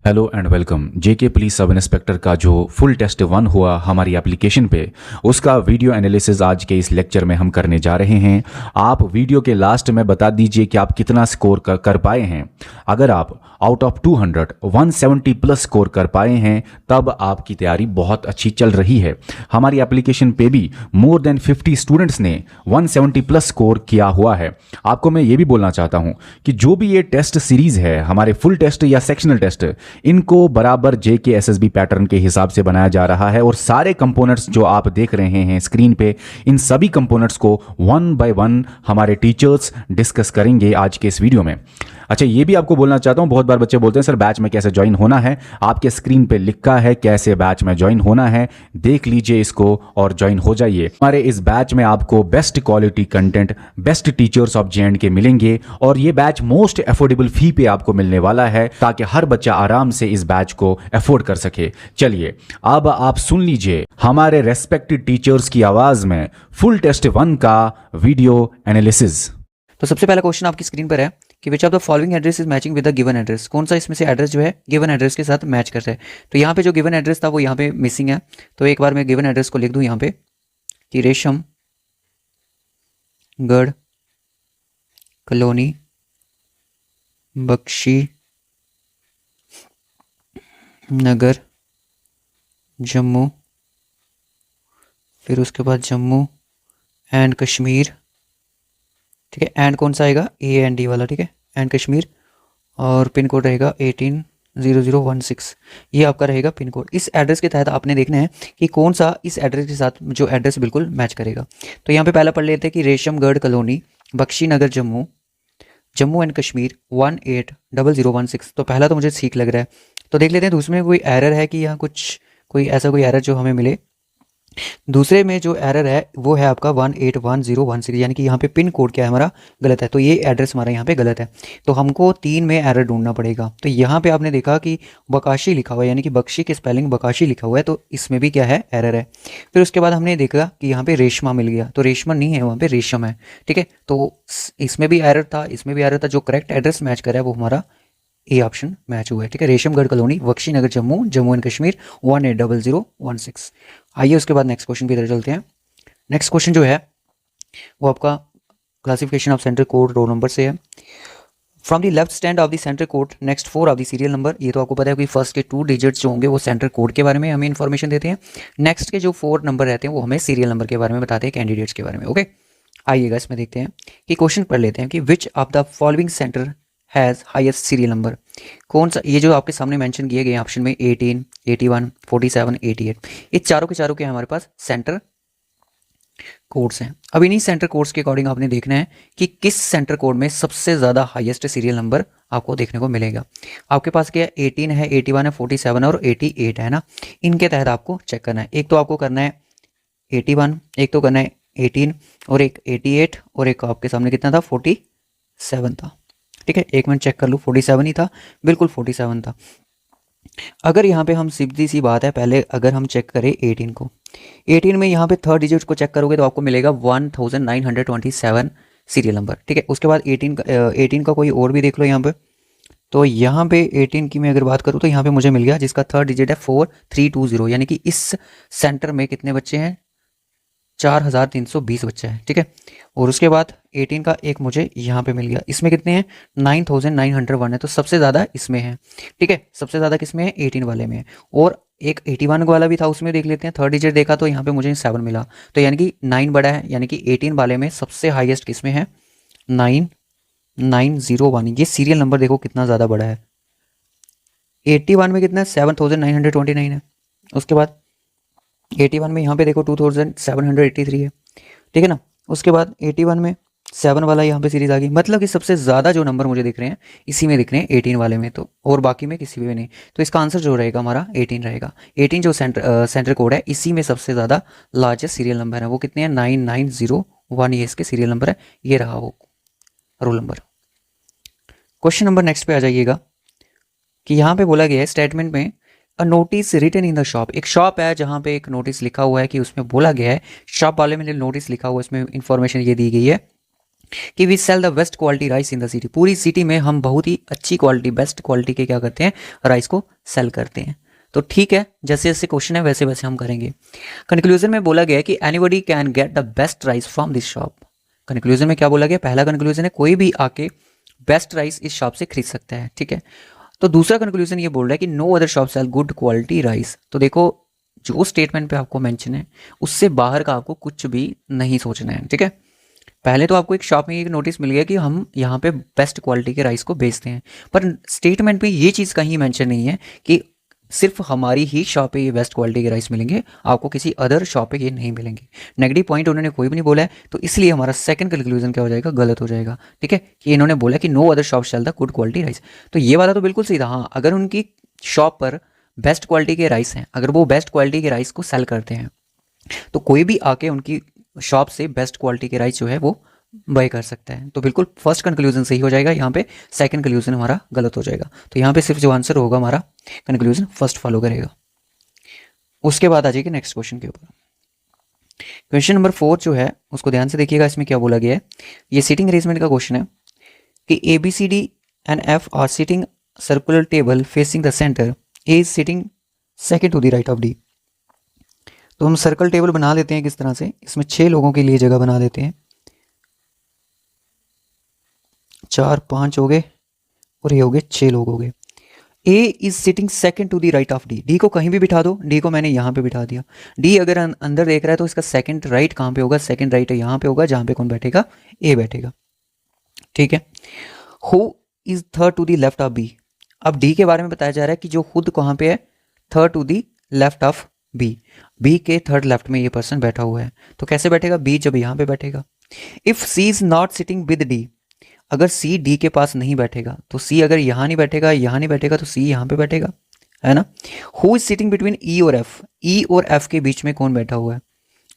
Hello and welcome. JK police sub inspector का जो full test 1 हुआ हमारी एप्लीकेशन पे, उसका वीडियो एनालिसिस आज के इस लेक्चर में हम करने जा रहे हैं। आप वीडियो के लास्ट में बता दीजिए कि आप कितना स्कोर कर पाए हैं। अगर आप आउट ऑफ 200 170 प्लस स्कोर कर पाए हैं तब आपकी तैयारी बहुत अच्छी चल रही है। हमारी एप्लीकेशन पे भी मोर देन 50 स्टूडेंट्स ने 170 प्लस स्कोर किया हुआ है। आपको मैं ये भी बोलना चाहता हूँ कि जो भी ये टेस्ट सीरीज है, हमारे फुल टेस्ट या सेक्शनल टेस्ट, इनको बराबर जेके एसएसबी पैटर्न के हिसाब से बनाया जा रहा है और सारे कंपोनेंट्स जो आप देख रहे हैं स्क्रीन पे, इन सभी कंपोनेंट्स को वन बाय वन हमारे टीचर्स डिस्कस करेंगे आज के इस वीडियो में। अच्छा, ये भी आपको बोलना चाहता हूं, बहुत बार बच्चे बोलते हैं सर बैच में कैसे ज्वाइन होना है। आपके स्क्रीन पे लिखा है कैसे बैच में ज्वाइन होना है, देख लीजिए इसको और ज्वाइन हो जाइए। हमारे इस बैच में आपको best quality content, best teachers of J&K मिलेंगे और ये बैच मोस्ट अफोर्डेबल फी पे आपको मिलने वाला है ताकि हर बच्चा आराम से इस बैच को अफोर्ड कर सके। चलिए अब आप सुन लीजिए हमारे रेस्पेक्टेड टीचर्स की आवाज में फुल टेस्ट 1 का वीडियो एनालिसिस। तो सबसे पहला क्वेश्चन आपकी स्क्रीन पर है कि विच of the following address is matching with the given address. कौन सा इसमें से एड्रेस जो है गिवन एड्रेस के साथ मैच करता है। तो यहाँ पे जो गिवन एड्रेस था वो यहाँ पे मिसिंग है। तो एक बार मैं गिवन एड्रेस को लिख दूँ यहाँ पे कि रेशम गढ़ कॉलोनी बख्शी नगर जम्मू, फिर उसके बाद जम्मू एंड कश्मीर, ठीक है। एंड कौन सा आएगा, AND वाला, ठीक है, एंड कश्मीर, और पिन कोड रहेगा 180016। ये आपका रहेगा पिन कोड। इस एड्रेस के तहत आपने देखना है कि कौन सा इस एड्रेस के साथ जो एड्रेस बिल्कुल मैच करेगा। तो यहाँ पे पहला पढ़ लेते हैं कि रेशमगढ़ कॉलोनी बख्शी नगर जम्मू, जम्मू एंड कश्मीर 180016। तो पहला तो मुझे ठीक लग रहा है। तो देख लेते हैं दूसरे में कोई एरर है कि यहाँ कुछ कोई ऐसा कोई एरर जो हमें मिले। दूसरे में जो एरर है वो है आपका 181016, यानी कि यहाँ पे पिन कोड क्या है हमारा गलत है। तो ये एड्रेस हमारा यहाँ पे गलत है। तो हमको 3 में एरर ढूंढना पड़ेगा। तो यहाँ पे आपने देखा कि बकाशी लिखा हुआ है, यानी कि बख्शी की स्पेलिंग बकाशी लिखा हुआ है, तो इसमें भी क्या है, एरर है। फिर उसके बाद हमने देखा कि यहाँ पे रेशमा मिल गया, तो रेशमा नहीं है, वहाँ पे रेशम है, ठीक है। तो इसमें भी एरर था, इसमें भी एरर था। जो करेक्ट एड्रेस मैच कर रहा है वो हमारा ए ऑप्शन मैच हुआ है, ठीक है। Reshamgarh colony Bakshi Nagar Jammu, Jammu and Kashmir 180016। आइए उसके बाद नेक्स्ट क्वेश्चन की तरफ चलते हैं। नेक्स्ट क्वेश्चन जो है वो आपका classification of centre code row number से है। From the left stand of the centre code next 4 of the serial number. ये तो आपको पता है कि फर्स्ट के 2 डिजिट्स जो होंगे वो सेंटर कोड के बारे में हमें इन्फॉर्मेशन देते हैं। नेक्स्ट के जो 4 नंबर रहते हैं वो हमें सीरियल नंबर के बारे में बताते हैं, कैंडिडेट्स के बारे में। ओके, आइएगा इसमें देखते हैं कि क्वेश्चन पढ़ लेते हैं कि विच of the following centre has highest serial number. कौन सा, ये जो आपके सामने मेंशन किए गए ऑप्शन में 18, 81, 47, 88, ये चारों के चारों के हमारे पास सेंटर कोड्स हैं। अब इन्हीं सेंटर कोड्स के अकॉर्डिंग आपने देखना है कि किस सेंटर कोड में सबसे ज़्यादा हाईएस्ट सीरियल नंबर आपको देखने को मिलेगा। आपके पास क्या है, 18 है, 81 है, 47 और 88 है ना। इनके तहत आपको चेक करना है। एक तो आपको करना है 81, एक तो करना है 18 और एक 88 और एक आपके सामने कितना था, 47 था, ठीक है। एक मिनट चेक कर लूँ, 47 ही था, बिल्कुल 47 था। अगर यहाँ पे हम सीधी सी बात है, पहले अगर हम चेक करें 18 को, 18 में यहाँ पे थर्ड डिजिट को चेक करोगे तो आपको मिलेगा 1927 सीरियल नंबर, ठीक है। उसके बाद 18 का कोई और भी देख लो यहाँ पे। तो यहाँ पे 18 की मैं अगर बात करूँ तो यहाँ पे मुझे मिल गया जिसका थर्ड डिजिट है 4320, यानी कि इस सेंटर में कितने बच्चे हैं, 4320 बच्चे हैं, ठीक है। और उसके बाद 18 का एक मुझे यहाँ पे मिल गया, इसमें कितने हैं, 9901 है, तो सबसे ज़्यादा इसमें है, ठीक है। सबसे ज़्यादा किसमें है, 18 वाले में है। और एक 81 वाला भी था, उसमें देख लेते हैं। थर्ड डिजिट देखा तो यहाँ पे मुझे 7 मिला, तो यानी कि 9 बड़ा है, यानी कि 18 वाले में सबसे हाईएस्ट किसमें है, 9901। ये सीरियल नंबर देखो कितना ज़्यादा बड़ा है। 81 में कितना है, 7929 है। उसके बाद 81 में यहाँ पे देखो 2783 है, ठीक है ना। उसके बाद 81 में 7 वाला यहाँ पे सीरीज आ गई, मतलब कि सबसे ज़्यादा जो नंबर मुझे दिख रहे हैं इसी में दिख रहे हैं, 18 वाले में, तो और बाकी में किसी में नहीं। तो इसका आंसर जो रहेगा हमारा 18 रहेगा। 18 जो सेंटर कोड है इसी में सबसे ज़्यादा लार्जेस्ट सीरियल नंबर है, वो कितने हैं, 9901, ये इसके सीरियल नंबर है, ये रहा वो roll number. Question number next पे आ जाइएगा कि यहाँ पे बोला गया है स्टेटमेंट में a notice written in the shop. एक शॉप है जहाँ पे एक नोटिस लिखा हुआ है कि उसमें बोला गया है, शॉप वाले में नोटिस लिखा हुआ है, इसमें इंफॉर्मेशन ये दी गई है कि we sell the best quality rice in the city, पूरी सिटी में हम बहुत ही अच्छी क्वालिटी, बेस्ट क्वालिटी के क्या करते हैं, राइस को सेल करते हैं। तो ठीक है, जैसे जैसे क्वेश्चन है वैसे वैसे हम करेंगे। कंक्लूजन में बोला गया है कि anybody can get the best rice from this shop. Conclusion में क्या बोला गया, पहला कंक्लूजन है कोई भी आके बेस्ट राइस इस शॉप से खरीद सकता है, ठीक है। तो दूसरा कंक्लूजन ये बोल रहा है कि no other shop sell good quality rice. तो देखो जो स्टेटमेंट पे आपको मेंशन है उससे बाहर का आपको कुछ भी नहीं सोचना है, ठीक है। पहले तो आपको एक शॉप में एक नोटिस मिल गया कि हम यहाँ पे बेस्ट क्वालिटी के राइस को बेचते हैं, पर स्टेटमेंट में ये चीज़ कहीं मेंशन नहीं है कि सिर्फ हमारी ही शॉप पे ये बेस्ट क्वालिटी के राइस मिलेंगे, आपको किसी अदर शॉप पे ये नहीं मिलेंगे। नेगेटिव पॉइंट उन्होंने कोई भी नहीं बोला है, तो इसलिए हमारा सेकंड कंक्लूजन क्या हो जाएगा, गलत हो जाएगा, ठीक है। कि इन्होंने बोला कि no other shop sell the good quality rice, तो ये वाला तो बिल्कुल सही था। हाँ, अगर उनकी शॉप पर बेस्ट क्वालिटी के राइस हैं, अगर वो बेस्ट क्वालिटी के राइस को सेल करते हैं, तो कोई भी आके उनकी शॉप से बेस्ट क्वालिटी के राइस जो है वो बाय कर सकता है। तो बिल्कुल फर्स्ट कंक्लूजन सही हो जाएगा, यहाँ पे सेकंड कंक्लूजन हमारा गलत हो जाएगा। तो यहाँ पे सिर्फ जो आंसर होगा हमारा कंक्लूजन फर्स्ट फॉलो करेगा। उसके बाद आ जाएगी नेक्स्ट क्वेश्चन के ऊपर। क्वेश्चन नंबर 4 जो है उसको ध्यान से देखिएगा, इसमें क्या बोला गया है। ये सीटिंग अरेंजमेंट का क्वेश्चन है कि A B C D and F are sitting circular table facing the centre, A is sitting second to the right of D. तो हम सर्कल टेबल बना लेते हैं किस तरह से, इसमें 6 लोगों के लिए जगह बना देते हैं, 4 5 हो गए और ये हो गए 6 लोग हो गए। A is sitting second to the right of D, D को कहीं भी बिठा दो, डी को मैंने यहाँ पे बिठा दिया। डी अगर अंदर देख रहा है तो इसका सेकंड राइट कहाँ पे होगा, सेकंड राइट यहाँ पे होगा, जहाँ पे कौन बैठेगा, ए बैठेगा, ठीक है। Who is third to the left of B, अब डी के बारे में बताया जा रहा है कि जो खुद कहाँ पे है, third to the left of B, B के थर्ड लेफ्ट में ये पर्सन बैठा हुआ है। तो कैसे बैठेगा, बी जब यहाँ पे बैठेगा। If C is not sitting with D, अगर सी डी के पास नहीं बैठेगा, तो सी अगर यहाँ नहीं बैठेगा, यहाँ नहीं बैठेगा, तो सी यहाँ पे बैठेगा, है ना। हु इज सिटिंग बिटवीन ई और एफ, ई और एफ के बीच में कौन बैठा हुआ है,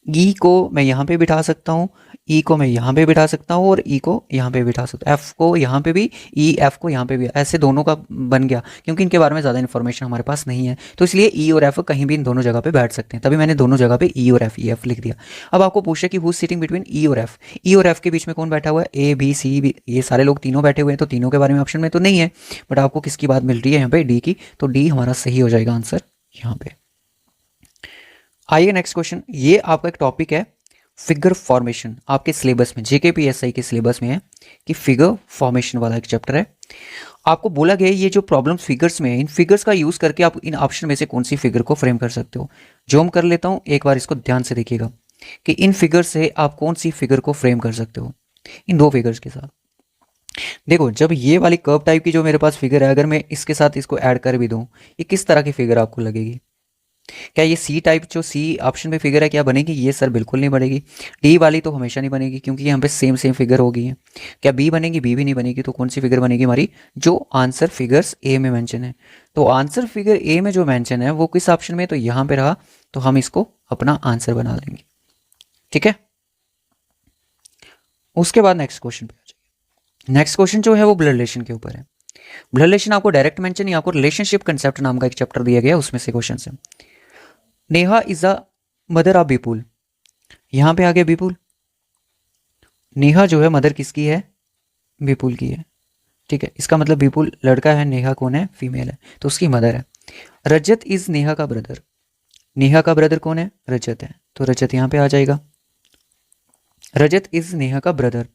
ई को मैं यहाँ पे बिठा सकता हूँ, ई को मैं यहाँ पे बिठा सकता हूँ और ई को यहाँ पे बिठा सकता हूँ, एफ को यहाँ पे भी, ई एफ को यहाँ पे भी, ऐसे दोनों का बन गया। क्योंकि इनके बारे में ज़्यादा इन्फॉर्मेशन हमारे पास नहीं है, तो इसलिए ई और एफ कहीं भी इन दोनों जगह पे बैठ सकते हैं, तभी मैंने दोनों जगह पे ई और एफ लिख दिया। अब आपको पूछा कि हु सिटिंग बिटवीन ई और एफ, ई और एफ के बीच में कौन बैठा हुआ है, ए बी सी बी, ये सारे लोग तीनों बैठे हुए हैं, तो तीनों के बारे में ऑप्शन में तो नहीं है, बट आपको किसकी बात मिल रही है यहाँ पे, डी की। तो डी हमारा सही हो जाएगा आंसर यहाँ पे। आइए नेक्स्ट क्वेश्चन, ये आपका एक टॉपिक है फिगर फॉर्मेशन, आपके सिलेबस में जेकेपीएसआई के सिलेबस में है कि फिगर फॉर्मेशन वाला एक चैप्टर है। आपको बोला गया है ये जो प्रॉब्लम फिगर्स में है, इन फिगर्स का यूज करके आप इन ऑप्शन में से कौन सी फिगर को फ्रेम कर सकते हो। जो हम कर लेता हूं, एक बार इसको ध्यान से देखिएगा कि इन फिगर से आप कौन सी फिगर को फ्रेम कर सकते हो इन दो फिगर्स के साथ। देखो, जब ये वाली कर्व टाइप की जो मेरे पास फिगर है, अगर मैं इसके साथ इसको ऐड कर भी दूं, ये किस तरह की फिगर आपको लगेगी। क्या ये सी टाइप जो सी ऑप्शन पे फिगर है क्या बनेगी, ये सर बिल्कुल नहीं बनेगी। डी वाली तो हमेशा नहीं बनेगी क्योंकि यहाँ पे सेम सेम फिगर होगी है। क्या बी बनेगी, बी भी नहीं बनेगी। तो कौन सी फिगर बनेगी हमारी, जो आंसर फिगर्स ए में मेंशन है। तो आंसर फिगर ए में जो मेंशन है वो किस ऑप्शन में, तो यहाँ पे रहा, तो हम इसको अपना आंसर बना लेंगे, ठीक है। उसके बाद नेक्स्ट क्वेश्चन पे आ जाइए। नेक्स्ट क्वेश्चन जो है वो ब्लड रिलेशन के ऊपर है। ब्लड रिलेशन आपको डायरेक्ट मेंशन नहीं, आपको रिलेशनशिप कंसेप्ट नाम का एक चैप्टर दिया गया, उसमें से क्वेश्चन है। Neha is a mother of Vipul, यहां पे आ गया विपुल। नेहा जो है मदर किसकी है, विपुल की है, ठीक है। इसका मतलब विपुल लड़का है, नेहा कौन है, फीमेल है, तो उसकी मदर है। रजत इज नेहा का ब्रदर, नेहा का ब्रदर कौन है, रजत है, तो रजत यहां पे आ जाएगा। रजत इज नेहा का brother.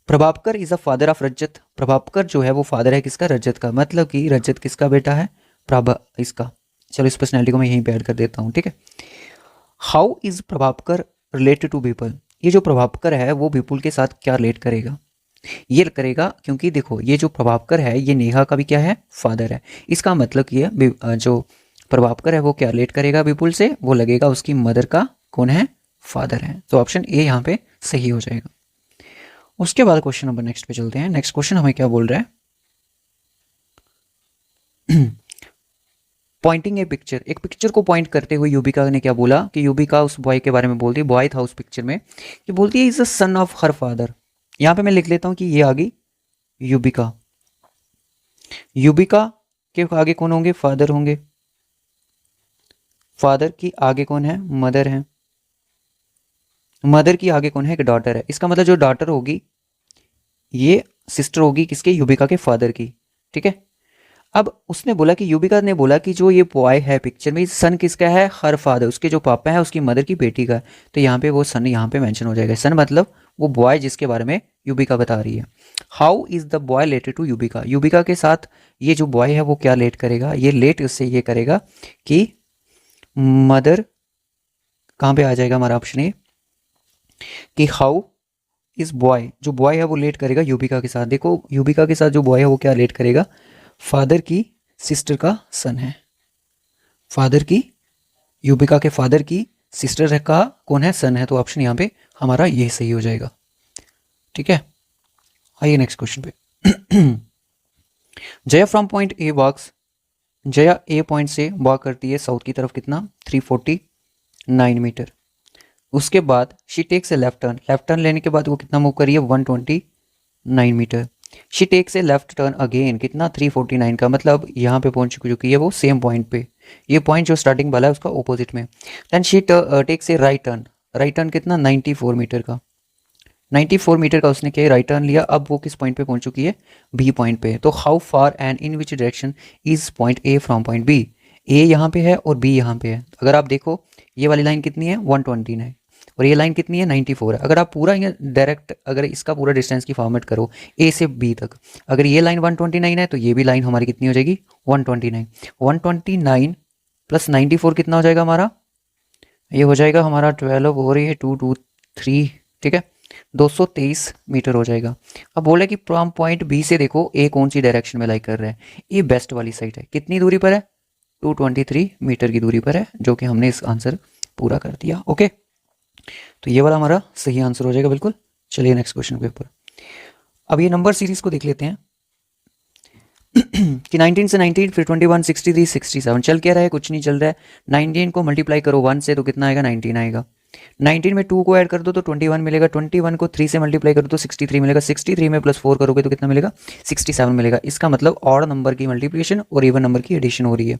Prabhakar is a father of Rajat, Prabhakar जो है वो फादर है किसका, रजत का, मतलब कि रजत किसका बेटा है, प्रभा इसका। चलो इस पर्सनैलिटी को मैं यहीं पे ऐड कर देता हूँ, ठीक है। How is Prabhakar related to Vipul, ये जो प्रभाकर है वो विपुल के साथ क्या रिलेट करेगा, ये करेगा क्योंकि देखो ये जो प्रभाकर है ये नेहा का भी क्या है, फादर है। इसका मतलब कि जो प्रभाकर है वो क्या रिलेट करेगा विपुल से, वो लगेगा उसकी मदर का कौन है, फादर है। तो ऑप्शन ए यहाँ पे सही हो जाएगा। उसके बाद क्वेश्चन नंबर नेक्स्ट पे चलते हैं। नेक्स्ट क्वेश्चन हमें क्या बोल रहा है, पॉइंटिंग ए पिक्चर, एक पिक्चर को पॉइंट करते हुए युबिका ने क्या बोला कि युबिका उस बॉय के बारे में बोलती है, बॉय था उस पिक्चर में, कि बोलती है is the son of her father. यहाँ पे मैं लिख लेता हूँ कि ये आ गई युबिका, युबिका के आगे कौन होंगे, फादर होंगे, फादर की आगे कौन है, मदर है, मदर की आगे कौन है, एक डॉटर है। इसका मतलब जो डॉटर होगी ये सिस्टर होगी किसके, युबिका के फादर की, ठीक है। अब उसने बोला कि युबिका ने बोला कि जो ये बॉय है पिक्चर में, सन किसका है, हर फादर, उसके जो पापा है उसकी मदर की बेटी का है। तो यहाँ पे वो सन यहाँ पे मेंशन हो जाएगा। सन मतलब वो बॉय जिसके बारे में युबिका बता रही है। How is the boy related to Yubika, Yubika के साथ ये जो बॉय है वो क्या लेट करेगा, ये लेट उससे ये करेगा कि मदर, कहाँ पे आ जाएगा हमारा ऑप्शन ए कि हाउ इस बॉय, जो बॉय है वो लेट करेगा युबिका के साथ। देखो युबिका के साथ जो बॉय है वो क्या लेट करेगा, फादर की सिस्टर का सन है, फादर की, युबिका के फादर की सिस्टर का कौन है, सन है। तो ऑप्शन यहाँ पे हमारा ये सही हो जाएगा, ठीक है। आइए नेक्स्ट क्वेश्चन पे। Jaya from point A walks, Jaya A point से वॉक करती है साउथ की तरफ, कितना 349 मीटर। उसके बाद she takes a left turn, left turn लेने के बाद वो कितना मूव करी है, 129 metre. She takes a left turn again, कितना 349 का, मतलब यहाँ पे पहुंच चुकी है वो सेम पॉइंट पे, ये पॉइंट जो स्टार्टिंग वाला है उसका ऑपोजिट में। Then she takes a right turn, right turn कितना 94 मीटर का, 94 मीटर का उसने क्या राइट टर्न लिया। अब वो किस पॉइंट पे पहुंच चुकी है, बी पॉइंट पे। तो how far and in which direction is point A from point B, A यहाँ पे है और बी यहाँ पे है। अगर आप देखो ये वाली लाइन कितनी है 129 और ये लाइन कितनी है 94 है। अगर आप पूरा डायरेक्ट अगर इसका पूरा डिस्टेंस की फॉर्मेट करो ए से बी तक, अगर ये लाइन 129 है तो ये भी लाइन हमारी कितनी हो जाएगी 129, 129 प्लस 94 कितना हो जाएगा हमारा, ये हो जाएगा हमारा 12 हो रही है 223, ठीक है 223 मीटर हो जाएगा। अब बोले कि फ्रॉम पॉइंट बी से देखो ए कौन सी डायरेक्शन में लाइक कर रहा है, ये बेस्ट वाली साइड है, कितनी दूरी पर है 223 मीटर की दूरी पर है, जो कि हमने इस आंसर पूरा कर दिया। ओके, तो ये वाला हमारा सही आंसर हो जाएगा बिल्कुल। चलिए नेक्स्ट क्वेश्चन के ऊपर, अब ये नंबर सीरीज को देख लेते हैं कि 19 से 19 फिर 21 63 67 चल क्या रहा है, कुछ नहीं चल रहा है। 19 को मल्टीप्लाई करो 1 से तो कितना आएगा 19 आएगा, 19 में 2 को ऐड कर दो तो 21 मिलेगा, 21 को 3 से मल्टीप्लाई करो तो 63 मिलेगा, 63 में प्लस 4 करोगे तो कितना मिलेगा 67 मिलेगा। इसका मतलब ऑड नंबर की मल्टीप्लिकेशन और इवन नंबर की एडिशन हो रही है।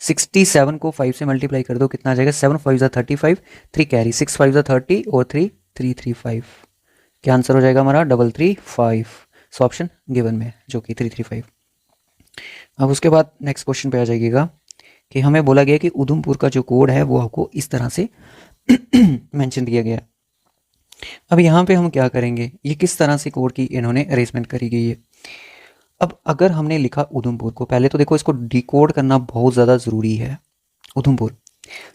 67 को 5 से मल्टीप्लाई कर दो कितना आ जाएगा 7 5 35, 3 कैरी 6 5 30 और 3 335, क्या आंसर हो जाएगा हमारा 335। सो ऑप्शन गिवन में जो कि 335। अब उसके बाद नेक्स्ट क्वेश्चन पे आ जाइएगा कि हमें बोला गया कि उधमपुर का जो कोड है वो आपको इस तरह से मेंशन दिया गया। अब यहाँ पे हम क्या करेंगे, ये किस तरह से कोड की इन्होंने अरेंजमेंट करी गई है। अब अगर हमने लिखा उधमपुर को, पहले तो देखो इसको डिकोड करना बहुत ज़्यादा ज़रूरी है। उधमपुर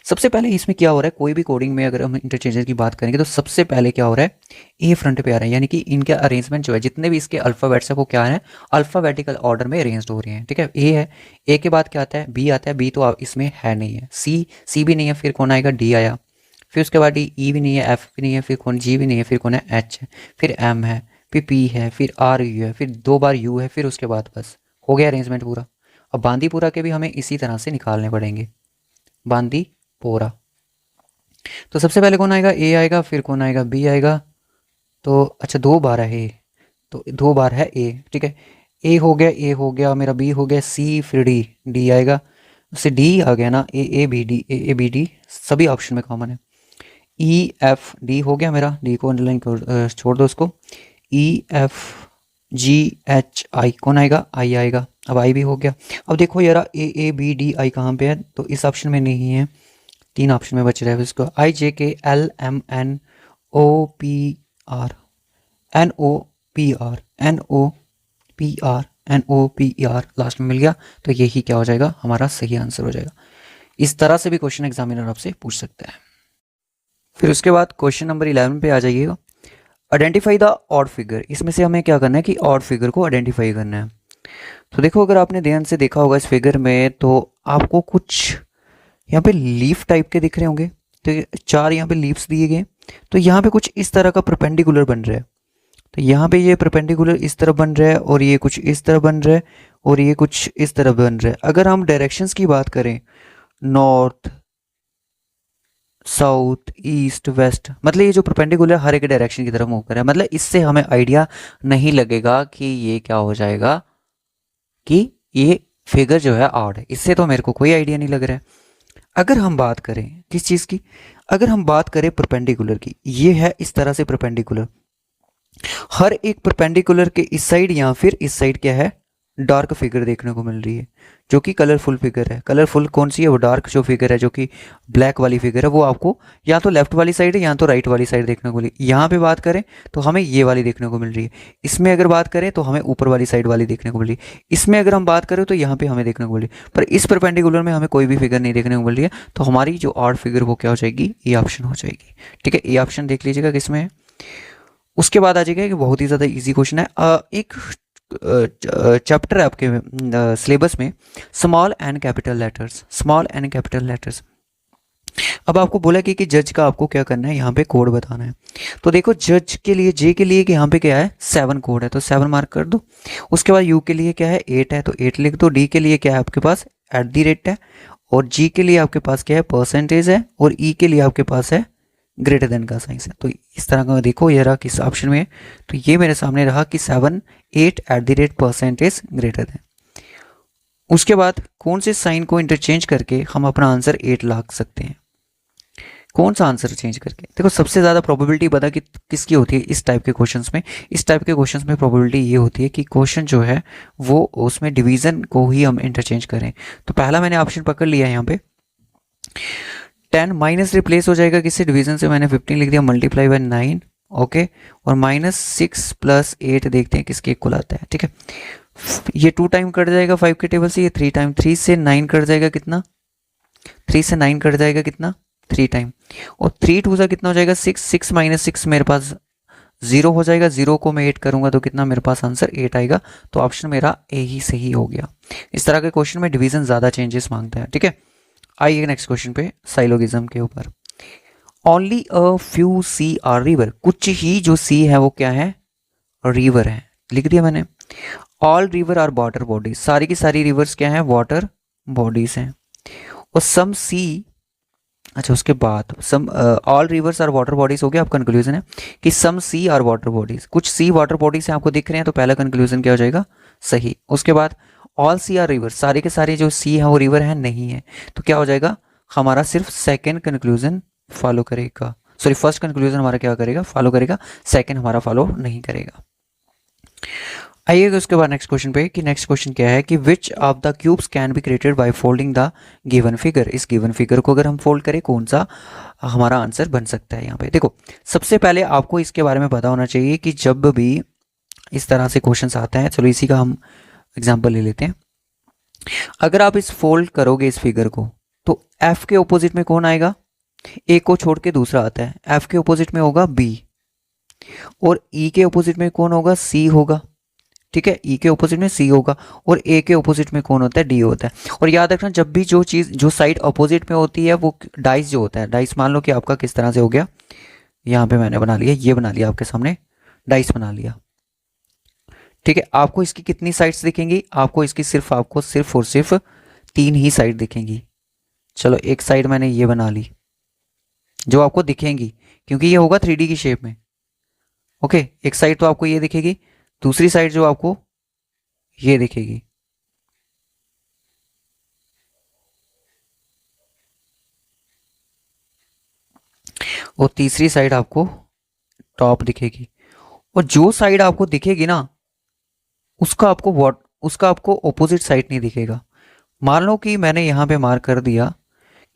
सबसे पहले इसमें क्या हो रहा है, कोई भी कोडिंग में अगर हम इंटरचेंजेस की बात करेंगे तो सबसे पहले क्या हो रहा है, ए फ्रंट पे आ रहा है, यानी कि इनका अरेंजमेंट जो है जितने भी इसके अल्फ़ाबेट्स है वो क्या है अल्फ़ाबेटिकल ऑर्डर में अरेंज्ड हो रहे हैं। ठीक है, ए है, ए के बाद क्या आता है बी आता है, बी तो इसमें है नहीं है, सी भी नहीं है, फिर कौन आएगा डी आया, फिर उसके बाद डी ई भी नहीं है, एफ भी नहीं है, फिर कौन जी भी नहीं है, फिर कौन है एच है, फिर एम है, फिर पी है, फिर आर यू है, फिर 2 बार यू है, फिर उसके बाद बस हो गया अरेंजमेंट पूरा। अब बांदीपुरा के भी हमें इसी तरह से निकालने पड़ेंगे, बांदीपोरा। तो सबसे पहले कौन आएगा ए आएगा, फिर कौन आएगा बी आएगा, तो अच्छा 2 बार है ए, तो 2 बार है ए, ठीक है ए हो गया मेरा, बी हो गया, सी फिर डी, डी आएगा, उससे डी आ गया ना, ए बी डी सभी ऑप्शन में कॉमन है, ई एफ डी हो गया मेरा, डी को अंडरलाइन छोड़ दो उसको, E F G H I कौन आएगा आई आएगा, अब आई भी हो गया। अब देखो यार ए बी डी आई कहाँ पे है, तो इस ऑप्शन में नहीं है, 3 ऑप्शन में बच रहा है इसको, I J K L M N O P R N O P R N O P R N O P R last में मिल गया, तो यही क्या हो जाएगा हमारा सही आंसर हो जाएगा। इस तरह से भी क्वेश्चन एग्जामिनर आपसे पूछ सकता है। फिर उसके बाद क्वेश्चन नंबर 11 पे आ जाइएगा, आइडेंटिफाई द ऑड फिगर। इसमें से हमें क्या करना है कि ऑड फिगर को आइडेंटिफाई करना है। तो देखो अगर आपने ध्यान से देखा होगा इस फिगर में, तो आपको कुछ यहाँ पे लीफ टाइप के दिख रहे होंगे, तो 4 यहाँ पे लीव्स दिए गए, तो यहाँ पे कुछ इस तरह का परपेंडिकुलर बन रहा है, तो यहाँ पे ये परपेंडिकुलर इस तरह बन रहा है और ये कुछ इस तरह बन रहा है और ये कुछ इस तरह बन रहा है। अगर हम डायरेक्शंस की बात करें, नॉर्थ साउथ ईस्ट वेस्ट, मतलब ये जो परपेंडिकुलर हर एक डायरेक्शन की तरफ मूव कर रहा है, मतलब इससे हमें आइडिया नहीं लगेगा कि ये क्या हो जाएगा कि ये फिगर जो है ऑड है, इससे तो मेरे को कोई आइडिया नहीं लग रहा है। अगर हम बात करें किस चीज़ की, अगर हम बात करें परपेंडिकुलर की, ये है इस तरह से परपेंडिकुलर, हर एक परपेंडिकुलर के इस साइड या फिर इस साइड क्या है, डार्क फिगर देखने को मिल रही है, जो कि कलरफुल फिगर है। कलरफुल कौन सी है, वो डार्क जो फिगर है, जो कि ब्लैक वाली फिगर है, वो आपको या तो लेफ्ट वाली साइड है या तो राइट वाली साइड देखने को मिली। यहाँ पे बात करें तो हमें ये वाली देखने को मिल रही है। इसमें अगर बात करें तो हमें ऊपर वाली साइड वाली देखने को मिल रही है। इसमें अगर हम बात करें तो यहाँ पे हमें देखने को मिल रही है, पर इस परपेंडिकुलर में हमें कोई भी फिगर नहीं देखने को मिल रही है। तो हमारी जो ऑड फिगर वो क्या हो जाएगी, ए ऑप्शन हो जाएगी। ठीक है, ए ऑप्शन देख लीजिएगा किसमें है। उसके बाद आ जाएगा कि बहुत ही ज़्यादा इजी क्वेश्चन है। एक चैप्टर है आपके सिलेबस में, small and capital letters, small and capital letters. अब आपको बोला कि जज का आपको क्या करना है, यहाँ पे कोड बताना है। तो देखो जज के लिए, जे के लिए कि यहाँ पे क्या है 7 कोड है, तो 7 मार्क कर दो। उसके बाद यू के लिए क्या है 8 है, तो 8 लिख दो। डी के लिए क्या है आपके पास @ है, और जी के लिए आपके पास क्या है परसेंटेज है, और ई के लिए आपके पास है ग्रेटर देन का साइंस है। तो इस तरह का देखो ये रहा किस ऑप्शन में है, तो ये मेरे सामने रहा कि 7 8 @ ग्रेटर देन। उसके बाद कौन से साइन को इंटरचेंज करके हम अपना आंसर 8 ला सकते हैं, कौन सा आंसर चेंज करके। देखो सबसे ज़्यादा प्रोबेबिलिटी पता कि किसकी होती है इस टाइप के क्वेश्चंस में। इस टाइप के क्वेश्चंस में प्रोबेबिलिटी ये होती है कि क्वेश्चन जो है वो उसमें डिवीज़न को ही हम इंटरचेंज करें। तो पहला मैंने ऑप्शन पकड़ लिया है यहाँ पे 10 माइनस रिप्लेस हो जाएगा किससे, डिवीजन से। मैंने 15 लिख दिया, मल्टीप्लाई बाय 9, ओके। और -6 + 8 देखते हैं किसके इक्वल आता है। ठीक है, ये 2 टाइम कट जाएगा 5 के टेबल से, ये 3 टाइम, 3 से 9 कट जाएगा कितना, 3 से 9 कट जाएगा कितना 3 टाइम, और 3 2 से कितना हो जाएगा 6, 6 - 6 मेरे पास 0 हो जाएगा। 0 को मैं 8 करूंगा तो कितना मेरे पास आंसर 8 आएगा। तो ऑप्शन मेरा ए ही सही हो गया। इस तरह के क्वेश्चन में डिवीजन ज़्यादा चेंजेस मांगता है। ठीक है, आइए नेक्स्ट क्वेश्चन पे, साइलोगिज्म के ऊपर। Only a few sea are river, कुछ ही जो सी है वो क्या है, रिवर है। लिख दिया मैंने। All river are water bodies, सारी की सारी रिवर्स क्या है, वाटर बॉडीज हैं। और सम सी, अच्छा उसके बाद some all rivers are water bodies हो गया। अब कंक्लूजन है कि some sea are water bodies, कुछ सी वाटर बॉडीज हैं आपको दिख रहे हैं, तो पहला कंक्लूजन क्या हो जाएगा, सही। उसके बाद ऑल सी आर रिवर, सारे के सारे जो सी है वो रिवर है नहीं है, तो क्या हो जाएगा, हमारा सिर्फ सेकंड कंक्लूजन फॉलो करेगा, सॉरी फर्स्ट कंक्लूजन हमारा क्या करेगा, फॉलो करेगा, सेकंड हमारा फॉलो नहीं करेगा। आइएगा उसके बाद नेक्स्ट क्वेश्चन पे, कि नेक्स्ट क्वेश्चन क्या है कि विच of the cubes can be created by folding the given figure. इस गिवन फिगर को अगर हम फोल्ड करें कौन सा हमारा आंसर बन सकता है। यहाँ पे देखो सबसे पहले आपको इसके बारे में पता होना चाहिए कि जब भी इस तरह से क्वेश्चन आता है, चलो इसी का हम एग्जाम्पल ले लेते हैं। अगर आप इस फोल्ड करोगे इस फिगर को, तो एफ के ऑपोजिट में कौन आएगा, ए को छोड़ के दूसरा आता है। एफ के ऑपोजिट में होगा बी, और ई के ऑपोजिट में कौन होगा, सी होगा। ठीक है, ई के ऑपोजिट में सी होगा, और ए के ऑपोजिट में कौन होता है, डी होता है। और याद रखना जब भी जो चीज़ जो साइड ऑपोजिट में होती है वो डाइस जो होता है, डाइस मान लो कि आपका किस तरह से हो गया, यहाँ पे मैंने बना लिया, ये बना लिया आपके सामने, डाइस बना लिया। ठीक है, आपको इसकी कितनी साइड्स दिखेंगी, आपको इसकी सिर्फ और सिर्फ 3 ही साइड दिखेंगी। चलो एक साइड मैंने ये बना ली जो आपको दिखेंगी, क्योंकि ये होगा 3D की शेप में। ओके, एक साइड तो आपको ये दिखेगी, दूसरी साइड जो आपको ये दिखेगी। और तीसरी साइड आपको टॉप दिखेगी। और जो साइड आपको दिखेगी ना उसका आपको ऑपोजिट साइड नहीं दिखेगा। मान लो कि मैंने यहाँ पे मार्क कर दिया,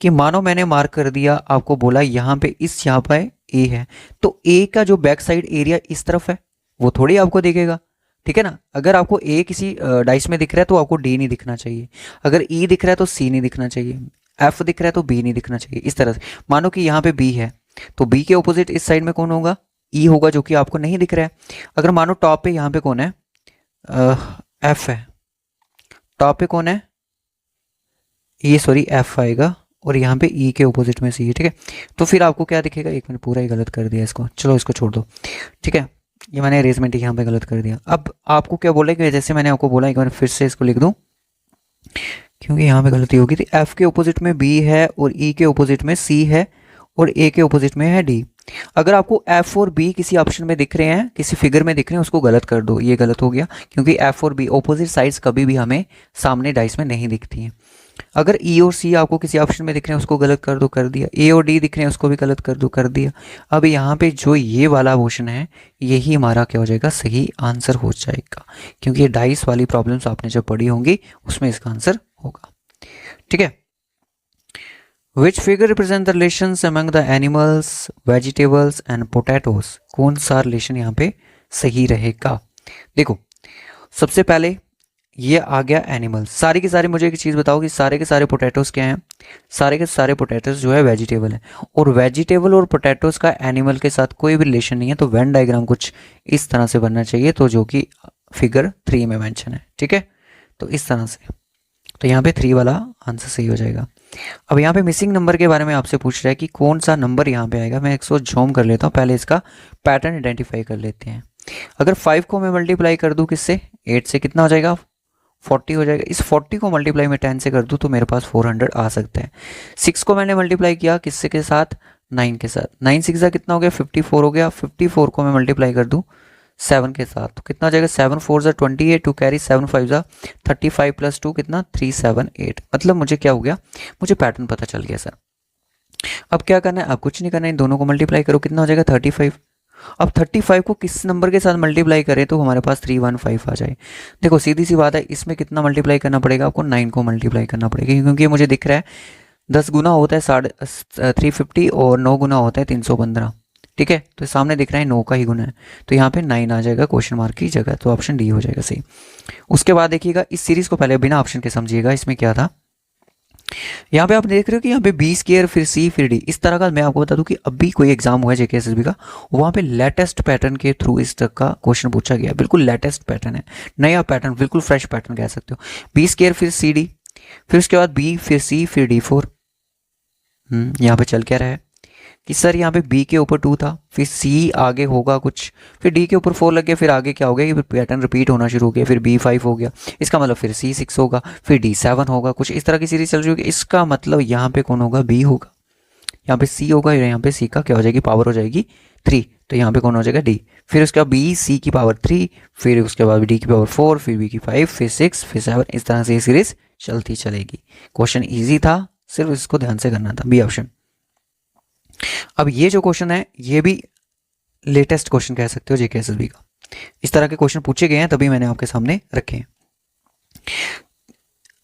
कि मानो मैंने मार्क कर दिया, आपको बोला यहाँ पे यहाँ पे ए है, तो ए का जो बैक साइड एरिया इस तरफ है वो थोड़ी आपको दिखेगा। ठीक है ना, अगर आपको ए किसी डाइस में दिख रहा है तो आपको डी नहीं दिखना चाहिए, अगर ई दिख रहा है तो सी नहीं दिखना चाहिए, एफ दिख रहा है तो बी नहीं दिखना चाहिए। इस तरह से मानो कि यहाँ पे बी है, तो बी के ऑपोजिट इस साइड में कौन होगा, ई होगा, जो कि आपको नहीं दिख रहा है। अगर मानो टॉप पे यहाँ पे कौन है, एफ है, टॉप पे कौन है, ये सॉरी एफ आएगा, और यहाँ पे ई के ऑपोजिट में सी है। ठीक है, तो फिर आपको क्या दिखेगा, एक मिनट पूरा ही गलत कर दिया इसको, चलो इसको छोड़ दो। ठीक है, ये मैंने अरेंजमेंट यहाँ पे गलत कर दिया। अब आपको क्या बोला कि जैसे मैंने आपको बोला, एक बार फिर से इसको लिख दूँ क्योंकि यहाँ पे गलती होगी थी। एफ के ऑपोजिट में बी है, और ई के ऑपोजिट में सी है, और ए के ऑपोजिट में है डी। अगर आपको एफ और बी किसी ऑप्शन में दिख रहे हैं, किसी फिगर में दिख रहे हैं, उसको गलत कर दो, ये गलत हो गया, क्योंकि एफ और बी ऑपोजिट साइड्स कभी भी हमें सामने डाइस में नहीं दिखती हैं। अगर ई और सी आपको किसी ऑप्शन में दिख रहे हैं उसको गलत कर दो, कर दिया। ए और डी दिख रहे हैं उसको भी गलत कर दो, कर दिया। अब यहाँ पे जो ये वाला ऑप्शन है यही हमारा क्या हो जाएगा, सही आंसर हो जाएगा, क्योंकि ये डाइस वाली प्रॉब्लम्स आपने जब पढ़ी होंगी उसमें इसका आंसर होगा। ठीक है। Which figure represent the relations among the animals, vegetables and potatoes. कौन सा रिलेशन यहाँ पे सही रहेगा? देखो सबसे पहले ये आ गया एनिमल्स। सारी के सारे, मुझे एक चीज़ बताओ कि सारे के सारे पोटैटोज क्या हैं? सारे के सारे पोटैटोज जो है वेजिटेबल है, और वेजिटेबल और पोटैटोज का एनिमल के साथ कोई भी रिलेशन नहीं है। तो वेन डायग्राम कुछ इस तरह से बनना चाहिए, तो जो कि फिगर 3 में मेंशन है। ठीक है, तो इस तरह से, तो यहाँ पे 3 वाला आंसर सही हो जाएगा। अब यहाँ पे मिसिंग नंबर के बारे में आपसे पूछ रहा है कि कौन सा नंबर यहाँ पे आएगा। मैं इसको जूम कर लेता हूँ, पहले इसका पैटर्न आइडेंटिफाई कर लेते हैं। अगर 5 को मैं मल्टीप्लाई कर दूँ किससे, 8 से, कितना हो जाएगा, 40 हो जाएगा। इस 40 को मल्टीप्लाई में 10 से कर दूँ तो मेरे पास 400 आ सकता है। 6 को मैंने मल्टीप्लाई किया किससे के साथ, 9 के साथ। 9 6 कितना हो गया, 54 हो गया। 54 को मैं मल्टीप्लाई कर दूँ 7 के साथ तो कितना हो जाएगा, 7 4 ज़ा 28, 2 कैरी 7 5 ज़ा 35 प्लस 2 कितना 378। मतलब मुझे क्या हो गया, मुझे पैटर्न पता चल गया सर। अब क्या करना है, अब कुछ नहीं करना है, इन दोनों को मल्टीप्लाई करो, कितना हो जाएगा 35। अब 35 को किस नंबर के साथ मल्टीप्लाई करें तो हमारे पास 315 आ जाए। देखो सीधी सी बात है, इसमें कितना मल्टीप्लाई करना पड़ेगा आपको, 9 को मल्टीप्लाई करना पड़ेगा, क्योंकि मुझे दिख रहा है 10 गुना होता है 350 और 9 गुना होता है 315। ठीक है, तो सामने दिख रहा है 9 का ही गुना है, तो यहाँ पे 9 आ जाएगा क्वेश्चन मार्क की जगह, तो ऑप्शन डी हो जाएगा सही। उसके बाद देखिएगा इस सीरीज को पहले बिना ऑप्शन के समझिएगा। इसमें क्या था, यहाँ पे आप देख रहे हो कि यहाँ पे बी स्क्वायर फिर सी फिर डी, इस तरह का। मैं आपको बता दूं कि अभी कोई एग्जाम हुआ है जेकेएसएसबी का, वहाँ पे लेटेस्ट पैटर्न के थ्रू इस तरह का क्वेश्चन पूछा गया। बिल्कुल लेटेस्ट पैटर्न है, नया पैटर्न, बिल्कुल फ्रेश पैटर्न कह सकते हो। बी स्क्वायर फिर सी डी, फिर उसके बाद बी फिर सी फिर डी 4। यहाँ पे चल क्या रहा है कि सर यहाँ पे B के ऊपर 2 था, फिर C आगे होगा कुछ, फिर D के ऊपर 4 लग गया, फिर आगे क्या हो गया, फिर पैटर्न रिपीट होना शुरू हो गया, फिर B 5 हो गया, इसका मतलब फिर C 6 होगा, फिर D 7 होगा, कुछ इस तरह की सीरीज चल रही होगी। इसका मतलब यहाँ पे कौन होगा, B होगा, यहाँ पे C होगा, यहाँ पे C का क्या हो जाएगी, पावर हो जाएगी 3, तो यहाँ पे कौन हो जाएगा, D। फिर उसके बाद B C की पावर 3, फिर उसके बाद D की पावर 4, फिर B की 5, फिर 6, फिर 7, इस तरह से ये सीरीज चलती चलेगी। क्वेश्चन ईजी था, सिर्फ इसको ध्यान से करना था, बी ऑप्शन। अब ये जो क्वेश्चन है ये भी लेटेस्ट क्वेश्चन कह सकते हो जेकेएसएसबी का। इस तरह के क्वेश्चन पूछे गए हैं तभी मैंने आपके सामने रखे हैं।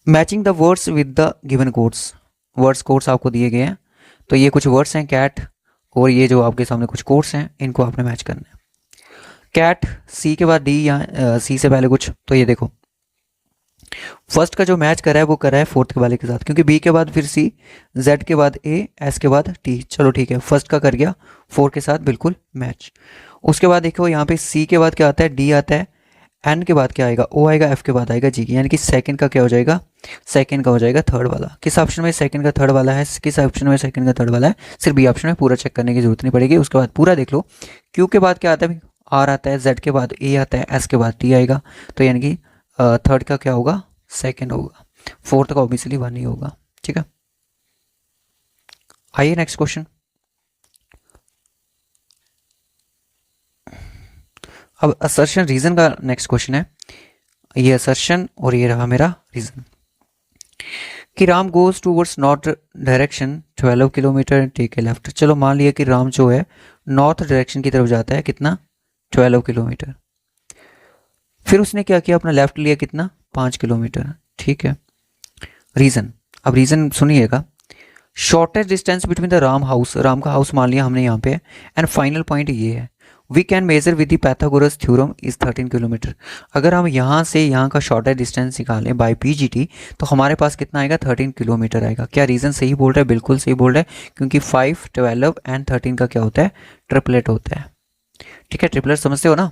Matching the words with the given codes, words codes आपको दिए गए हैं, तो ये कुछ वर्ड्स हैं कैट, और ये जो आपके सामने कुछ कोड्स हैं इनको आपने मैच करना है। कैट, सी के बाद डी या सी से पहले कुछ, तो ये देखो फर्स्ट का जो मैच कर रहा है वो कर रहा है फोर्थ के वाले के साथ, क्योंकि बी के बाद फिर सी, जेड के बाद ए, एस के बाद टी। चलो ठीक है, फर्स्ट का कर गया 4 के साथ बिल्कुल मैच। उसके बाद देखो यहाँ पे सी के बाद क्या आता है, डी आता है, एन के बाद क्या आएगा, ओ आएगा, एफ के बाद आएगा जी, यानी कि सेकंड का क्या हो जाएगा, सेकंड का हो जाएगा थर्ड वाला। किस ऑप्शन में सेकंड का थर्ड वाला है, किस ऑप्शन में सेकंड का थर्ड वाला है, सिर्फ बी ऑप्शन में, पूरा चेक करने की जरूरत नहीं पड़ेगी। उसके बाद पूरा देख लो, क्यू के बाद क्या आता है, आर आता है, जेड के बाद ए आता है, एस के बाद टी आएगा, तो यानी कि थर्ड का क्या होगा, सेकंड होगा, फोर्थ का ऑब्वियसली 1 ही होगा। ठीक है, आइए नेक्स्ट क्वेश्चन। अब असर्शन रीजन का नेक्स्ट क्वेश्चन है। ये असर्शन और ये रहा मेरा रीजन कि Ram goes towards north direction 12 kilometre, take a left. चलो मान लिया कि राम जो है नॉर्थ डायरेक्शन की तरफ जाता है, कितना 12 किलोमीटर। फिर उसने क्या किया, अपना लेफ्ट लिया, कितना 5 किलोमीटर। ठीक है, रीजन, अब रीजन सुनिएगा। Shortest distance between the Ram house, Ram का हाउस मान लिया हमने यहाँ पे, एंड फाइनल पॉइंट ये है, we can measure with the Pythagoras theorem is 13 kilometre. अगर हम यहाँ से यहाँ का शॉर्टेस्ट डिस्टेंस निकालें बाय पीजीटी तो हमारे पास कितना आएगा, 13 किलोमीटर आएगा। क्या रीजन सही बोल रहा है, बिल्कुल सही बोल रहा है, क्योंकि 5, 12 एंड 13 का क्या होता है, ट्रिपलेट होता है। ठीक है, ट्रिपलेट समझते हो ना,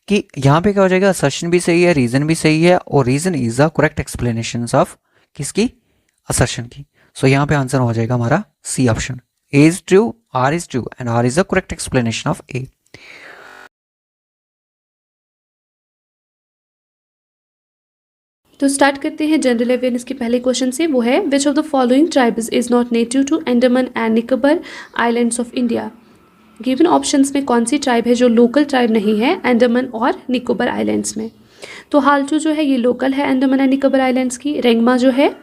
कि यहाँ पे क्या हो जाएगा, असर्शन भी सही है, रीजन भी सही है, और reason is the correct explanation of किसकी, असर्शन की। सो यहाँ पे आंसर हो जाएगा हमारा C option, A is true, R is true and R is the correct explanation of A. तो स्टार्ट करते हैं जनरल अवेयरनेस के पहले क्वेश्चन से, वो है which of the following tribes is not native to Andaman and Nicobar islands of India. Given options में कौन सी ट्राइब है जो लोकल ट्राइब नहीं है अंडमान और निकोबार आइलैंड्स में। तो हालचू जो है ये लोकल है अंडमान एंड निकोबार आइलैंड्स की, रेंगमा जो है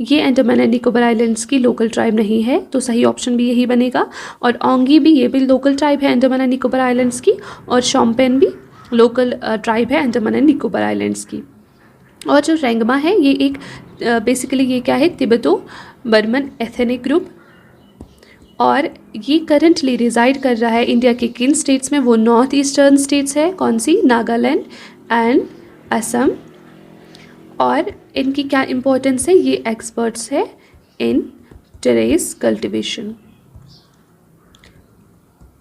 ये अंडमान एंड निकोबार आइलैंड्स की लोकल ट्राइब नहीं है, तो सही ऑप्शन भी यही बनेगा। और ओंगी भी, ये भी लोकल ट्राइब है अंडमान एंड निकोबार आइलैंड्स की, और शोम्पेन भी लोकल ट्राइब है अंडमान एंड निकोबार आइलैंड्स की। और जो रेंगमा है ये एक बेसिकली ये क्या है, तिब्बतो बर्मन एथनिक ग्रुप, और ये करंटली रिजाइड कर रहा है इंडिया के किन स्टेट्स में, वो नॉर्थ ईस्टर्न स्टेट्स है, कौन सी, नागालैंड एंड असम। और इनकी क्या इम्पोर्टेंस है, ये एक्सपर्ट्स है in terrace cultivation.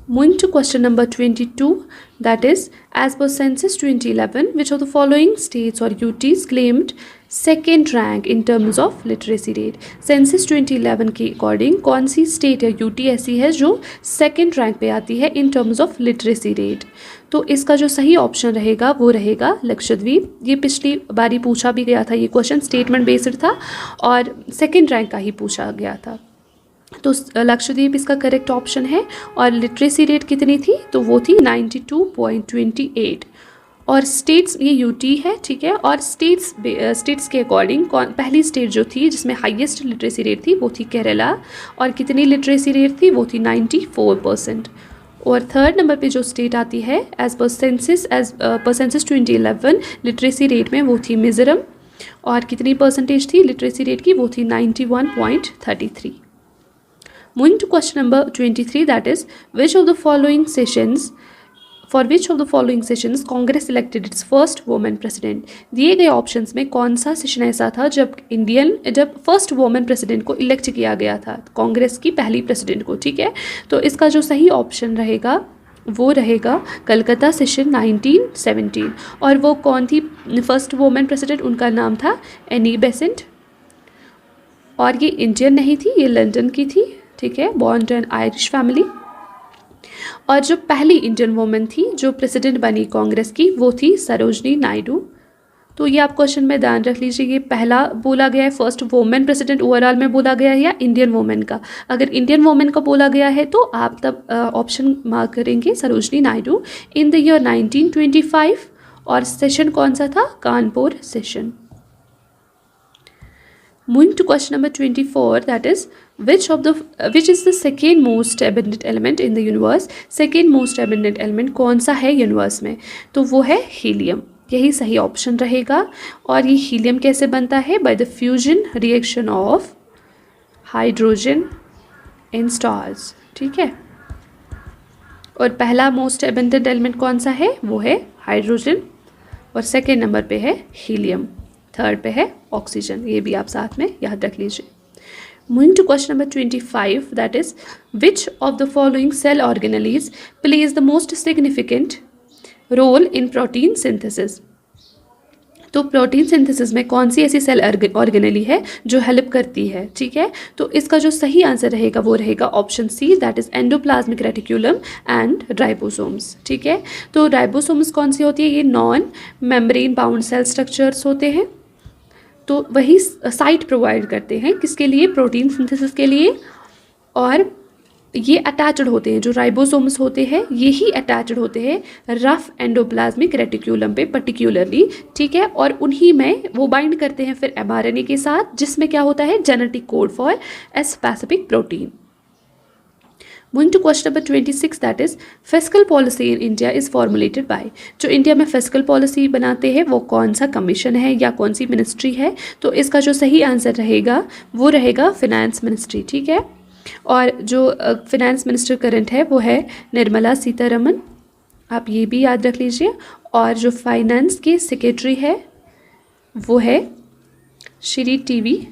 Moving to question number 22, that is, as per census 2011, which of the following states or UTs claimed second rank in terms of literacy rate? census 2011 के according कौन सी state या UT ऐसी है जो second rank पे आती है इन terms of literacy rate? तो इसका जो सही ऑप्शन रहेगा वो रहेगा लक्षद्वीप। ये पिछली बारी पूछा भी गया था, ये क्वेश्चन स्टेटमेंट बेस्ड था और सेकेंड रैंक का ही पूछा गया था, तो लक्षद्वीप इसका करेक्ट ऑप्शन है। और लिटरेसी रेट कितनी थी, तो वो थी 92.28। और स्टेट्स, ये यूटी है, ठीक है, और स्टेट्स के अकॉर्डिंग पहली स्टेट जो थी जिसमें हाईएस्ट लिटरेसी रेट थी वो थी केरला, और कितनी लिटरेसी रेट थी, वो थी 94%। और थर्ड नंबर पे जो स्टेट आती है as per census 2011 literacy rate में, वो थी मिज़ोरम, और कितनी परसेंटेज थी लिटरेसी रेट की, वो थी 91.33। Moving to question number 23, that is, for which of the following sessions Congress elected its first woman president? दिए गए ऑप्शंस में कौन सा सेशन ऐसा था जब फर्स्ट वुमेन प्रेसिडेंट को इलेक्ट किया गया था, कांग्रेस की पहली प्रेसिडेंट को, ठीक है। तो इसका जो सही ऑप्शन रहेगा वो रहेगा कलकत्ता सेशन 1917। और वो कौन थी फर्स्ट वुमेन प्रेसिडेंट, उनका नाम था एनी बेसेंट, और ये इंडियन नहीं थी, ये लंदन की थी, ठीक है, born to an Irish family. और जो पहली इंडियन वुमेन थी जो प्रेसिडेंट बनी कांग्रेस की, वो थी सरोजनी नायडू। तो ये आप क्वेश्चन में ध्यान रख लीजिए, ये पहला बोला गया है फर्स्ट वुमेन प्रेसिडेंट ओवरऑल में बोला गया है या इंडियन वुमेन का। अगर इंडियन वुमेन का बोला गया है तो आप तब ऑप्शन मार्क करेंगे Sarojini Naidu in the year 1925। और सेशन कौन सा था, Kanpur session. Moving to question number 24, that is, which is the second most abundant element in the universe? second most abundant element कौन सा है यूनिवर्स में, तो वो है हीलियम, यही सही ऑप्शन रहेगा। और ये हीलियम कैसे बनता है, by the fusion reaction of hydrogen in stars, ठीक है। और पहला मोस्ट abundant एलिमेंट कौन सा है, वो है हाइड्रोजन, और सेकेंड नंबर पे है हीलियम, थर्ड पे है ऑक्सीजन, ये भी आप साथ में याद रख लीजिए। Moving to question number 25, that is, which of the following cell organelles plays the most significant role in protein synthesis? तो प्रोटीन सिंथेसिस में कौन सी ऐसी सेल ऑर्गेनेली है जो हेल्प करती है, ठीक है। तो इसका जो सही आंसर रहेगा वो रहेगा option C, that is endoplasmic reticulum and ribosomes, ठीक है। तो राइबोसोम्स कौन सी होती है, ये non membrane bound cell structures होते हैं, तो वही साइट प्रोवाइड करते हैं किसके लिए, प्रोटीन सिंथेसिस के लिए। और ये अटैच्ड होते हैं, जो राइबोसोम्स होते हैं यही अटैच्ड होते हैं रफ एंडोप्लाज्मिक रेटिक्यूलम पे पर्टिकुलरली, ठीक है। और उन्हीं में वो बाइंड करते हैं फिर mRNA के साथ, जिसमें क्या होता है, genetic code for a specific protein. Moving to question number 26, that is, fiscal policy in India is formulated by, जो इंडिया में फिस्कल पॉलिसी बनाते हैं वो कौन सा कमीशन है या कौन सी मिनिस्ट्री है, तो इसका जो सही आंसर रहेगा वो रहेगा फिनेंस मिनिस्ट्री, ठीक है। और जो फिनेंस मिनिस्टर करंट है वो है निर्मला सीतारमन, आप ये भी याद रख लीजिए। और जो फाइनेंस के सेक्रेटरी है वो है श्री टीवी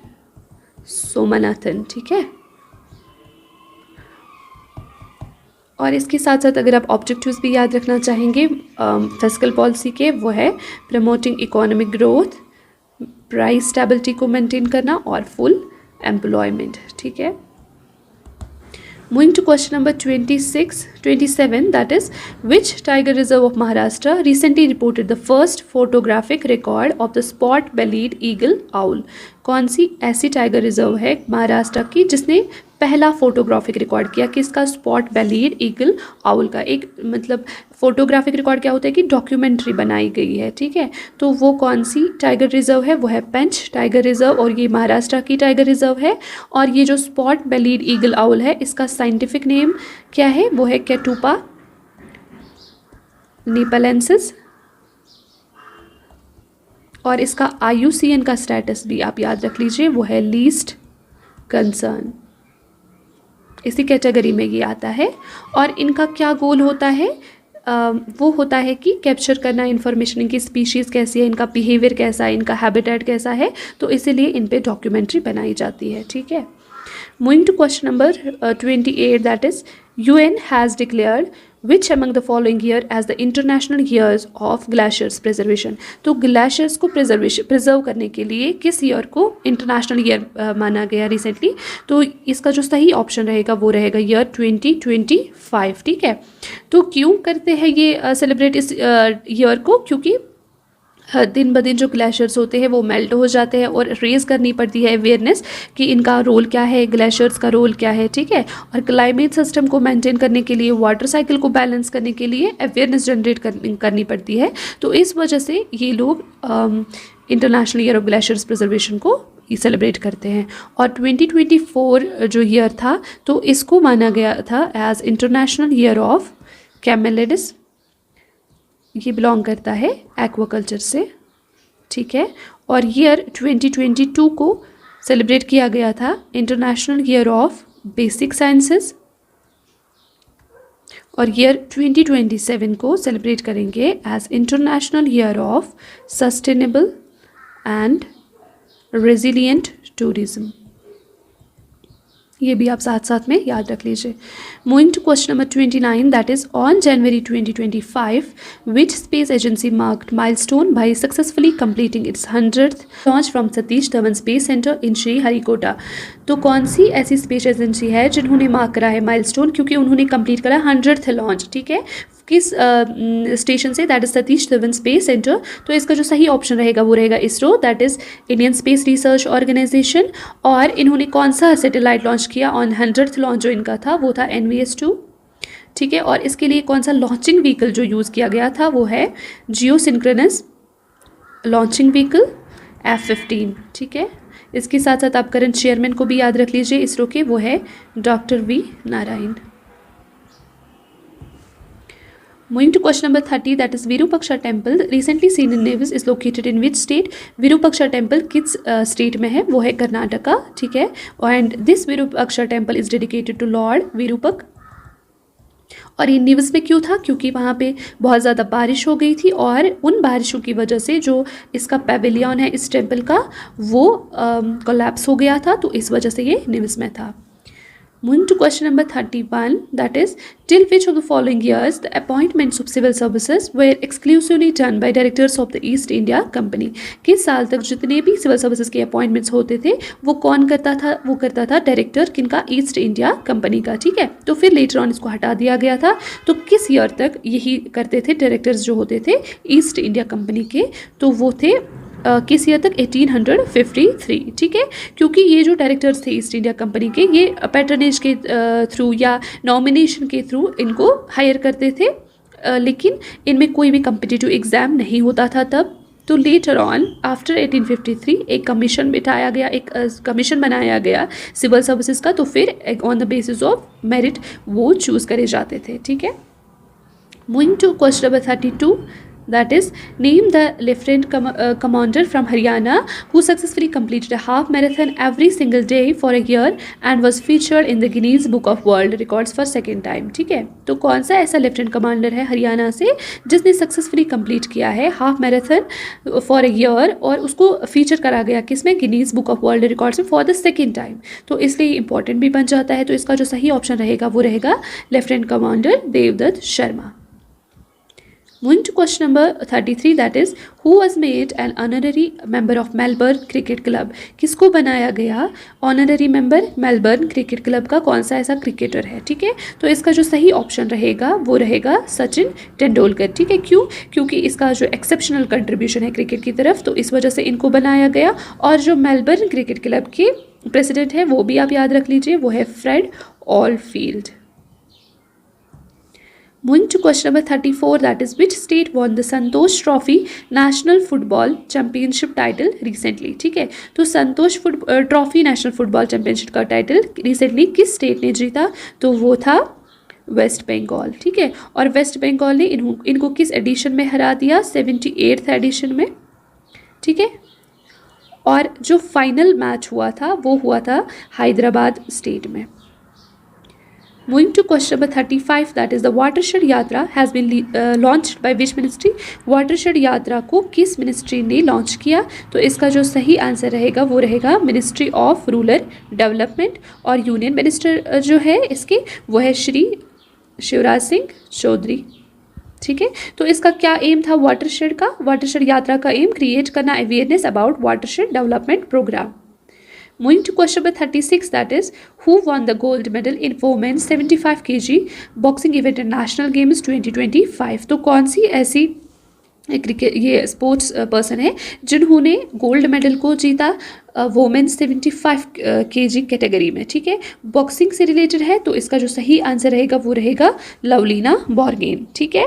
सोमनाथन, ठीक है। और इसके साथ साथ अगर आप ऑब्जेक्टिव्स भी याद रखना चाहेंगे फिस्कल पॉलिसी के, वो है promoting economic growth, price stability को मेंटेन करना और फुल एम्प्लॉयमेंट, ठीक है। Moving to question number 27, that is, which tiger reserve of Maharashtra recently reported the first photographic record of the spot-bellied eagle owl? कौन सी ऐसी टाइगर रिजर्व है महाराष्ट्र की जिसने पहला फोटोग्राफिक रिकॉर्ड किया, किसका? स्पॉट बेलीड ईगल आउल का। एक मतलब फोटोग्राफिक रिकॉर्ड क्या होता है कि डॉक्यूमेंट्री बनाई गई है, ठीक है। तो वो कौन सी टाइगर रिजर्व है? वो है पेंच टाइगर रिजर्व, और ये महाराष्ट्र की टाइगर रिजर्व है। और ये जो स्पॉट बेलीड ईगल आउल है इसका साइंटिफिक नेम क्या है? वो है केटुपा नेपलेंसिस, और इसका IUCN का स्टेटस भी आप याद रख लीजिए, वो है लीस्ट कंसर्न। इसी कैटेगरी में ये आता है। और इनका क्या गोल होता है? वो होता है कि कैप्चर करना इन्फॉर्मेशन, इनकी स्पीशीज़ कैसी है, इनका बिहेवियर कैसा है, इनका हैबिटेट कैसा है, तो इसीलिए इन पे डॉक्यूमेंट्री बनाई जाती है, ठीक है। Moving to question number 28, that is UN has declared which among the following year as the international years of glaciers preservation. तो ग्लेशियर्स को प्रिजर्व करने के लिए किस ईयर को इंटरनेशनल ईयर माना गया रिसेंटली? तो इसका जो सही ऑप्शन रहेगा वो रहेगा ईयर 2025, ठीक है। तो क्यों करते हैं ये सेलिब्रेट इस ईयर को? क्योंकि दिन ब दिन जो ग्लेशियर्स होते हैं वो मेल्ट हो जाते हैं, और रेज करनी पड़ती है अवेयरनेस कि इनका रोल क्या है, ग्लेशियर्स का रोल क्या है, ठीक है। और क्लाइमेट सिस्टम को मेंटेन करने के लिए, वाटर साइकिल को बैलेंस करने के लिए अवेयरनेस जनरेट करनी पड़ती है। तो इस वजह से ये लोग international year of glaciers preservation को सेलिब्रेट करते हैं। और 2024 जो ईयर था तो इसको माना गया था एज इंटरनेशनल ईयर ऑफ कैमेलिड्स। ये बिलोंग करता है एक्वाकल्चर से, ठीक है। और ईयर 2022 को सेलिब्रेट किया गया था international year of basic sciences, और ईयर 2027 को सेलिब्रेट करेंगे as international year of sustainable and resilient tourism. ये भी आप साथ साथ में याद रख लीजिए। Moving to question number 29, that is on January 2025 which space agency marked milestone by successfully completing its 100th launch from Satish Dhawan space centre in Sriharikota. तो कौन सी ऐसी स्पेस एजेंसी है जिन्होंने मार्क करा है माइलस्टोन, क्योंकि उन्होंने कंप्लीट करा 100th लॉन्च, ठीक है। किस स्टेशन से? That is Satish Dhawan space centre. तो इसका जो सही ऑप्शन रहेगा वो रहेगा ISRO, that is Indian space research organisation. और इन्होंने कौन सा सैटेलाइट लॉन्च किया ऑन 100th लॉन्च जो इनका था वो था NVS-2, ठीक है। और इसके लिए कौन सा लॉन्चिंग व्हीकल जो यूज़ किया गया था वो है जियो सिंक्रोनस लॉन्चिंग व्हीकल F-15, ठीक है। इसके साथ साथ आप करंट चेयरमैन को भी याद रख लीजिए इसरो के, वो है doctor V Narayan. Moving to question number 30, that is Virupaksha temple recently seen in Nevis is located in which state? Virupaksha temple किस स्टेट में है? वो है कर्नाटका, ठीक है। And this Virupaksha temple is dedicated to Lord Virupak। और ये निवस में क्यों था? क्योंकि वहाँ पे बहुत ज़्यादा बारिश हो गई थी, और उन बारिशों की वजह से जो इसका पेविलियन है इस टेम्पल का वो कोलैप्स हो गया था, तो इस वजह से ये निवस में था। Moving to question number 31, that is till which of the following years the appointments of civil services were exclusively done by directors of the East India Company। किस साल तक जितने भी सिविल सर्विसेज के अपॉइंटमेंट्स होते थे वो कौन करता था? वो करता था डायरेक्टर किनका? ईस्ट इंडिया कंपनी का, ठीक है। तो फिर लेटर ऑन इसको हटा दिया गया था। तो किस ईयर तक यही करते थे डायरेक्टर्स जो होते थे ईस्ट इंडिया कंपनी के? तो वो थे किस ईयर तक? 1853, ठीक है। क्योंकि ये जो डायरेक्टर्स थे ईस्ट इंडिया कंपनी के, ये पैट्रनेज के थ्रू या नॉमिनेशन के थ्रू इनको हायर करते थे, लेकिन इनमें कोई भी कम्पिटिटिव एग्ज़ाम नहीं होता था तब। तो लेटर ऑन आफ्टर 1853 एक कमीशन बिठाया गया, एक कमीशन बनाया गया सिविल सर्विसेज का, तो फिर on the basis of merit वो चूज़ करे जाते थे, ठीक है। Moving to question number 32, that is name the lieutenant commander from Haryana who successfully completed a half marathon every single day for a year and was featured in the Guinness Book of World Records for second time, ठीक है। तो कौन सा ऐसा lieutenant commander है हरियाणा से जिसने successfully complete किया है half marathon for a year, और उसको फीचर करा गया किसमें? Guinness book of world records में फॉर द सेकेंड टाइम। तो इसलिए इंपॉर्टेंट भी बन जाता है। तो इसका जो सही ऑप्शन रहेगा वो रहेगा lieutenant commander Devdatt Sharma. Moving to question number 33, that is who was made an honorary member of Melbourne Cricket Club? किसको बनाया गया honorary member Melbourne cricket club का? कौन सा ऐसा क्रिकेटर है? ठीक है, तो इसका जो सही ऑप्शन रहेगा वो रहेगा सचिन तेंदुलकर। ठीक है, क्यों? क्योंकि इसका जो एक्सेप्शनल कंट्रीब्यूशन है क्रिकेट की तरफ, तो इस वजह से इनको बनाया गया। और जो मेलबर्न क्रिकेट क्लब के प्रेसिडेंट है वो भी आप याद रख लीजिए, वो है Fred ऑलफील्ड। Moving to question number 34, that is which state won the Santosh trophy national football championship title recently? ठीक है, तो संतोष ट्रॉफी नेशनल फुटबॉल चैंपियनशिप का टाइटल रिसेंटली किस स्टेट ने जीता? तो वो था वेस्ट बंगाल। ठीक है, और वेस्ट बंगाल ने इनको किस एडिशन में हरा दिया? 78th एडिशन में। ठीक है, और जो फाइनल मैच हुआ था वो हुआ था हैदराबाद स्टेट में। Moving to question number 35, that is the watershed yatra has been launched by which ministry? watershed यात्रा को किस मिनिस्ट्री ने लॉन्च किया? तो इसका जो सही आंसर रहेगा वो रहेगा मिनिस्ट्री ऑफ रूरल डेवलपमेंट। और यूनियन मिनिस्टर जो है इसके वो है श्री शिवराज सिंह चौधरी। ठीक है, तो इसका क्या एम था वाटरशेड का? वाटरशेड यात्रा का एम क्रिएट करना awareness about watershed development programme. Moving to question number 36, that is who won the gold medal in women's 75 kg boxing event in national games 2025? तो कौन सी ऐसी क्रिकेट ये स्पोर्ट्स पर्सन है जिन्होंने गोल्ड मेडल को जीता women's 75 kg category में? ठीक है, बॉक्सिंग से रिलेटेड है, तो इसका जो सही आंसर रहेगा वो रहेगा लवलीना बोरगोहेन। ठीक है,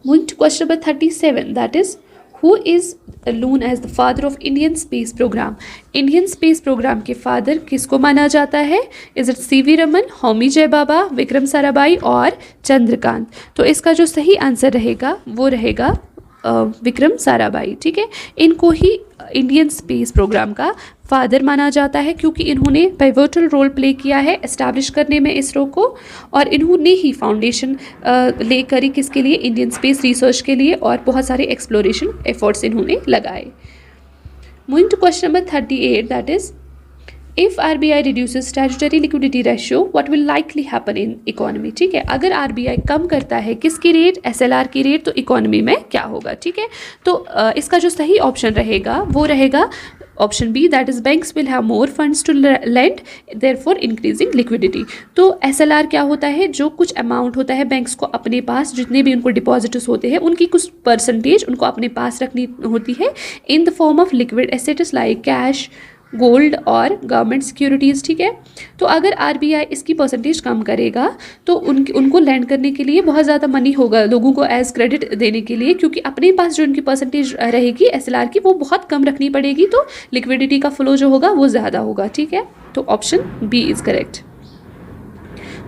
Moving to question number 37, that is who is known as the father of Indian space program? Indian space programme के फादर किसको माना जाता है? Is it C V Raman, Homi J Bhabha, Vikram Sarabhai और चंद्रकांत? तो इसका जो सही आंसर रहेगा वो रहेगा विक्रम साराभाई। ठीक है, इनको ही इंडियन स्पेस प्रोग्राम का फादर माना जाता है क्योंकि इन्होंने पिवोटल रोल प्ले किया है एस्टैब्लिश करने में इसरो को, और इन्होंने ही फाउंडेशन ले करी किसके लिए? इंडियन स्पेस रिसर्च के लिए, और बहुत सारे एक्सप्लोरेशन एफर्ट्स इन्होंने लगाए। Moving to question number 38, that is if RBI reduces statutory liquidity ratio what will likely happen in economy? ठीक है, अगर RBI कम करता है किसकी रेट? SLR की रेट, तो इकोनॉमी में क्या होगा? ठीक है, तो इसका जो सही ऑप्शन रहेगा वो रहेगा option B, that is banks will have more funds to lend therefore increasing liquidity. तो SLR क्या होता है? जो कुछ अमाउंट होता है बैंक्स को अपने पास, जितने भी उनको डिपॉजिट्स होते हैं उनकी कुछ परसेंटेज उनको अपने पास रखनी होती है इन the form of liquid assets like cash, gold और गवर्नमेंट सिक्योरिटीज़। ठीक है, तो अगर RBI इसकी परसेंटेज कम करेगा तो उनको लैंड करने के लिए बहुत ज़्यादा मनी होगा लोगों को एज क्रेडिट देने के लिए, क्योंकि अपने पास जो उनकी परसेंटेज रहेगी SLR की वो बहुत कम रखनी पड़ेगी, तो लिक्विडिटी का फ्लो जो होगा वो ज़्यादा होगा। ठीक है, तो option B is correct.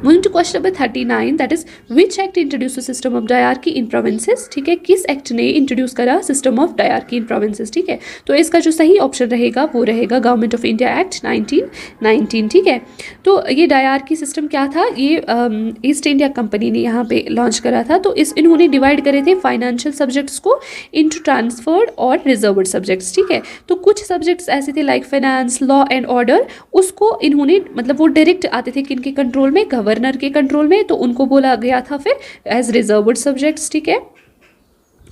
Moving to question number 39, that is which act introduced a system of diarchy in provinces? ठीक है, किस एक्ट ने इंट्रोड्यूस करा system of dyarchy in provinces? ठीक है, तो इसका जो सही ऑप्शन रहेगा वो रहेगा गवर्नमेंट ऑफ इंडिया एक्ट 1919। ठीक है, तो ये डायरकी सिस्टम क्या था? ये ईस्ट इंडिया कंपनी ने यहाँ पे लॉन्च करा था। तो इन्होंने डिवाइड करे थे फाइनेंशियल सब्जेक्ट्स को इनटू ट्रांसफर्ड और रिजर्व्ड सब्जेक्ट्स। ठीक है, तो कुछ सब्जेक्ट्स ऐसे थे like finance, law and order, उसको इन्होंने मतलब वो डायरेक्ट आते थे किनके कंट्रोल में? गवर्नर के कंट्रोल में, तो उनको बोला गया था फिर एज रिजर्व्ड सब्जेक्ट्स। ठीक है,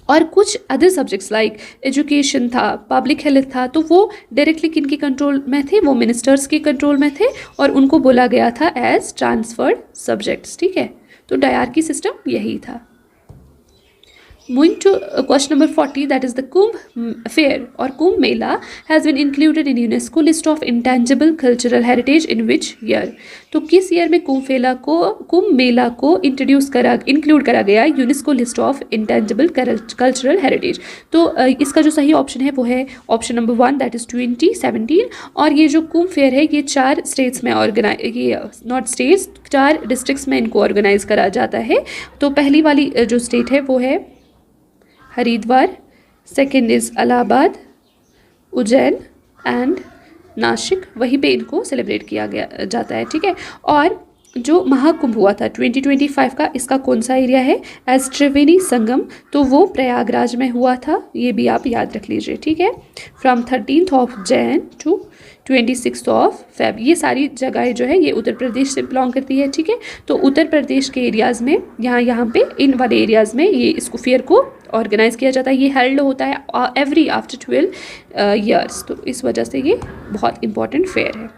और कुछ अदर सब्जेक्ट्स लाइक एजुकेशन था, पब्लिक हेल्थ था, तो वो डायरेक्टली किनके कंट्रोल में थे? वो मिनिस्टर्स के कंट्रोल में थे, और उनको बोला गया था एज ट्रांसफर्ड सब्जेक्ट्स। ठीक है, तो डायरकी सिस्टम यही था। Moving to question number 40, that is the Kumbh Fair or Kumbh Mela has been included in UNESCO list of intangible cultural heritage in which year? तो किस ईयर में कुंभ मेला को include करा गया UNESCO list of intangible cultural heritage? तो इसका जो सही ऑप्शन है वो है ऑप्शन नंबर 1, दैट इज 2017। और ये जो कुंभ फेयर है ये 4 स्टेट्स में नॉट स्टेट्स 4 डिस्ट्रिक्ट्स में इनको ऑर्गेनाइज करा जाता है। तो पहली वाली जो स्टेट है वो है Haridwar, second is Allahabad, Ujjain and Nashik, वहीं पे इनको सेलिब्रेट किया गया जाता है। ठीक है, और जो महाकुंभ हुआ था 2025 का, इसका कौन सा एरिया है एज त्रिवेणी संगम, तो वो प्रयागराज में हुआ था, ये भी आप याद रख लीजिए, ठीक है। From 13th of Jan to 26th of Feb, ये सारी जगहें जो है ये उत्तर प्रदेश से बिलोंग करती है, ठीक है। तो उत्तर प्रदेश के एरियाज़ में यहाँ पे इन वाले एरियाज़ में ये इसको फेयर को ऑर्गेनाइज किया जाता है। ये हेल्ड होता है एवरी आफ्टर 12 ईयर्स, तो इस वजह से ये बहुत इंपॉर्टेंट फेयर है।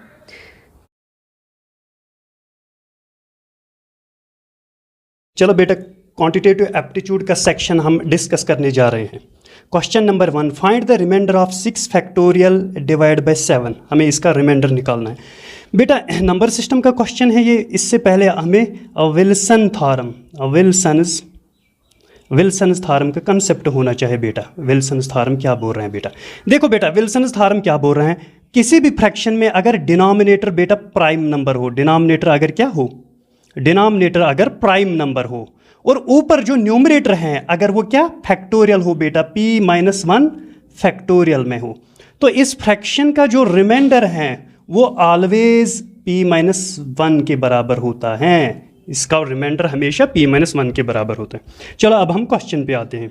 चलो बेटा, क्वांटिटेटिव एप्टीट्यूड का सेक्शन हम डिस्कस करने जा रहे हैं। Question number 1, find the remainder of 6 factorial divide by 7। हमें इसका रिमाइंडर निकालना है। बेटा नंबर सिस्टम का क्वेश्चन है ये। इससे पहले हमें विल्सन्स थ्योरम का कंसेप्ट होना चाहिए बेटा। विल्सन्स थ्योरम क्या बोल रहे हैं बेटा? देखो बेटा, विल्सन्स थ्योरम क्या बोल रहे हैं, किसी भी फ्रैक्शन में अगर डिनोमिनेटर बेटा प्राइम नंबर हो, डिनोमिनेटर अगर क्या हो, डिनोमिनेटर अगर प्राइम नंबर हो, और ऊपर जो न्यूमरेटर है अगर वो क्या फैक्टोरियल हो बेटा, p-1 फैक्टोरियल में हो, तो इस फ्रैक्शन का जो रिमाइंडर है वो ऑलवेज p-1 के बराबर होता है। इसका रिमाइंडर हमेशा p-1 के बराबर होता है। चलो अब हम क्वेश्चन पे आते हैं।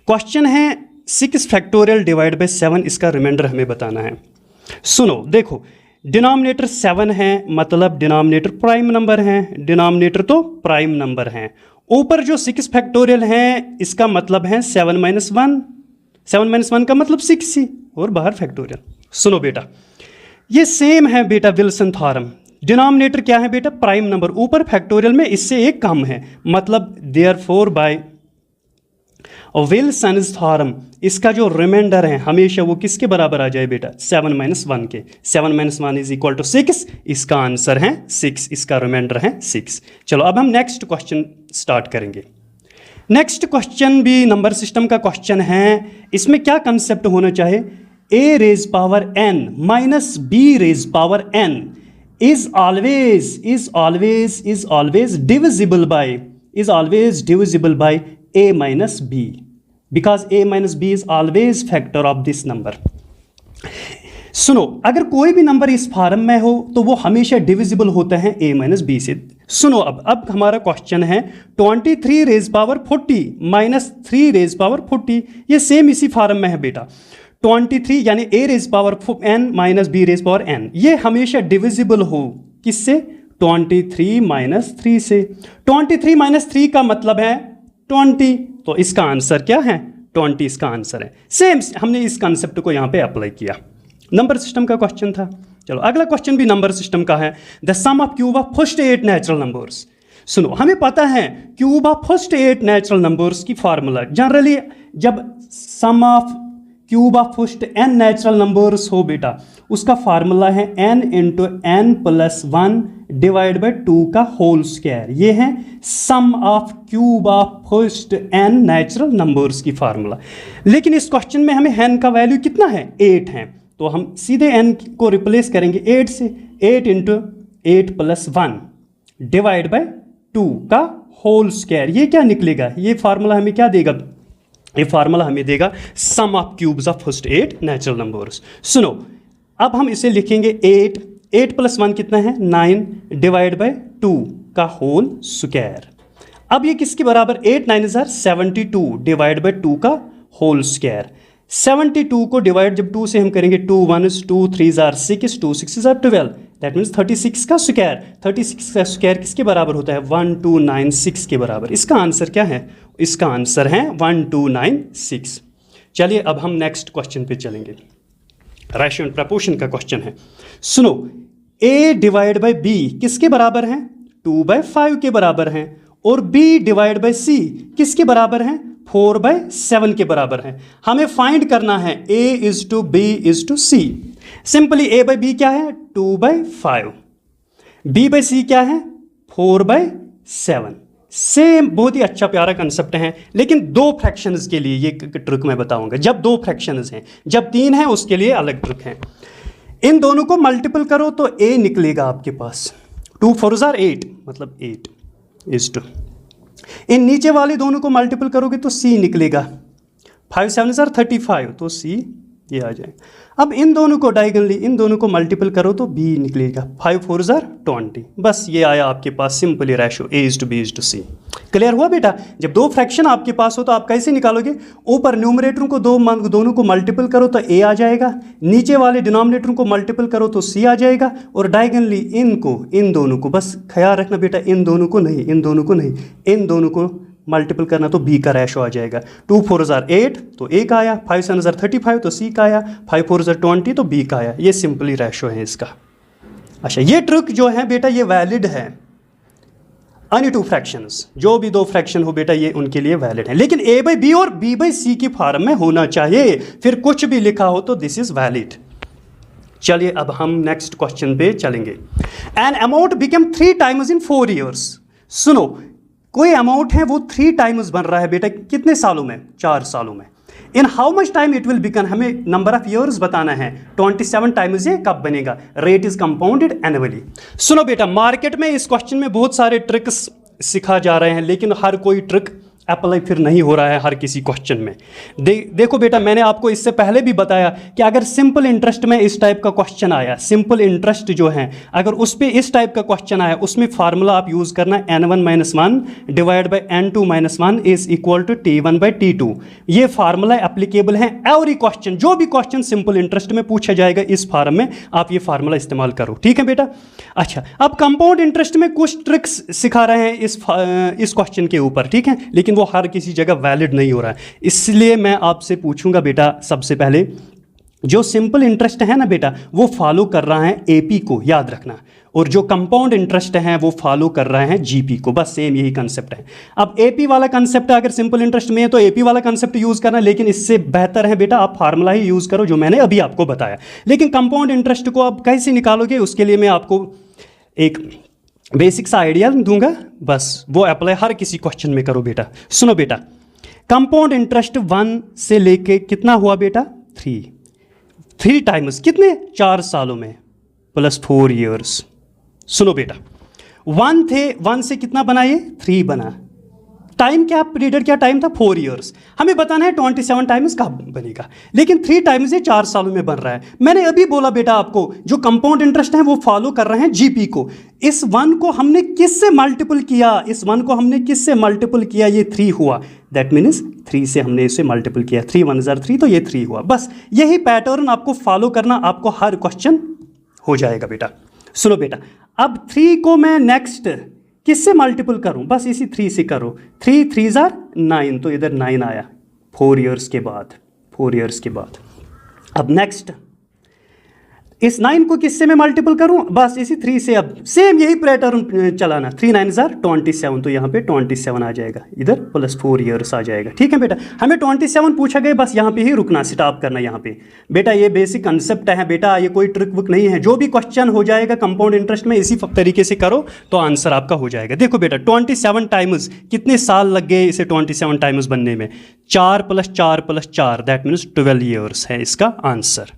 क्वेश्चन है 6 फैक्टोरियल डिवाइड बाय 7, इसका रिमाइंडर हमें बताना है। सुनो देखो, डिनोमिनेटर 7 है, मतलब डिनोमिनेटर प्राइम नंबर है, डिनोमिनेटर तो प्राइम नंबर है। ऊपर जो 6 फैक्टोरियल है इसका मतलब है 7-1, 7-1 का मतलब 6 ही, और बाहर फैक्टोरियल। सुनो बेटा, ये सेम है बेटा विल्सन थ्योरम। डिनोमिनेटर क्या है बेटा? प्राइम नंबर, ऊपर फैक्टोरियल में इससे एक कम है, मतलब देयरफॉर बाय विल्सन्स थ्योरम इसका जो रिमाइंडर है हमेशा वो किसके बराबर आ जाए बेटा? 7-1 के। 7-1 इज इक्वल टू 6, इसका आंसर है 6, इसका रिमाइंडर है 6। चलो अब हम नेक्स्ट क्वेश्चन स्टार्ट करेंगे। नेक्स्ट क्वेश्चन भी नंबर सिस्टम का क्वेश्चन है। इसमें क्या कंसेप्ट होना चाहिए? a raised power n minus b raised power n is always divisible by a minus b, because a minus b is always factor of this number। सुनो, अगर कोई भी नंबर इस फॉर्म में हो तो वो हमेशा डिविजिबल होता है a माइनस बी से। सुनो अब हमारा क्वेश्चन है 23 raise power 40 minus 3 raise power 40, ये सेम इसी फॉर्म में है बेटा। 23 यानी a raise power n minus b raise power n, ये हमेशा डिविजिबल हो किससे? 23 माइनस 3 से। 23 माइनस 3 का मतलब है 20, तो इसका आंसर क्या है? 20 इसका आंसर है। सेम हमने इस कंसेप्ट को यहाँ पे अप्लाई किया। नंबर सिस्टम का क्वेश्चन था। चलो अगला क्वेश्चन भी नंबर सिस्टम का है। The sum of cube of first 8 natural numbers. सुनो, हमें पता है cube of first 8 natural numbers की फार्मूला जनरली जब sum of cube of first n natural numbers हो बेटा, उसका फार्मूला है n into n plus 1 divide by 2 का होल स्क्वायर। ये है sum of cube of first n natural numbers की फार्मूला। लेकिन इस क्वेश्चन में हमें n का वैल्यू कितना है? 8 है, तो हम सीधे n को रिप्लेस करेंगे 8 से। 8 इंटू 8 प्लस 1 डिवाइड बाई 2 का होल स्क्वायर। ये क्या निकलेगा? ये फार्मूला हमें क्या देगा? ये फार्मूला हमें देगा sum of cubes of first 8 natural numbers. सुनो, अब हम इसे लिखेंगे 8 प्लस 1 कितना है? 9 डिवाइड बाई 2 का होल स्क्वायर। अब ये किसके बराबर? 8 9 72 डिवाइड बाई 2 का होल स्क्वायर। 72 को डिवाइड जब 2 से हम करेंगे, 2 1 2 3 6 2 6 12, दैट मीन्स 36 का स्क्वायर। 36 का स्क्वायर किसके बराबर होता है? 1296 के बराबर। इसका आंसर क्या है? इसका आंसर है 1296। चलिए अब हम नेक्स्ट क्वेश्चन पे चलेंगे। रेशियो एंड प्रपोर्शन का क्वेश्चन है। सुनो, a डिवाइड बाई b किसके बराबर है? 2/5 के बराबर है। और b डिवाइड बाई c किसके बराबर है? 4/7 के बराबर है। हमें फाइंड करना है a is to b is to c। Simply a by b क्या है? 2/5। b बाई c क्या है? 4/7। सेम, बहुत ही अच्छा प्यारा कंसेप्ट है। लेकिन 2 फ्रैक्शंस के लिए ये ट्रिक मैं बताऊंगा। जब 2 फ्रैक्शंस हैं, जब 3 हैं उसके लिए अलग ट्रिक है। इन दोनों को मल्टीपल करो तो a निकलेगा आपके पास। 2 4 8 मतलब 8 इज टू। इन नीचे वाले दोनों को मल्टीपल करोगे तो c निकलेगा। 5 7 35 तो c ये आ जाएगा। अब इन दोनों को डायगोनली इन दोनों को मल्टीपल करो तो b निकलेगा, 5 4 20। बस ये आया आपके पास सिंपली रेशो a:b:c। क्लियर हुआ बेटा? जब दो फ्रैक्शन आपके पास हो तो आप कैसे निकालोगे? ऊपर न्यूमरेटरों को दोनों को मल्टीपल करो तो a आ जाएगा, नीचे वाले डिनोमिनेटरों को मल्टीपल करो तो c आ जाएगा, और डायगोनली इन दोनों को, बस ख्याल रखना बेटा, इन दोनों को नहीं, इन दोनों को मल्टीपल करना तो b का रेशो आ जाएगा। 2 4 8 तो a का आया, 5 7 35 तो c का आया, 5 4 20 तो b का आया। ये सिंपली रेशो है इसका। अच्छा, ये ट्रिक जो है बेटा ये वैलिड है एनी टू फ्रैक्शंस, जो भी दो फ्रैक्शन हो बेटा ये उनके लिए वैलिड है, लेकिन a/b और b/c की फॉर्म में होना चाहिए, फिर कुछ भी लिखा हो तो दिस इज वैलिड। चलिए अब हम नेक्स्ट क्वेश्चन पे चलेंगे। An amount become 3 times in 4 years. सुनो, कोई अमाउंट है वो 3 टाइम्स बन रहा है बेटा, कितने सालों में? 4 सालों में। In how much time it will become, हमें नंबर ऑफ ईयर्स बताना है। 27 टाइम्स ये कब बनेगा? Rate is compounded annually. सुनो बेटा, मार्केट में इस क्वेश्चन में बहुत सारे ट्रिक्स सिखा जा रहे हैं, लेकिन हर कोई ट्रिक अप्लाई फिर नहीं हो रहा है हर किसी क्वेश्चन में। देखो बेटा, मैंने आपको इससे पहले भी बताया कि अगर सिंपल इंटरेस्ट में इस टाइप का क्वेश्चन आया, सिंपल इंटरेस्ट जो है अगर उस पर इस टाइप का क्वेश्चन आया, उसमें फार्मूला आप यूज़ करना n1 - 1 divide by n2 - 1 is equal to t1/t2। ये फार्मूला एप्लीकेबल है एवरी क्वेश्चन, जो भी क्वेश्चन सिंपल इंटरेस्ट में पूछा जाएगा इस फार्म में आप ये फार्मूला इस्तेमाल करो, ठीक है बेटा? अच्छा, अब कंपाउंड इंटरेस्ट में कुछ ट्रिक्स सिखा रहे हैं इस क्वेश्चन के ऊपर, ठीक है, लेकिन वो हर किसी जगह वैलिड नहीं हो रहा है। इसलिए मैं आपसे पूछूंगा बेटा, सबसे पहले जो सिंपल इंटरेस्ट है ना बेटा वो फॉलो कर रहा है एपी को, याद रखना, और जो कंपाउंड इंटरेस्ट है वो फॉलो कर रहे हैं जीपी को, बस सेम यही कंसेप्ट है। अब एपी वाला कंसेप्ट अगर सिंपल इंटरेस्ट में है तो एपी वाला कंसेप्ट यूज करना, लेकिन इससे बेहतर है बेटा आप फार्मूला ही यूज करो जो मैंने अभी आपको बताया। लेकिन कंपाउंड इंटरेस्ट को आप कैसे निकालोगे उसके लिए मैं आपको एक बेसिक सा आइडिया दूंगा, बस वो अप्लाई हर किसी क्वेश्चन में करो बेटा। सुनो बेटा, कंपाउंड इंटरेस्ट 1 से लेके कितना हुआ बेटा? 3 टाइम्स, कितने? 4 सालों में, प्लस 4 ईयर्स। सुनो बेटा, 1 थे, 1 से कितना बना? ये 3 बना। टाइम क्या, पीरियड क्या टाइम था? 4 ईयर्स। हमें बताना है 27 टाइम्स कब बनेगा, लेकिन 3 टाइम्स ये 4 सालों में बन रहा है। मैंने अभी बोला बेटा आपको, जो कंपाउंड इंटरेस्ट है वो फॉलो कर रहे हैं जीपी को। इस 1 को हमने किससे मल्टीपल किया? इस 1 को हमने किससे मल्टीपल किया? ये 3 हुआ, दैट मीन्स 3 से हमने इसे मल्टीपल किया, 3 1 3 तो ये 3 हुआ। बस यही पैटर्न आपको फॉलो करना, आपको हर क्वेश्चन हो जाएगा बेटा। सुनो बेटा, अब 3 को मैं नेक्स्ट किससे मल्टीपल करूं? बस इसी 3 से करो, 3 3 9 तो इधर 9 आया 4 ईयर्स के बाद, 4 ईयर्स के बाद। अब नेक्स्ट इस 9 को किससे मैं मल्टीपल करूं? बस इसी 3 से। अब सेम यही पैटर्न चलाना, 3 9 27 तो यहाँ पे 27 आ जाएगा, इधर प्लस 4 ईयर्स आ जाएगा, ठीक है बेटा? हमें 27 पूछा गया, बस यहाँ पे ही रुकना, स्टॉप करना यहाँ पे बेटा। ये बेसिक कंसेप्ट है बेटा, ये कोई ट्रिक बुक नहीं है। जो भी क्वेश्चन हो जाएगा कंपाउंड इंटरेस्ट में इसी तरीके से करो तो आंसर आपका हो जाएगा। देखो बेटा, 27 टाइम्स कितने साल लग गए इसे 27 टाइम्स बनने में? 4 + 4 + 4 दैट मीन्स 12 ईयर्स है इसका आंसर,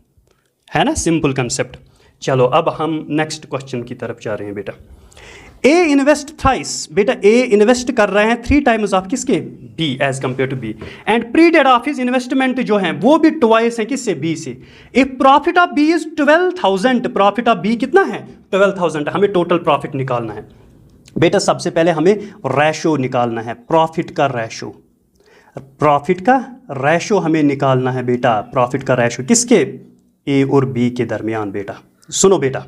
है ना? Simple concept. चलो अब हम नेक्स्ट क्वेश्चन की तरफ जा रहे हैं बेटा। ए इन्वेस्ट थ्राइस, बेटा ए इन्वेस्ट कर रहे हैं 3 टाइम्स ऑफ किसके? B, as compare to B, and period of his investment जो है वो भी ट्वाइस है किससे? बी से। If profit of B is 12,000, profit of B कितना है? 12,000। हमें टोटल प्रॉफिट निकालना है बेटा। सबसे पहले हमें रेशो निकालना है, प्रॉफिट का रेशो, प्रॉफिट का रेशो हमें निकालना है बेटा। प्रॉफिट का रेशो किसके? ए और बी के दरमियान बेटा। सुनो बेटा,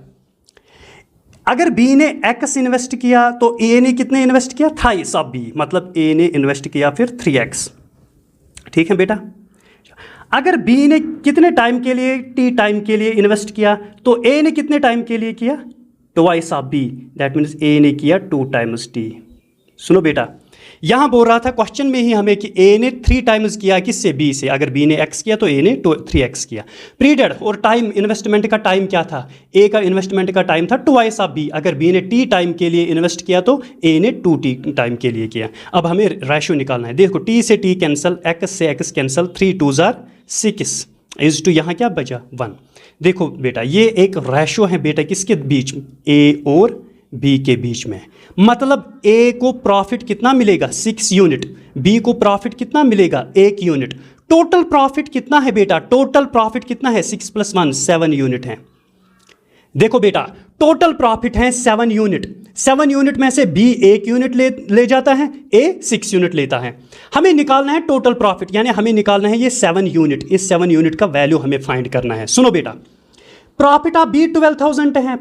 अगर बी ने एक्स इन्वेस्ट किया तो ए ने कितने इन्वेस्ट किया? थ्राइस ऑफ बी, मतलब ए ने इन्वेस्ट किया फिर 3x, ठीक है बेटा? अगर बी ने कितने टाइम के लिए? टी टाइम के लिए इन्वेस्ट किया, तो ए ने कितने टाइम के लिए किया? Twice of B, that means A ने किया 2 टाइम्स टी। सुनो बेटा, यहां बोल रहा था क्वेश्चन में ही हमें कि ए ने 3 टाइम्स किया किससे? बी से। अगर बी ने एक्स किया तो ए ने 3x किया। पीरियड और टाइम, इन्वेस्टमेंट का टाइम क्या था? ए का इन्वेस्टमेंट का टाइम था ट्वाइस ऑफ बी। अगर बी ने टी टाइम के लिए इन्वेस्ट किया तो ए ने 2t टाइम के लिए किया। अब हमें रेशो निकालना है। देखो, टी से टी कैंसिल, एक्स से एक्स कैंसिल, 3 2 6 इज टू यहाँ क्या बचा? 1। देखो बेटा, ये एक रेशो है बेटा किसके बीच? ए और बी के बीच में। मतलब ए को प्रॉफिट कितना मिलेगा? 6 यूनिट, बी को प्रॉफिट कितना मिलेगा? 1 यूनिट। टोटल प्रॉफिट कितना है बेटा, टोटल प्रॉफिट कितना है, 6 + 1 7 यूनिट है। देखो बेटा टोटल प्रॉफिट है 7 यूनिट, 7 यूनिट में से बी 1 यूनिट ले जाता है, ए 6 यूनिट लेता है। हमें निकालना है टोटल प्रॉफिट, यानी हमें निकालना है ये 7 यूनिट, इस 7 यूनिट का वैल्यू हमें फाइंड करना है। सुनो बेटा, प्रॉफिट ऑफ बी 12,000 है,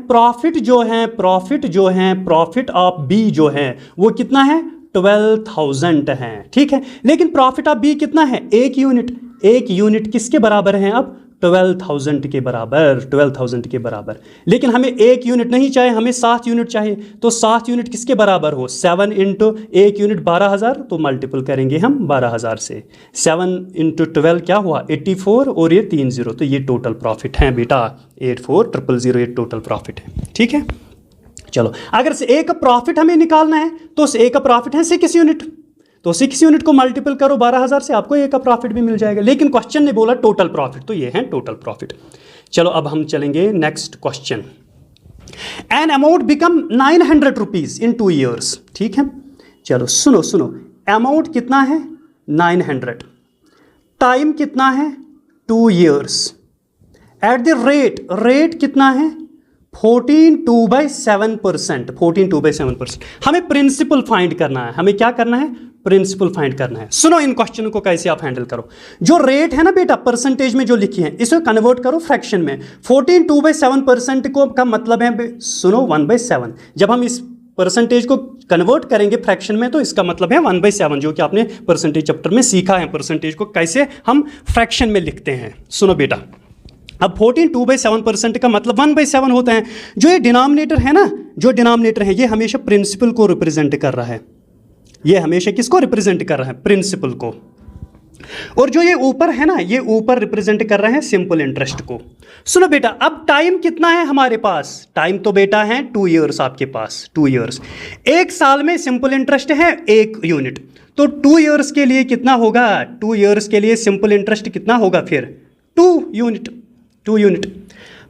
प्रॉफिट ऑफ बी जो है वो कितना है, 12,000 है, ठीक है। लेकिन प्रॉफिट ऑफ बी कितना है, 1 यूनिट, 1 यूनिट किसके बराबर है, अब 12,000 के बराबर, 12,000 के बराबर। लेकिन हमें 1 यूनिट नहीं चाहिए, हमें 7 यूनिट चाहिए। तो 7 यूनिट किसके बराबर हो, 7 × 1 यूनिट 12,000, तो मल्टीपल करेंगे हम 12,000 से। 7 × 12 क्या हुआ, 84, और ये 3 0, तो ये टोटल प्रॉफिट है बेटा, 84,000 ये टोटल प्रॉफिट है, ठीक है। चलो अगर से ए का प्रॉफिट हमें निकालना है तो ए का प्रॉफिट है 6 यूनिट, तो 6 यूनिट को मल्टीपल करो 12,000 से, आपको ए का प्रॉफिट भी मिल जाएगा। लेकिन क्वेश्चन ने बोला टोटल प्रॉफिट, तो ये है टोटल प्रॉफिट। चलो अब हम चलेंगे next question. An amount become 900 rupees in 2 years, ठीक है। चलो सुनो, अमाउंट कितना है 900, टाइम कितना है 2 ईयर्स, एट द रेट कितना है 14/7%, 14/7%। हमें प्रिंसिपल फाइंड करना है, हमें क्या करना है, प्रिंसिपल फाइंड करना है। सुनो इन क्वेश्चन को कैसे आप हैंडल करो। जो रेट है ना बेटा परसेंटेज में जो लिखी है, इसे कन्वर्ट करो फ्रैक्शन में। 14/7% को का मतलब है, सुनो 1/7। जब हम इस परसेंटेज को कन्वर्ट करेंगे फ्रैक्शन में तो इसका मतलब है 1/7, जो कि आपने परसेंटेज चैप्टर में सीखा है, परसेंटेज को कैसे हम फ्रैक्शन में लिखते हैं। सुनो बेटा, अब 14/7% का मतलब 1/7 होता है। जो ये डिनोमिनेटर है ना, जो डिनोमिनेटर है ये हमेशा प्रिंसिपल को रिप्रेजेंट कर रहा है, ये हमेशा किसको रिप्रेजेंट कर रहा है, प्रिंसिपल को। और जो ये ऊपर है ना, ये ऊपर रिप्रेजेंट कर रहा है सिंपल इंटरेस्ट को। सुनो बेटा, अब टाइम कितना है हमारे पास, टाइम तो बेटा है 2 ईयर्स आपके पास, 2 ईयर्स। 1 साल में सिंपल इंटरेस्ट है 1 यूनिट, तो 2 ईयर्स के लिए कितना होगा, 2 ईयर्स के लिए सिंपल इंटरेस्ट कितना होगा फिर 2 यूनिट, 2 यूनिट।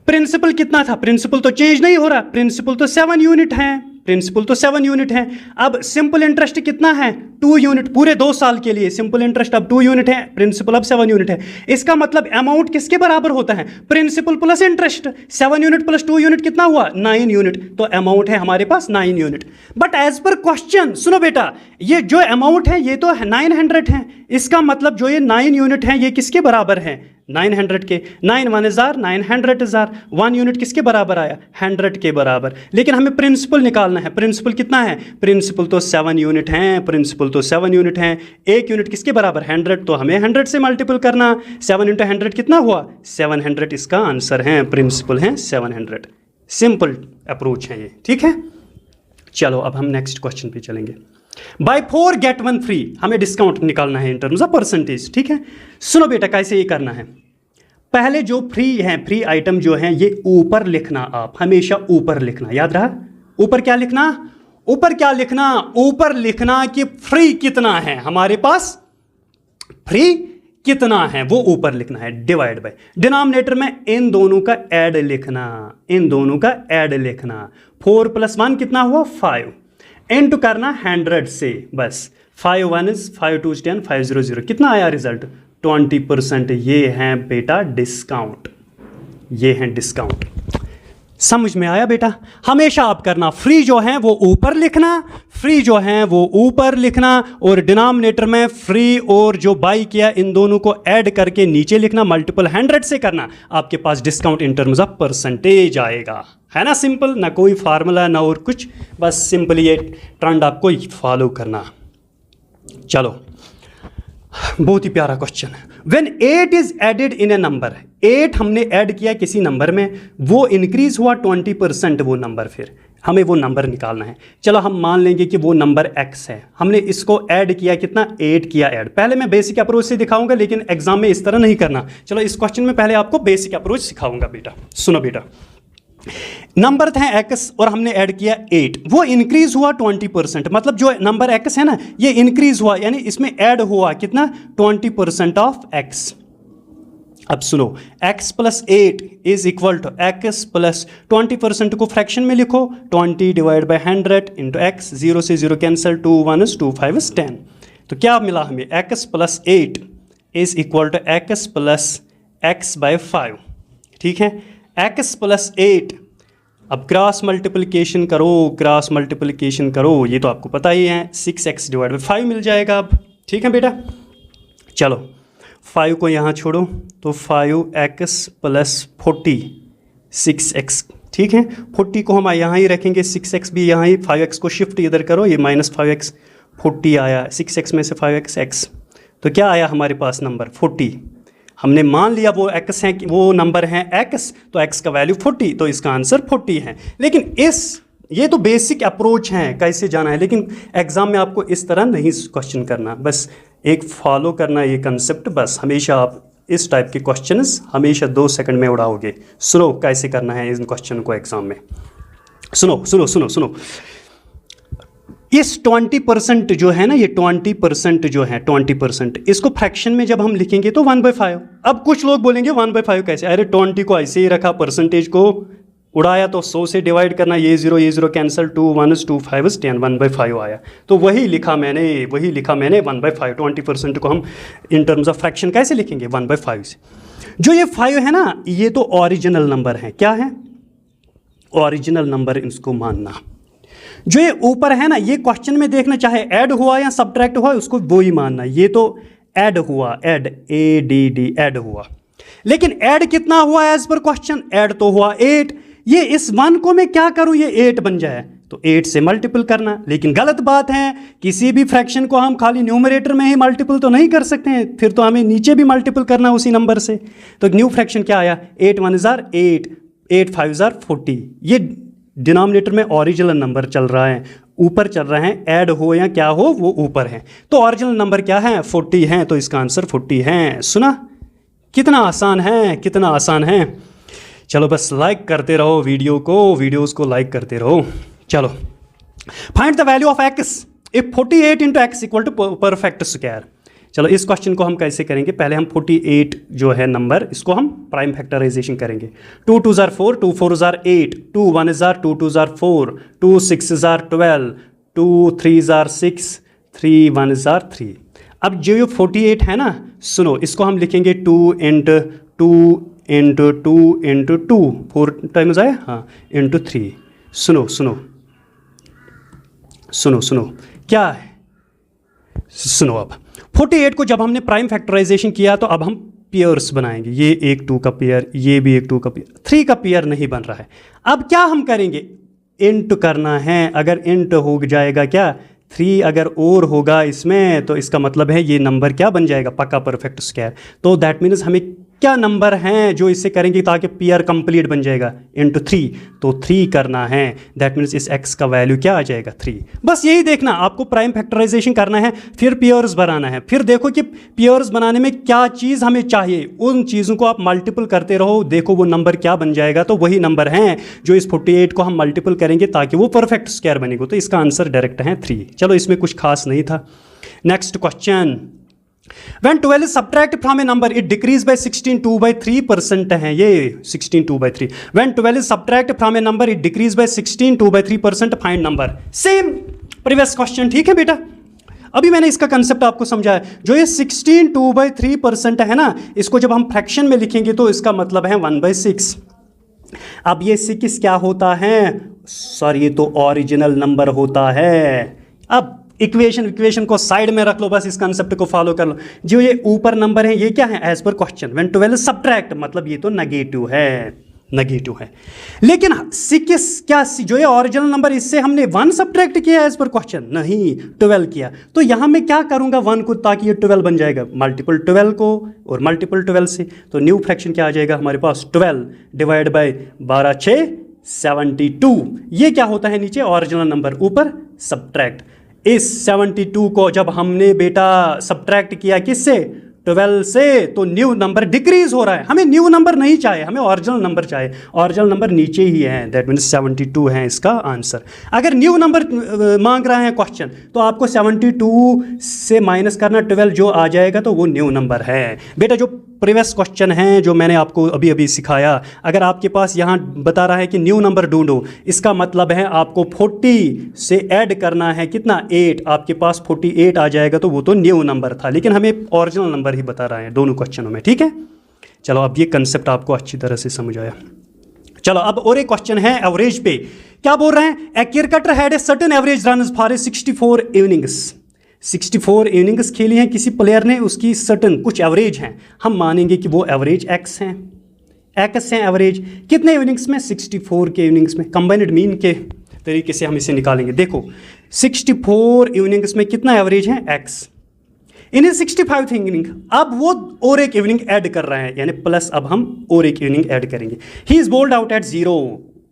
प्रिंसिपल कितना था, प्रिंसिपल तो चेंज नहीं हो रहा, प्रिंसिपल तो 7 यूनिट है, प्रिंसिपल तो 7 यूनिट है। अब सिंपल इंटरेस्ट कितना है 2 यूनिट, पूरे 2 साल के लिए सिंपल इंटरेस्ट अब 2 यूनिट है, प्रिंसिपल अब 7 यूनिट है। इसका मतलब अमाउंट किसके बराबर होता है, principal plus interest. 7 unit plus 2 unit कितना हुआ 9 यूनिट, तो अमाउंट है हमारे पास 9 unit. But as per question, सुनो बेटा, ये जो अमाउंट है ये तो 900 है, इसका मतलब जो ये 9 यूनिट है ये किसके बराबर है, 900 के। 9 × 1 = 900,000, 1 यूनिट किसके बराबर आया, 100 के बराबर। लेकिन हमें प्रिंसिपल निकालना है, प्रिंसिपल कितना है, प्रिंसिपल तो 7 यूनिट हैं, प्रिंसिपल तो 7 यूनिट हैं। 1 यूनिट किसके बराबर 100, तो हमें 100 से मल्टीपल करना। 7 × 100 कितना हुआ 700, इसका आंसर है, प्रिंसिपल है 700। सिंपल अप्रोच है ये, ठीक है। चलो अब हम नेक्स्ट क्वेश्चन पे चलेंगे। बाय 4 get 1 फ्री, हमें डिस्काउंट निकालना है इन टर्म्स ऑफ परसेंटेज, ठीक है। सुनो बेटा कैसे ये करना है, पहले जो फ्री है, फ्री आइटम जो है ये ऊपर लिखना, आप हमेशा ऊपर लिखना, याद रहा, ऊपर क्या लिखना, ऊपर क्या लिखना, ऊपर लिखना कि फ्री कितना है हमारे पास, फ्री कितना है वो ऊपर लिखना है, डिवाइड बाय। डिनोमिनेटर में इन दोनों का ऐड लिखना, इन दोनों का ऐड लिखना। 4 + 1 कितना हुआ 5, इनटू करना 100 से, बस 5 × 1 = 5, 2 = 10, 500, कितना आया रिजल्ट 20%। ये है बेटा डिस्काउंट, ये है डिस्काउंट। समझ में आया बेटा, हमेशा आप करना, फ्री जो है वो ऊपर लिखना, फ्री जो है वो ऊपर लिखना, और डिनोमिनेटर में फ्री और जो बाई किया इन दोनों को ऐड करके नीचे लिखना, मल्टीपल 100 से करना, आपके पास discount in terms of percentage आएगा, है ना। सिंपल, ना कोई फार्मूला ना और कुछ, बस सिंपली ये ट्रेंड आपको फॉलो करना। चलो बहुत ही प्यारा क्वेश्चन है। When 8 is added in a number, 8 हमने ऐड किया किसी नंबर में, वो इंक्रीज हुआ 20% वो नंबर, फिर हमें वो नंबर निकालना है। चलो हम मान लेंगे कि वो नंबर x है, हमने इसको ऐड किया कितना 8 किया ऐड। पहले मैं बेसिक अप्रोच से दिखाऊंगा, लेकिन एग्जाम में इस तरह नहीं करना। चलो इस क्वेश्चन में पहले आपको बेसिक अप्रोच सिखाऊंगा बेटा। सुनो बेटा, नंबर था x और हमने ऐड किया 8, वो इंक्रीज हुआ 20%, मतलब जो नंबर x है ना ये इंक्रीज हुआ, यानी इसमें ऐड हुआ कितना 20% ऑफ x। अब सुनो, x + 8 = x + 20% को फ्रैक्शन में लिखो, 20 / 100 × x, 0 से 0 कैंसिल, 2 × 1 = 2, 5 = 10। तो क्या मिला हमें, x + 8 is equal to x plus x by 5, ठीक है, एक्स प्लस 8। अब क्रॉस मल्टीप्लिकेशन करो, ये तो आपको पता ही है, 6x डिवाइड बाई 5 मिल जाएगा अब, ठीक है बेटा। चलो 5 को यहाँ छोड़ो तो 5x प्लस 40 6x, ठीक है, 40 को हम यहाँ ही रखेंगे, 6x भी यहाँ ही, 5x को शिफ्ट इधर करो, ये माइनस 5x 40 आया, 6x में से 5x x, तो क्या आया हमारे पास नंबर 40। हमने मान लिया वो x है, वो नंबर है x, तो x का वैल्यू 40, तो इसका आंसर 40 है। लेकिन ये तो बेसिक अप्रोच है कैसे जाना है, लेकिन एग्ज़ाम में आपको इस तरह नहीं क्वेश्चन करना, बस एक फॉलो करना ये कंसेप्ट, बस हमेशा आप इस टाइप के क्वेश्चंस हमेशा 2 सेकंड में उड़ाओगे। सुनो कैसे करना है इन क्वेश्चन को एग्जाम में, सुनो। इस 20% जो है ना, ये 20% जो है 20%, इसको फ्रैक्शन में जब हम लिखेंगे तो 1/5। अब कुछ लोग बोलेंगे 1/5 कैसे, अरे 20 को ऐसे ही रखा, परसेंटेज को उड़ाया तो 100 से डिवाइड करना, ये 0 कैंसिल, 2 1 2 5 10, 1/5 आया, तो वही लिखा मैंने 1/5। 20% को हम इन टर्म्स ऑफ फ्रैक्शन कैसे लिखेंगे 1/5 से। जो ये 5 है ना, ये तो ओरिजिनल नंबर है, क्या है, ओरिजिनल नंबर, इसको मानना। जो ये ऊपर है ना, ये क्वेश्चन में देखना, चाहे ऐड हुआ या सब्ट्रैक्ट हुआ, उसको वो ही मानना, ये तो ऐड हुआ, ऐड ADD ऐड हुआ, लेकिन ऐड कितना हुआ एज पर क्वेश्चन, ऐड तो हुआ 8, ये इस 1 को मैं क्या करूं, ये 8 बन जाए, तो 8 से मल्टीपल करना। लेकिन गलत बात है, किसी भी फ्रैक्शन को हम खाली न्यूमरेटर में ही मल्टीपल तो नहीं कर सकते हैं, फिर तो हमें नीचे भी मल्टीपल करना उसी नंबर से। तो न्यू फ्रैक्शन क्या आया, 8 1 8, 8 5 40, ये डिनोमिनेटर में ओरिजिनल नंबर चल रहा है, ऊपर चल रहा है, ऐड हो या क्या हो वो ऊपर है, तो ओरिजिनल नंबर क्या है 40 है, तो इसका आंसर 40 है। सुना कितना आसान है, कितना आसान है। चलो बस लाइक करते रहो वीडियोस को लाइक करते रहो। चलो find the value of x if 48 into x equal to perfect square. चलो इस क्वेश्चन को हम कैसे करेंगे, पहले हम 48 जो है नंबर, इसको हम प्राइम फैक्टराइजेशन करेंगे। 2 2 4, 2 4 8, 2 1 2 2 4, 2 6 12, 2 3 6, 3 1 3। अब जो ये 48 है ना, सुनो इसको हम लिखेंगे 2 इंटू 2 इंटू 2 इंटू 2, 4 टाइम्स आया, हाँ, इंटू 3। सुनो क्या है, सुनो अब 48 को जब हमने प्राइम फैक्टराइजेशन किया तो अब हम पेयर्स बनाएंगे, ये एक 2 का पेयर, ये भी एक 2 का पेयर, 3 का पेयर नहीं बन रहा है। अब क्या हम करेंगे, इंट करना है, अगर इंट हो जाएगा क्या 3 अगर और होगा इसमें, तो इसका मतलब है ये नंबर क्या बन जाएगा, पक्का परफेक्ट स्क्वायर। तो दैट मीन्स हमें क्या नंबर हैं जो इससे करेंगे ताकि पेयर कंप्लीट बन जाएगा, इंटू 3, तो 3 करना है, दैट मीन्स इस x का वैल्यू क्या आ जाएगा 3। बस यही देखना, आपको प्राइम फैक्टराइजेशन करना है, फिर पेयर्स बनाना है, फिर देखो कि पेयर्स बनाने में क्या चीज़ हमें चाहिए, उन चीज़ों को आप मल्टीपल करते रहो, देखो वो नंबर क्या बन जाएगा, तो वही नंबर हैं जो इस 48 को हम मल्टीपल करेंगे ताकि वो परफेक्ट स्क्वायर बनेगा, तो इसका आंसर डायरेक्ट है 3। चलो इसमें कुछ खास नहीं था। Next question, When 12 is subtracted from a number, it decrease by 16 2/3% है, ये 16 2/3। When 12 is subtracted from a number, it decrease by 16 2/3%, find number। Same previous question, ठीक है बेटा। अभी मैंने इसका कंसेप्ट आपको समझाया, जो ये 16 2/3% है ना, इसको जब हम फ्रैक्शन में लिखेंगे तो इसका मतलब है 1/6। अब ये 6 क्या होता है, सर ये तो ओरिजिनल नंबर होता है। अब इक्वेशन को साइड में रख लो, बस इस कंसेप्ट को फॉलो कर लो। जो ये ऊपर नंबर है ये क्या है, as per question when 12 subtract, मतलब ये तो नेगेटिव है। लेकिन 6 क्या, जो ये ओरिजिनल नंबर, इससे हमने 1 सब्ट्रैक्ट किया एज पर क्वेश्चन, नहीं 12 किया। तो यहाँ मैं क्या करूँगा 1 को, ताकि ये 12 बन जाएगा, मल्टीपल 12 को और मल्टीपल 12 से, तो न्यू फ्रैक्शन क्या आ जाएगा हमारे पास, 12 डिवाइड बाई 12 6 72। ये क्या होता है नीचे ओरिजिनल नंबर, ऊपर सब्ट्रैक्ट। इस 72 को जब हमने बेटा सब्ट्रैक्ट किया किससे, 12 से, तो न्यू नंबर डिक्रीज हो रहा है। हमें न्यू नंबर नहीं चाहिए, हमें ओरिजिनल नंबर चाहिए, ओरिजिनल नंबर नीचे ही है, दैट मीन्स 72 है इसका आंसर। अगर न्यू नंबर मांग रहा है क्वेश्चन, तो आपको 72 से माइनस करना, 12 जो आ जाएगा तो वो न्यू नंबर है बेटा। जो प्रीवियस क्वेश्चन हैं जो मैंने आपको अभी अभी सिखाया। अगर आपके पास यहाँ बता रहा है कि न्यू नंबर ढूंढो, इसका मतलब है आपको 40 से ऐड करना है कितना 8, आपके पास 48 आ जाएगा, तो वो तो न्यू नंबर था, लेकिन हमें ओरिजिनल नंबर ही बता रहा है दोनों क्वेश्चनों में। ठीक है, चलो अब ये कंसेप्ट आपको अच्छी तरह से समझ आया। चलो अब और एक क्वेश्चन है एवरेज पे। क्या बोल रहे हैं? A cricketer had a certain average runs for a 64 innings. 64 innings खेली हैं किसी प्लेयर ने, उसकी सर्टन कुछ एवरेज हैं, हम मानेंगे कि वो एवरेज एक्स हैं, एक्स हैं एवरेज। कितने इनिंग्स में? 64 के इनिंग्स में। कंबाइंड मीन के तरीके से हम इसे निकालेंगे। देखो 64 इनिंग्स में कितना एवरेज है? एक्स। इन्हें 65 इनिंग, अब वो और एक इनिंग ऐड कर रहे हैं, यानी प्लस अब हम और एक इनिंग ऐड करेंगे। He is bold out at 0,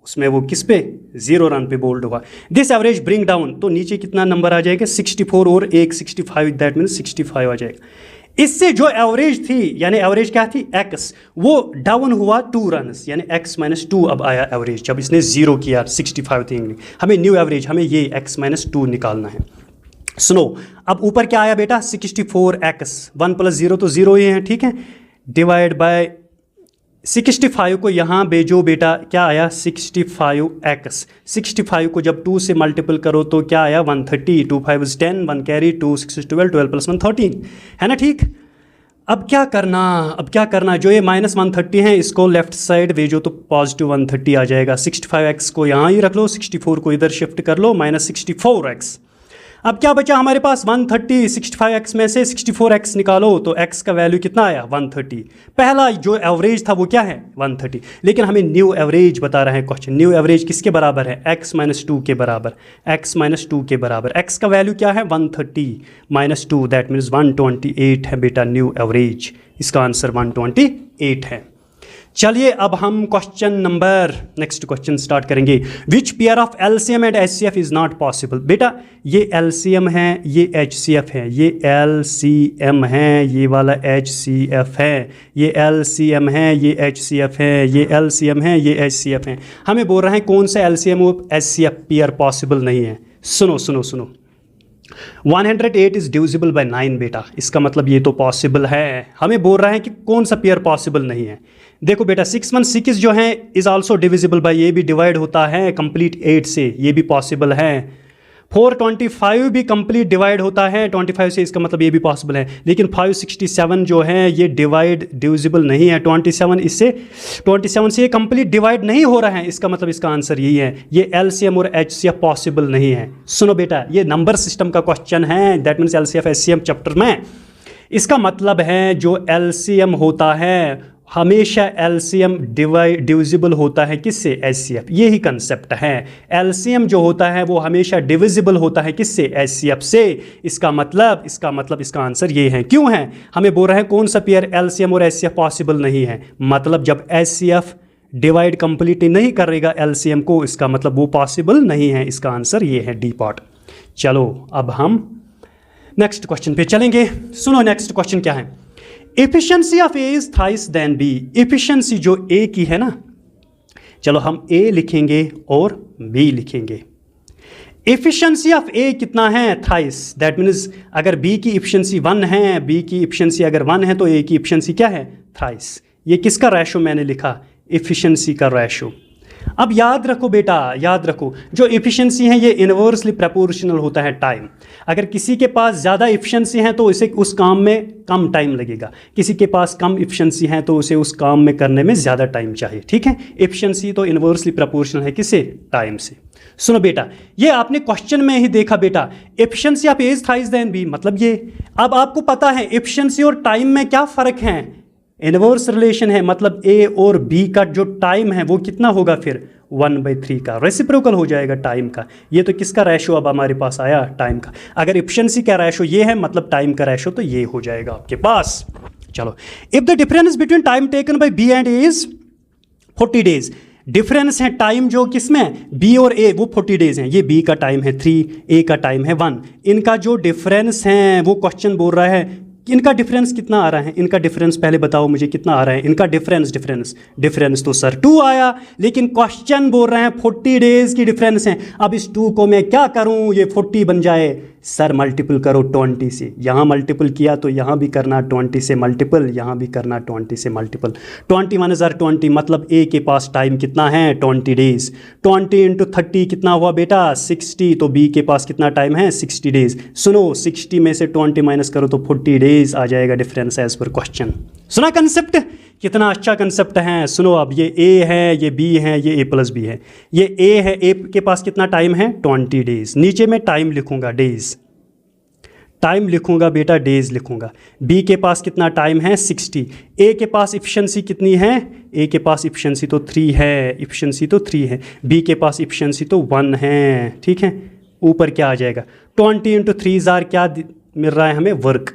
उसमें वो किस पे? 0 रन पे बोल्ड हुआ। दिस एवरेज ब्रिंग डाउन, तो नीचे कितना नंबर आ जाएगा? 64 और एक 65, दैट मीन 65 आ जाएगा। इससे जो एवरेज थी, यानी एवरेज क्या थी? एक्स, वो डाउन हुआ 2 रन, यानी एक्स माइनस 2 अब आया एवरेज, जब इसने 0 किया 65 थी। हमें न्यू एवरेज, हमें ये एक्स माइनस 2 निकालना है। सुनो, अब ऊपर क्या आया बेटा? 64x, 1 + 0 तो 0 ही है, ठीक है, डिवाइड बाय 65 को यहाँ भेजो बेटा, क्या आया? 65x। 65 को जब 2 से मल्टीपल करो तो क्या आया? 130, 2 5 is 10, 1 कैरी, 2 6 is 12, 12 + 1 13, है ना? ठीक, अब क्या करना? जो ये -130 है इसको लेफ्ट साइड भेजो तो पॉजिटिव 130 आ जाएगा। 65x को यहाँ ही रख लो, 64 को इधर शिफ्ट कर लो, -64x। अब क्या बचा हमारे पास? 130, 65x में से 64x निकालो तो x का वैल्यू कितना आया? 130। पहला जो एवरेज था वो क्या है? 130, लेकिन हमें न्यू एवरेज बता रहे हैं क्वेश्चन। न्यू एवरेज किसके बराबर है? x - 2 के बराबर, x - 2 के बराबर। x का वैल्यू क्या है? 130 - 2, दैट मीन्स 128 है बेटा न्यू एवरेज। इसका आंसर 128 है। चलिए अब हम नेक्स्ट क्वेश्चन स्टार्ट करेंगे। Which pair of LCM and HCF is not possible? बेटा ये LCM है, ये HCF है, ये LCM है, ये वाला HCF है, ये LCM है, ये HCF है, ये LCM है, ये HCF है। हमें बोल रहे हैं कौन सा LCM और HCF पेयर पॉसिबल नहीं है। सुनो 108 इज डिविजिबल बाय 9 बेटा, इसका मतलब ये तो पॉसिबल है। हमें बोल रहा है कि कौन सा पेयर पॉसिबल नहीं है। देखो बेटा 616 जो है इज आल्सो डिविजिबल बाय, ये भी डिवाइड होता है कंप्लीट 8 से, ये भी पॉसिबल है। 425 भी कंप्लीट डिवाइड होता है 25 से, इसका मतलब ये भी पॉसिबल है। लेकिन 567 जो है ये डिविजिबल नहीं है 27 से ये कंप्लीट डिवाइड नहीं हो रहा है, इसका मतलब इसका आंसर यही है, ये LCM और HCF पॉसिबल नहीं है। सुनो बेटा, ये नंबर सिस्टम का क्वेश्चन है, that means LCF HCM chapter में। इसका मतलब है जो LCM होता है हमेशा LCM डिविजिबल होता है किससे? HCF। ये ही कंसेप्ट है। LCM जो होता है वो हमेशा डिविजिबल होता है किससे? HCF से। इसका मतलब इसका आंसर ये है। क्यों है? हमें बोल रहे हैं कौन सा पेयर LCM और HCF पॉसिबल नहीं है, मतलब जब HCF डिवाइड कंप्लीटली नहीं करेगा LCM को, इसका मतलब वो पॉसिबल नहीं है। इसका आंसर ये है डी पार्ट। चलो अब हम नेक्स्ट क्वेश्चन पे चलेंगे। सुनो नेक्स्ट क्वेश्चन क्या है? Efficiency of A is thrice than B. Efficiency जो ए की है ना, चलो हम ए लिखेंगे और बी लिखेंगे। एफिशिएंसी ऑफ ए कितना है? थ्राइस, दैट मीन्स अगर बी की एफिशिएंसी 1 है, बी की एफिशिएंसी अगर 1 है तो ए की एफिशिएंसी क्या है? थ्राइस। ये किसका रेशो मैंने लिखा? एफिशिएंसी का रेशो। अब याद रखो बेटा, याद रखो जो एफिशिएंसी है ये इनवर्सली प्रोपोर्शनल होता है टाइम। अगर किसी के पास ज़्यादा एफिशिएंसी है तो उसे उस काम में कम टाइम लगेगा, किसी के पास कम एफिशिएंसी है तो उसे उस काम में करने में ज़्यादा टाइम चाहिए। ठीक है, एफिशिएंसी तो इनवर्सली प्रोपोर्शनल है किससे? टाइम से। सुनो बेटा, ये आपने क्वेश्चन में ही देखा बेटा, efficiency of A is thrice than B, मतलब ये। अब आपको पता है एफिशिएंसी और टाइम में क्या फ़र्क है? इनवर्स रिलेशन है, मतलब ए और बी का जो टाइम है वो कितना होगा? फिर 1/3 का रेसिप्रोकल हो जाएगा टाइम का। ये तो किसका रेशो अब हमारे पास आया? टाइम का। अगर एफिशिएंसी का रेशो ये है, मतलब टाइम का रेशो तो ये हो जाएगा आपके पास। चलो, if the difference between time taken by B and A is 40 days. Difference है टाइम जो किसमें? बी और ए, वो 40 डेज हैं। ये बी का टाइम है 3, ए का टाइम है 1। इनका जो डिफरेंस है वो क्वेश्चन बोल रहा है इनका डिफरेंस कितना आ रहा है? इनका डिफरेंस पहले बताओ मुझे कितना आ रहा है इनका डिफरेंस तो सर 2 आया, लेकिन क्वेश्चन बोल रहे हैं 40 डेज की डिफरेंस है। अब इस 2 को मैं क्या करूं ये 40 बन जाए, सर मल्टीपल करो 20 से, यहाँ मल्टीपल किया तो यहाँ भी करना 20 से मल्टीपल, यहाँ भी करना 20 से मल्टीपल। 21 * 20 मतलब ए के पास टाइम कितना है 20 डेज। 20 × 30 कितना हुआ बेटा 60, तो बी के पास कितना टाइम है 60 डेज। सुनो 60 में से 20 माइनस करो तो 40 डेज आ जाएगा डिफरेंस एज पर क्वेश्चन। सुना कंसेप्ट, कितना अच्छा कंसेप्ट है। सुनो अब ये ए है, ये बी है, ये a+b है। ये ए है, ए के पास कितना टाइम है 20 डेज। नीचे में टाइम लिखूंगा डेज, टाइम लिखूंगा बेटा डेज लिखूंगा। बी के पास कितना टाइम है 60। ए के पास इफिशिएंसी कितनी है, ए के पास इफिशिएंसी तो 3 है, इफिशिएंसी तो 3 है। बी के पास इफिशिएंसी तो 1 है, ठीक है। ऊपर क्या आ जाएगा 20 × 3 जार क्या मिल रहा है हमें वर्क,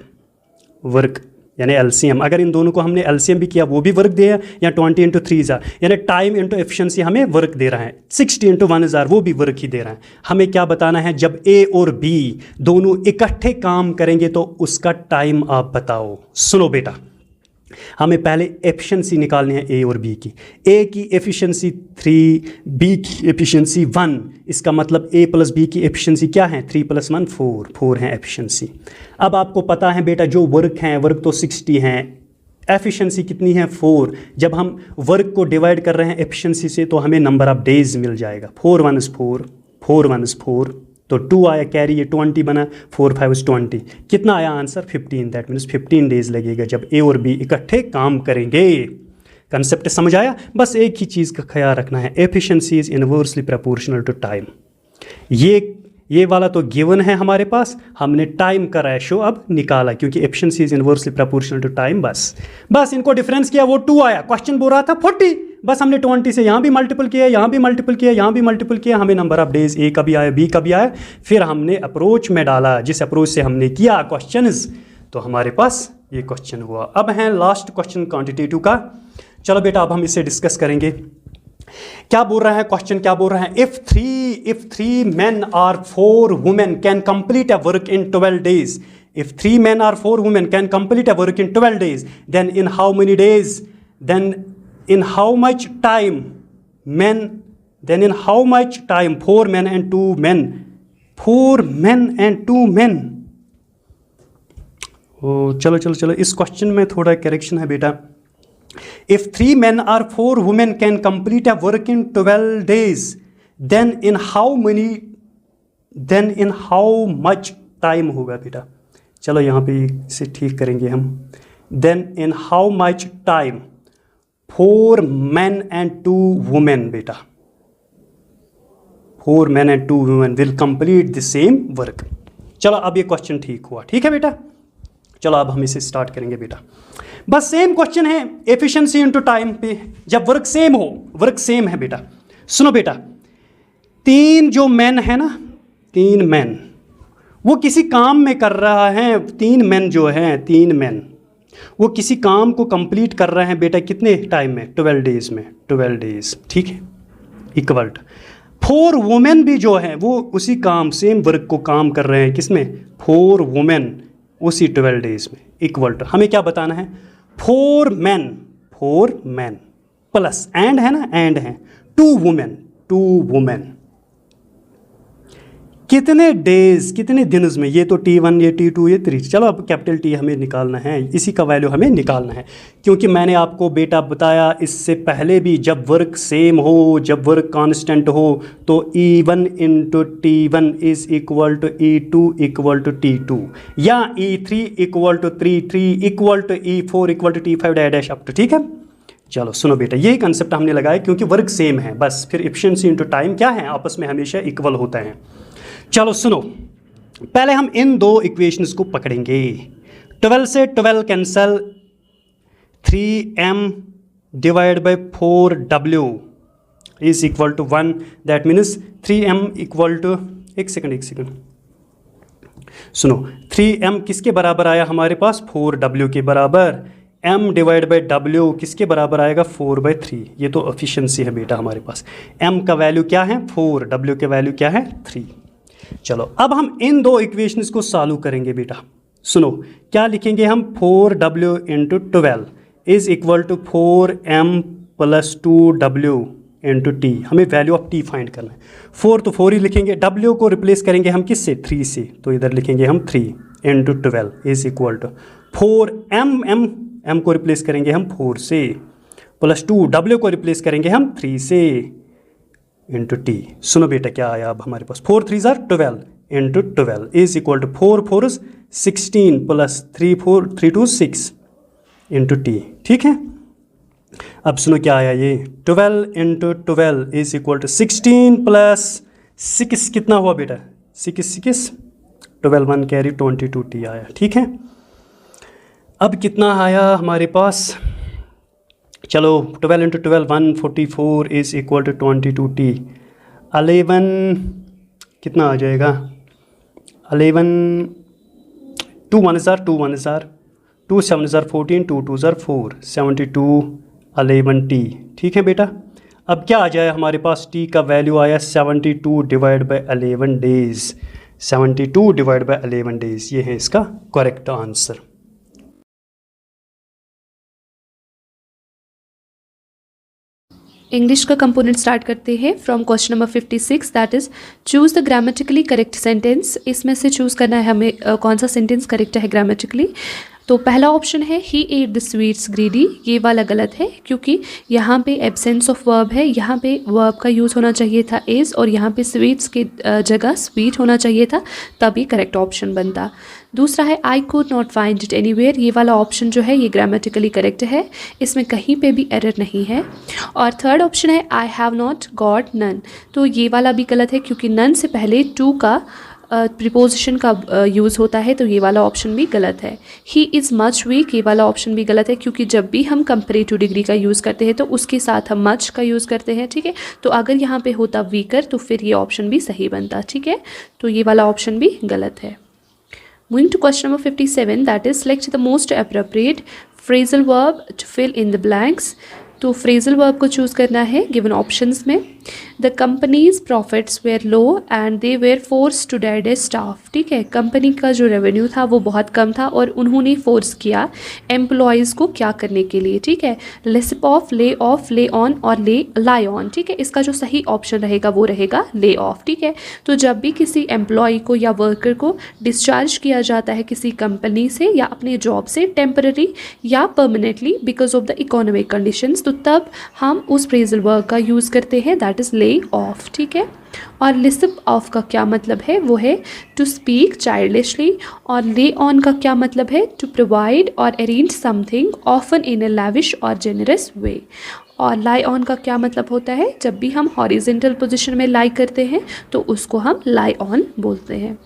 वर्क यानी एलसीएम। अगर इन दोनों को हमने एलसीएम भी किया वो भी वर्क दिया, या 20 × 3 जार यानी टाइम इंटू एफिशिएंसी हमें वर्क दे रहा है। 60 × 1 जार वो भी वर्क ही दे रहा है। हमें क्या बताना है, जब ए और बी दोनों इकट्ठे काम करेंगे तो उसका टाइम आप बताओ। सुनो बेटा, हमें पहले एफिशिएंसी निकालनी है ए और बी की। ए की एफिशिएंसी 3, बी की एफिशिएंसी 1। इसका मतलब ए प्लस बी की एफिशिएंसी क्या है 3 + 1 4, 4 है एफिशिएंसी। अब आपको पता है बेटा जो वर्क हैं वर्क तो 60 हैं, एफिशिएंसी कितनी है 4। जब हम वर्क को डिवाइड कर रहे हैं एफिशिएंसी से तो हमें नंबर ऑफ डेज मिल जाएगा। 4 × 1 = 4, 4 × 1 = 4, तो 2 आया कैरी, ये 20 बना, 4 × 5 = 20। कितना आया आंसर 15। दैट मीन्स 15 डेज लगेगा जब ए और बी इकट्ठे काम करेंगे। कंसेप्ट समझ आया। बस एक ही चीज़ का ख्याल रखना है, efficiency is inversely proportional to time. ये वाला तो गिवन है हमारे पास, हमने टाइम का रेशो अब निकाला क्योंकि efficiency is inversely proportional to time. बस इनको डिफरेंस किया, वो 2 आया। क्वेश्चन बोल रहा था 40, बस हमने 20 से यहाँ भी मल्टीपल किया, यहाँ भी मल्टीपल किया, यहाँ भी मल्टीपल किया। हमें नंबर ऑफ डेज ए का भी आया, बी का भी आया। फिर हमने अप्रोच में डाला, जिस अप्रोच से हमने किया क्वेश्चंस, तो हमारे पास ये क्वेश्चन हुआ। अब है लास्ट क्वेश्चन क्वांटिटेटिव का। चलो बेटा अब हम इसे डिस्कस करेंगे। क्या बोल रहा है क्वेश्चन, क्या बोल रहा है, if three men or 4 women can complete a work in 12 days, if 3 men or 4 women can complete a work in 12 days, then in how many days, then in how much time 4 men and 2 men, 4 men and 2 men। चलो इस question में थोड़ा correction है बेटा। If 3 men or 4 women can complete a work in 12 days, then in how much time होगा बेटा। चलो यहाँ पे इसे ठीक करेंगे हम। Then in how much time 4 men and 2 women बेटा, 4 men and 2 women will complete the same work। चलो अब ये क्वेश्चन ठीक हुआ, ठीक है बेटा। चलो अब हम इसे स्टार्ट करेंगे बेटा। बस सेम क्वेश्चन है, एफिशिएंसी इनटू टाइम पे जब वर्क सेम हो, वर्क सेम है बेटा। सुनो बेटा, 3 जो मैन है ना, 3 मैन वो किसी काम में कर रहा है। 3 मैन जो हैं, 3 मैन वो किसी काम को कंप्लीट कर रहे हैं बेटा कितने टाइम में 12 डेज में, 12 डेज, ठीक है। इक्वल 4 वुमेन भी जो है वो उसी काम सेम वर्क को काम कर रहे हैं किसमें 4 वुमेन उसी 12 डेज में। इक्वल टू हमें क्या बताना है 4 मैन प्लस एंड है ना, एंड है 2 वुमेन कितने डेज, कितने दिन में। ये तो T1 ये T2 ये 3। चलो अब कैपिटल T हमें निकालना है, इसी का वैल्यू हमें निकालना है। क्योंकि मैंने आपको बेटा बताया इससे पहले भी, जब वर्क सेम हो, जब वर्क कांस्टेंट हो तो E1 × T1 is equal to E2 equal to T2, या E3 equal to 3 equal to E4 equal to T5 dash up to, ठीक है। चलो सुनो बेटा, यही कंसेप्ट हमने लगाया क्योंकि वर्क सेम है। बस फिर एफिशिएंसी इनटू टाइम क्या है, आपस में हमेशा इक्वल होता है। चलो सुनो, पहले हम इन 2 इक्वेशंस को पकड़ेंगे। 12 से 12 cancel, 3m divide by 4w is equal to 1। That means 3m equal to, एक सेकंड सुनो, 3m किसके बराबर आया हमारे पास 4w के बराबर। m डिवाइड बाई w किसके बराबर आएगा 4/3। ये तो एफिशिएंसी है बेटा हमारे पास। m का वैल्यू क्या है 4, w के वैल्यू क्या है 3। चलो अब हम इन 2 इक्वेशंस को सॉल्व करेंगे बेटा। सुनो क्या लिखेंगे हम 4w × 12 is equal to 4m + 2w into T, हमें वैल्यू ऑफ टी फाइंड करना है। 4 तो 4 ही लिखेंगे, डब्ल्यू को रिप्लेस करेंगे हम किससे, 3 से, तो इधर लिखेंगे हम 3 into 12 is equal to 4 M को रिप्लेस करेंगे हम 4 से, प्लस 2 डब्ल्यू को रिप्लेस करेंगे हम 3 से, इंटू टी। सुनो बेटा क्या आया अब हमारे पास, 4 3 ज़ार 12 into 12 is equal to 4 4 16 plus 3 4 3 2 6 into टी। ठीक है, अब सुनो क्या आया ये, 12 into 12 is equal to 16 plus 6 कितना हुआ बेटा, 6 12 1 कैरी 22 टी आया। ठीक है, अब कितना आया हमारे पास, चलो 12 into 12 144 is equal to 22 T. 11 कितना आ जाएगा, 11 2 1 ज़ार 2 1 ज़ार 2 7 ज़ार 14 2 2 ज़ार 4 72 11 टी। ठीक है बेटा, अब क्या आ जाए हमारे पास, टी का वैल्यू आया 72 divide by 11 days, 72 divide by 11 days, ये है इसका करेक्ट आंसर। इंग्लिश का कंपोनेंट स्टार्ट करते हैं from question number 56, that is choose the grammatically correct sentence. इसमें से चूज़ करना है हमें कौन सा सेंटेंस करेक्ट है ग्रामेटिकली। तो पहला ऑप्शन है ही एट द स्वीट्स ग्रीडी, ये वाला गलत है क्योंकि यहाँ पे एब्सेंस ऑफ वर्ब है, यहाँ पे वर्ब का यूज़ होना चाहिए था इज़, और यहाँ पे स्वीट्स के जगह स्वीट होना चाहिए था, तभी करेक्ट ऑप्शन बनता। दूसरा है I could not find it anywhere, ये वाला ऑप्शन जो है ये ग्रामेटिकली करेक्ट है, इसमें कहीं पे भी एरर नहीं है। और थर्ड ऑप्शन है I have not got none, तो ये वाला भी गलत है क्योंकि नन से पहले टू का प्रीपोजिशन का यूज़ होता है, तो ये वाला ऑप्शन भी गलत है। ही इज़ मच वीक, ये वाला ऑप्शन भी गलत है क्योंकि जब भी हम कंपेरेटिव डिग्री का यूज़ करते हैं तो उसके साथ हम मच का यूज़ करते हैं। ठीक है, तो अगर यहाँ पे होता वीकर तो फिर ये ऑप्शन भी सही बनता। ठीक है, तो ये वाला ऑप्शन भी गलत है। Moving to question number 57, that is select the most appropriate phrasal verb to fill in the blanks. तो फ्रेजल वर्ब को चूज़ करना है गिवन ऑप्शंस में। The companies profits were low and they were forced to dead a staff. ठीक है, company का जो revenue था वो बहुत कम था और उन्होंने फोर्स किया एम्प्लॉयज़ को क्या करने के लिए। ठीक है, लिस्प ऑफ, ले ऑन और लाई ऑन। ठीक है, इसका जो सही ऑप्शन रहेगा वो रहेगा ले ऑफ। ठीक है, तो जब भी किसी एम्प्लॉय को या वर्कर को डिस्चार्ज किया जाता है किसी कंपनी से या अपने जॉब से टेम्पररी या permanently because of the economic conditions, तो तब हम उस फ्रेजल वर्ब का यूज़ करते हैं, दैट इज़ ले ऑफ। ठीक है, और लिस्प ऑफ का क्या मतलब है, वो है टू स्पीक चाइल्डिशली, और ले ऑन का क्या मतलब है, टू प्रोवाइड और arrange something often in A lavish और जेनरस वे। और लाई ऑन का क्या मतलब होता है, जब भी हम हॉरिजेंटल पोजीशन में लाई करते हैं तो उसको हम लाई ऑन बोलते हैं।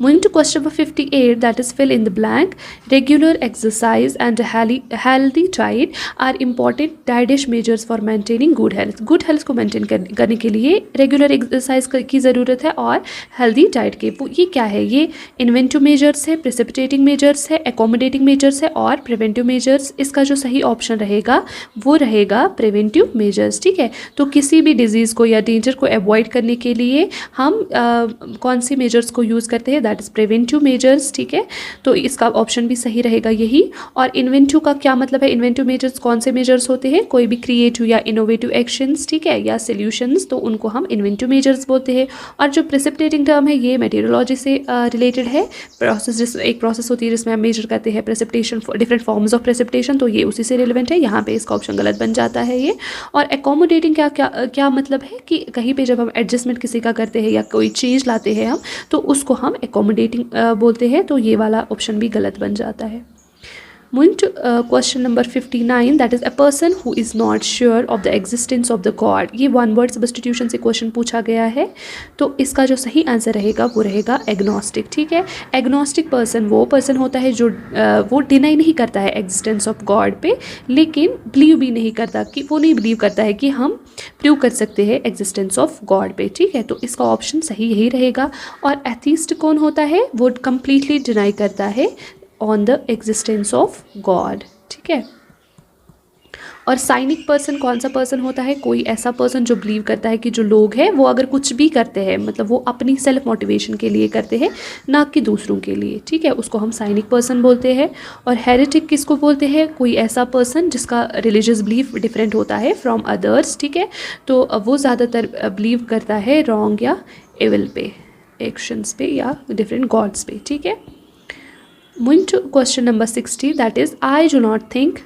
Moving to question number 58, that is fill in the blank. Regular exercise and a healthy diet are important dietary measures for maintaining good health. Good health को maintain करने के लिए regular exercise की ज़रूरत है और healthy diet के, वो ये क्या है, ये inventive measures है, precipitating measures है, accommodating measures है और preventive measures। इसका जो सही ऑप्शन रहेगा वो रहेगा preventive measures। ठीक है, तो किसी भी डिजीज़ को या डेंजर को अवॉइड करने के लिए हम कौन सी मेजर्स को यूज़ करते हैं, दैट इज़ प्रिवेंटिव मेजर्स। ठीक है, तो इसका ऑप्शन भी सही रहेगा यही। और इन्वेंटिव का क्या मतलब है, इन्वेंटिव मेजर्स कौन से मेजर्स होते हैं, कोई भी क्रिएटिव या इनोवेटिव एक्शंस, ठीक है, या सोल्यूशंस, तो उनको हम इन्वेंटिव मेजर्स बोलते हैं। और जो प्रेसिपिटेटिंग टर्म है ये मेटीरियोलॉजी से रिलेटेड है, प्रोसेस, एक प्रोसेस होती है जिसमें हम मेजर करते हैं precipitation, different forms of precipitation, तो ये उसी से रिलेवेंट है, यहाँ पे इसका ऑप्शन गलत बन जाता है ये। और एकोमोडेटिंग क्या मतलब है कि कहीं पे जब हम एडजस्टमेंट किसी का करते हैं या कोई चीज़ लाते हैं हम, तो उसको हम एकोमोडेटिंग बोलते हैं, तो ये वाला ऑप्शन भी गलत बन जाता है। Moving to question number 59, that is a person who is not sure of the existence of the God. ये one word substitution से क्वेश्चन पूछा गया है, तो इसका जो सही आंसर रहेगा वो रहेगा एग्नोस्टिक। ठीक है, एग्नोस्टिक पर्सन वो पर्सन होता है जो वो डिनाई नहीं करता है एग्जिस्टेंस ऑफ गॉड पे, लेकिन बिलीव भी नहीं करता, कि वो नहीं बिलीव करता है कि हम प्रूव कर सकते हैं एग्जिस्टेंस ऑफ गॉड पे। ठीक है, तो इसका ऑप्शन सही यही रहेगा। और एथीस्ट कौन होता है, वो कम्प्लीटली डिनाई करता है on the existence of God. ठीक है, और साइनिक पर्सन कौन सा पर्सन होता है, कोई ऐसा पर्सन जो बिलीव करता है कि जो लोग हैं वो अगर कुछ भी करते हैं मतलब वो अपनी सेल्फ मोटिवेशन के लिए करते हैं ना कि दूसरों के लिए, ठीक है, उसको हम साइनिक पर्सन बोलते हैं। और हेरेटिक किसको बोलते हैं, कोई ऐसा पर्सन जिसका रिलीजियस बिलीफ डिफरेंट होता है फ्रॉम अदर्स, ठीक है, तो वो ज़्यादातर बिलीव करता है रॉन्ग या एविल पे, एक्शंस पे या डिफरेंट गॉड्स पे, ठीक है। Moving to question number 60, that is, I do not think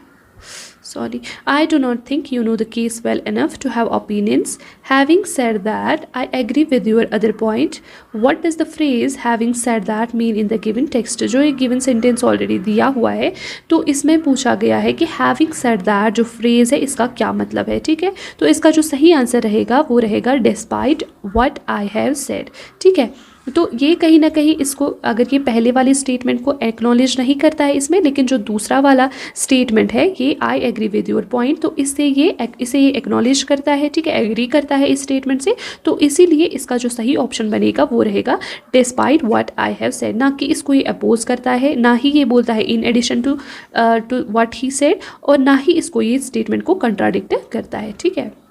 you know the case well enough to have opinions. Having said that, I agree with your other point. What does the phrase having said that mean in the given text? जो एक given sentence already दिया हुआ है तो इसमें पूछा गया है कि having said that जो phrase है इसका क्या मतलब है, ठीक है। तो इसका जो सही आंसर रहेगा वो रहेगा despite what I have said, ठीक है। तो ये कहीं ना कहीं इसको, अगर ये पहले वाली स्टेटमेंट को एक्नॉलेज नहीं करता है इसमें, लेकिन जो दूसरा वाला स्टेटमेंट है ये I agree with your point, तो इसे ये एक्नॉलेज करता है, ठीक है, एग्री करता है इस स्टेटमेंट से, तो इसीलिए इसका जो सही ऑप्शन बनेगा वो रहेगा despite what I have said, ना कि इसको ये अपोज करता है, ना ही ये बोलता है in addition to what he said, और ना ही इसको ये स्टेटमेंट को कंट्राडिक्ट करता है, ठीक है।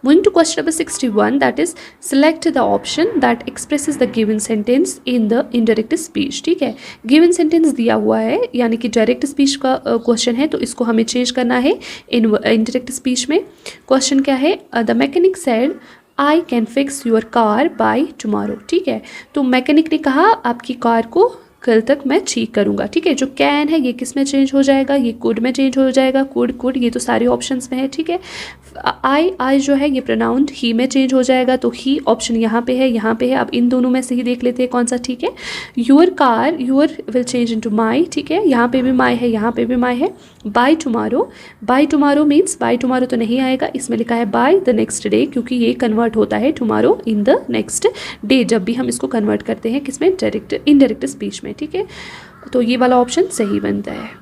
Moving to question number 61, that is, select the option that expresses the given sentence in the indirect speech, ठीक है। given sentence दिया हुआ है यानी कि डायरेक्ट स्पीच का क्वेश्चन है, तो इसको हमें चेंज करना है इनडायरेक्ट स्पीच में। क्वेश्चन क्या है, the mechanic said I can fix your car by tomorrow, ठीक है। तो मैकेनिक ने कहा आपकी कार को कल तक मैं ठीक करूँगा, ठीक है। जो कैन है ये किस में चेंज हो जाएगा, ये कुड में चेंज हो जाएगा, कुड ये तो सारे ऑप्शंस में है, ठीक है। आई जो है ये प्रोनाउंड ही में चेंज हो जाएगा, तो ही ऑप्शन यहाँ पे है। अब इन दोनों में से ही देख लेते हैं कौन सा ठीक है। Your car, your will change into माई, ठीक है, यहाँ पे भी माई है, यहाँ पे भी माई है। By tomorrow means by tomorrow तो नहीं आएगा, इसमें लिखा है बाय द नेक्स्ट डे, क्योंकि ये कन्वर्ट होता है tomorrow in the next day जब भी हम इसको कन्वर्ट करते हैं किसमें, इनडायरेक्ट स्पीच में, ठीक है। तो ये वाला ऑप्शन सही बनता है।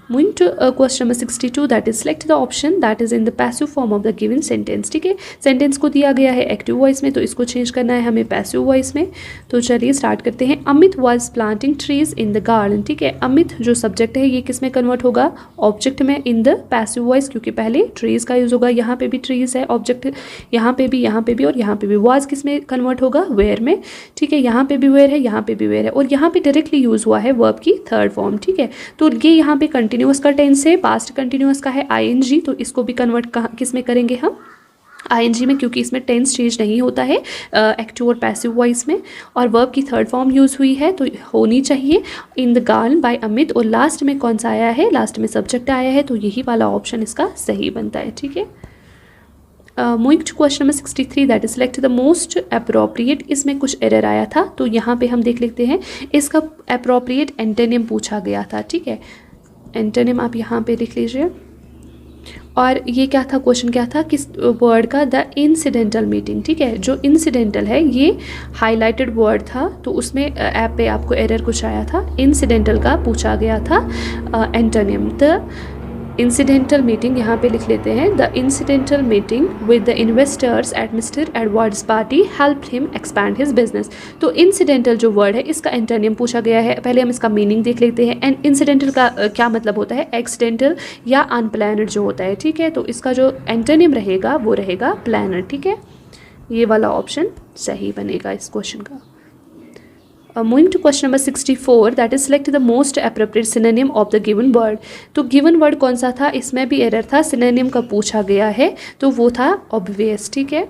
Moving to question number 62, that is, select the option that is in the passive form of the given sentence, ठीक है। सेंटेंस को दिया गया है एक्टिव वॉइस में, तो इसको चेंज करना है हमें पैसिव वॉइस में। तो चलिए स्टार्ट करते हैं। Amit was planting trees in the garden, ठीक है। अमित जो सब्जेक्ट है ये किस में कन्वर्ट होगा, ऑब्जेक्ट में, इन द पैसिव वॉइस, क्योंकि पहले ट्रीज का यूज़ होगा, यहाँ पे भी ट्रीज है ऑब्जेक्ट, यहाँ पे भी और यहाँ पे भी। वॉज किस में कन्वर्ट होगा, वेयर में, ठीक है। यहाँ पे भी वेयर है, यहाँ पे भी वेयर है, और यहाँ पे डायरेक्टली यूज़ हुआ है वर्ब की थर्ड फॉर्म, ठीक है। तो ये यहाँ पे कंटिन्यूअस का टेंस है, पास्ट कंटिन्यूअस का है आईएनजी, तो इसको भी कन्वर्ट किस में करेंगे हम, आईएनजी में, क्योंकि इसमें टेंस चेंज नहीं होता है एक्टिव और पैसिव वॉइस में। और वर्ब की थर्ड फॉर्म यूज़ हुई है तो होनी चाहिए in the garden by Amit, और लास्ट में कौन सा आया है, लास्ट में सब्जेक्ट आया है, तो यही वाला ऑप्शन इसका सही बनता है, ठीक है। Moving to question number 63, that is select the most appropriate. इसमें कुछ एरर आया था, तो यहाँ पे हम देख लेते हैं। इसका अप्रोप्रिएट एंटोनिम पूछा गया था, ठीक है। एंटोनिम आप यहाँ पे लिख लीजिए। और ये क्या था, क्वेश्चन क्या था, किस वर्ड का, द इंसिडेंटल मीटिंग, ठीक है। जो इंसिडेंटल है ये हाईलाइटेड वर्ड था, तो उसमें ऐप पे आपको एरर कुछ आया था। इंसिडेंटल का पूछा गया था एंटोनिम। द इंसिडेंटल मीटिंग यहाँ पे लिख लेते हैं, the incidental meeting with the investors at mister Edwards party help him expand his business. तो इंसिडेंटल जो वर्ड है इसका एंटोनिम पूछा गया है। पहले हम इसका मीनिंग देख लेते हैं। एंड इंसिडेंटल का क्या मतलब होता है, एक्सीडेंटल या अनप्लानड जो होता है, ठीक है। तो इसका जो एंटोनिम रहेगा वो रहेगा प्लानड, ठीक है। ये वाला ऑप्शन सही बनेगा इस क्वेश्चन का। Moving to question number 64, that is, select the most appropriate synonym of the given word। तो given word कौन सा था, इसमें भी एरर था, synonym का पूछा गया है, तो वो था obvious, ठीक है।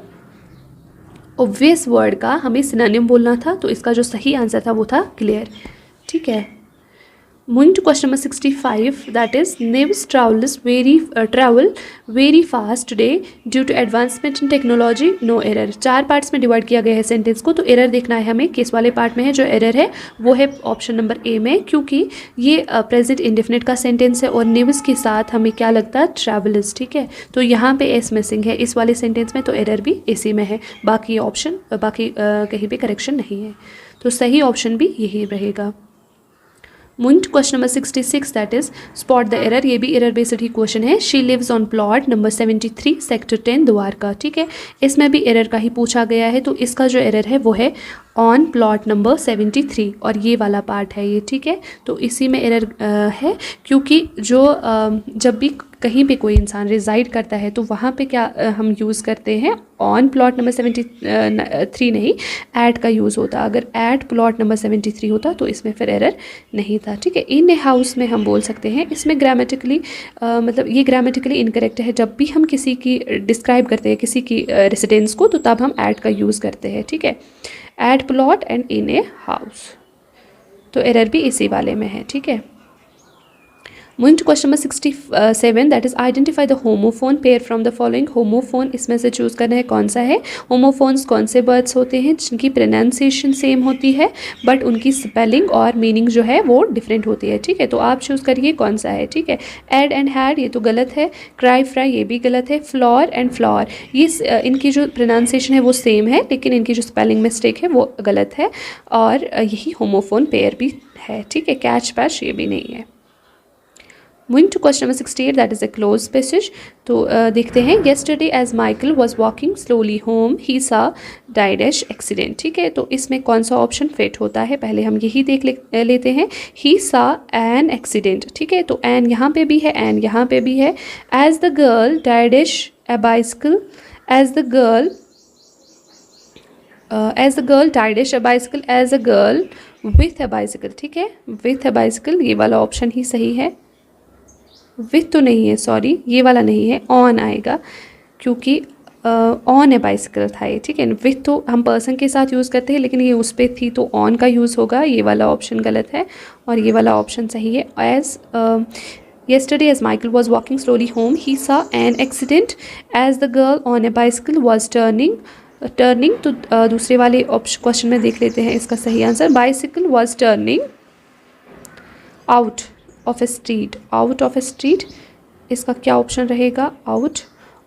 obvious वर्ड का हमें synonym बोलना था, तो इसका जो सही आंसर था वो था clear, ठीक है। Moving to question number 65, that is, natives travel very fast today due to advancement in technology, no error। 4 parts में डिवाइड किया गया है सेंटेंस को, तो एरर देखना है हमें किस वाले पार्ट में है। जो एरर है वो है ऑप्शन नंबर ए में, क्योंकि ये प्रेजेंट इंडेफिनिट का सेंटेंस है और नेविस के साथ हमें क्या लगता है, ट्रैवलर्स, ठीक है। तो यहाँ पे एस मिसिंग है इस वाले सेंटेंस में, तो एरर भी इसी में है, बाकी ऑप्शन कहीं पे करेक्शन नहीं है, तो सही ऑप्शन भी यही रहेगा। Moving to question number 66, that is, spot the error। ये भी एरर बेस्ड ही क्वेश्चन है। She lives on plot number 73 sector 10 Dwarka, ठीक है। इसमें भी एरर का ही पूछा गया है, तो इसका जो एरर है वो है ऑन प्लॉट नंबर 73, और ये वाला पार्ट है ये, ठीक है। तो इसी में एरर है, क्योंकि जो जब भी कहीं पे कोई इंसान रिजाइड करता है तो वहाँ पे क्या हम यूज़ करते हैं, ऑन प्लॉट नंबर 73 नहीं, एट का यूज़ होता। अगर एट प्लॉट नंबर 73 होता तो इसमें फिर एरर नहीं था, ठीक है। इन ए हाउस में हम बोल सकते हैं, इसमें ग्रामेटिकली मतलब ये ग्रामेटिकली इनकरेक्ट है। जब भी हम किसी की डिस्क्राइब करते हैं किसी की रेसिडेंस को, तो तब हम एट का यूज़ करते हैं, ठीक है। At plot and in a house, तो एरर भी इसी वाले में है, ठीक है। Moving to question number 67, that is identify the homophone pair from the following. Homophone इसमें से चूज़ करना है कौन सा है। होमोफोन्स कौन से वर्ड्स होते हैं जिनकी प्रोनाउंसिएशन सेम होती है बट उनकी स्पेलिंग और मीनिंग जो है वो डिफरेंट होती है, ठीक है। तो आप चूज़ करिए कौन सा है, ठीक है। एड एंड हैड ये तो गलत है, क्राई फ्राई ये भी गलत है, फ्लॉर एंड फ्लॉर ये इनकी जो प्रोनाउंसिएशन है वो सेम है लेकिन इनकी जो स्पेलिंग मिस्टेक है वो गलत है, और यही होमोफोन पेयर भी है, ठीक है। कैच पैच ये भी नहीं है। Moving to question number 68, that is a closed passage. तो देखते हैं, yesterday as Michael was walking slowly home he saw dash accident, ठीक है। तो इसमें कौन सा ऑप्शन फिट होता है, पहले हम यही देख लेते हैं। he saw an accident, ठीक है। तो एन यहाँ पे भी है, एन यहाँ पे भी है। as the girl dash a bicycle, as the girl dash a bicycle, as a girl with a bicycle, ठीक है। with a bicycle ये वाला ऑप्शन ही सही है। विथ तो नहीं है, सॉरी ये वाला नहीं है, ऑन आएगा क्योंकि ऑन है बाइसिकल था ये, ठीक है। विथ तो हम पर्सन के साथ यूज़ करते हैं लेकिन ये उस पर थी तो ऑन का यूज़ होगा, ये वाला ऑप्शन गलत है और ये वाला ऑप्शन सही है। As yesterday as Michael was walking slowly home he saw an accident as the girl on a bicycle was turning तो दूसरे वाले क्वेश्चन में देख लेते हैं इसका सही answer. Bicycle was turning out of A street, out of A street इसका क्या ऑप्शन रहेगा, out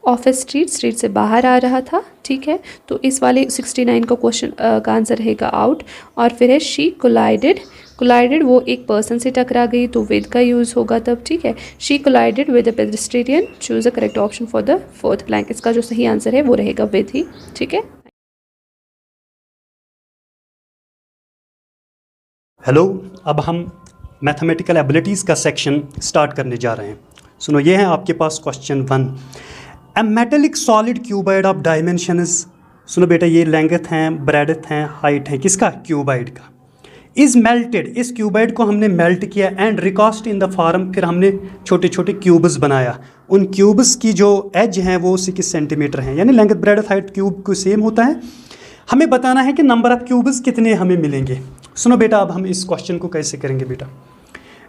of A street, street से बाहर आ रहा था, ठीक है। तो इस वाले 69 का क्वेश्चन का आंसर रहेगा आउट। और फिर है शी कोलाइडेड वो एक पर्सन से टकरा गई तो विद का यूज़ होगा तब, ठीक है। She collided with a pedestrian, choose a correct option for the fourth blank. इसका जो सही आंसर है वो रहेगा विद ही, ठीक है। हेलो, अब हम मैथमेटिकल एबिलिटीज़ का सेक्शन स्टार्ट करने जा रहे हैं। सुनो, ये है आपके पास question 1। A metallic solid cuboid of dimensions, सुनो बेटा, ये लेंथ हैं, ब्रेडथ हैं, हाइट है, किसका, क्यूबॉइड का। इज़ मेल्टेड, इस क्यूबॉइड को हमने मेल्ट किया and recast in the form, फिर हमने छोटे छोटे क्यूब्स बनाया। उन क्यूब्स की जो एज हैं वो 6 सेंटीमीटर हैं, यानी लेंथ ब्रेडथ हाइट क्यूब को सेम होता है। हमें बताना है कि नंबर ऑफ क्यूब्स कितने हमें मिलेंगे। सुनो बेटा, अब हम इस क्वेश्चन को कैसे करेंगे बेटा।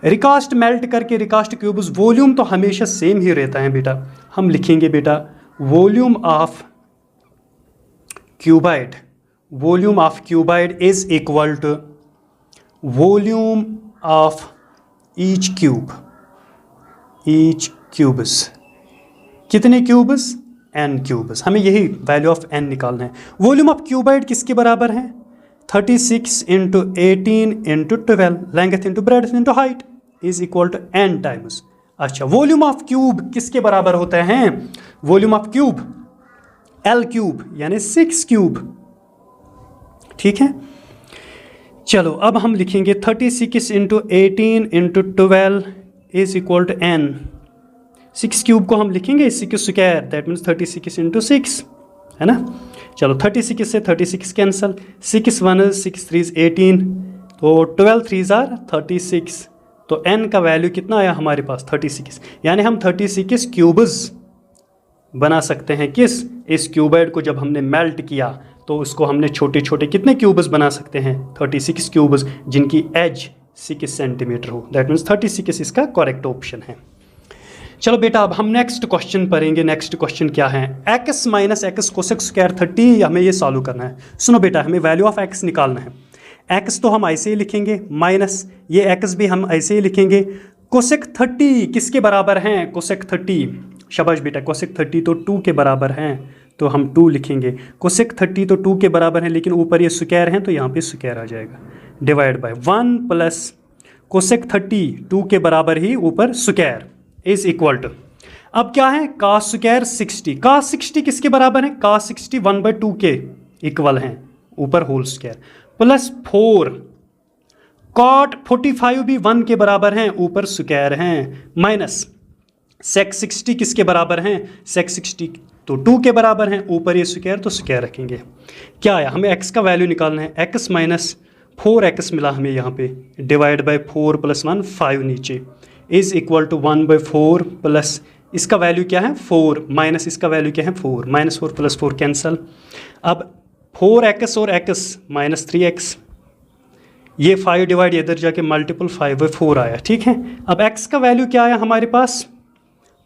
रिकास्ट मेल्ट करके रिकास्ट क्यूब्स, वॉल्यूम तो हमेशा सेम ही रहता है बेटा। हम लिखेंगे बेटा volume of cuboid, volume of cuboid is equal to volume of each cubes. कितने क्यूब्स, n क्यूब्स। हमें यही वैल्यू ऑफ n निकालना है। वॉल्यूम ऑफ क्यूबॉइड किसके बराबर है, 36 into 18 into 12, length into breadth into height is equal to n times. अच्छा, volume of cube किसके बराबर होते हैं, volume of cube L cube यानी 6 क्यूब, ठीक है। चलो अब हम लिखेंगे 36 into 18 into 12 is equal to n। 6 cube को हम लिखेंगे 6 स्क्वायर, दैट मीन्स 36 इंटू 6, है ना। चलो 36 से 36 कैंसल, 6 1 6 3 18, तो 12 3 36, तो n का वैल्यू कितना आया हमारे पास 36, यानी हम 36 क्यूब्स बना सकते हैं। किस, इस क्यूबॉइड को जब हमने मेल्ट किया तो उसको हमने छोटे छोटे कितने क्यूब्स बना सकते हैं, 36 क्यूब्स जिनकी एज 6 सेंटीमीटर हो, दैट मीन्स 36 इसका करेक्ट ऑप्शन है। चलो बेटा, अब हम नेक्स्ट क्वेश्चन पढ़ेंगे। नेक्स्ट क्वेश्चन क्या है, x minus x cosec square 30, हमें ये सॉल्व करना है। सुनो बेटा, हमें वैल्यू ऑफ x निकालना है। x तो हम ऐसे ही लिखेंगे, माइनस ये x भी हम ऐसे ही लिखेंगे। कोसेक 30 किसके बराबर हैं, कोसेक 30, शाबाश बेटा, कोसेक 30 तो 2 के बराबर हैं, तो हम 2 लिखेंगे। कोसेक 30 तो 2 के बराबर हैं, लेकिन ऊपर ये स्क्वायर हैं तो यहाँ पे स्क्वायर आ जाएगा, डिवाइड बाय 1 प्लस कोसेक 30 2 के बराबर ही ऊपर स्क्वायर इज इक्वल टू, अब क्या है, कास स्क्वायर 60। कास 60 किसके बराबर है, कास 60 1/2 के इक्वल हैं, ऊपर होल स्क्वायर, प्लस 4 कॉट 45 भी 1 के बराबर हैं, ऊपर स्क्वायर हैं, माइनस सेक 60 किसके बराबर हैं, सेक 60 तो 2 के बराबर हैं, ऊपर ये स्क्वायर तो स्क्वायर रखेंगे। क्या आया, हमें x का वैल्यू निकालना है, x माइनस 4x मिला हमें यहाँ पे, डिवाइड बाई 4 + 1 5 नीचे इज इक्वल टू 1/4 प्लस इसका वैल्यू क्या है 4 माइनस इसका वैल्यू क्या है 4, -4 + 4 कैंसल। अब 4x और x माइनस 3x, ये 5 डिवाइड इधर जाके मल्टीपल 5/4 आया, ठीक है। अब x का वैल्यू क्या आया हमारे पास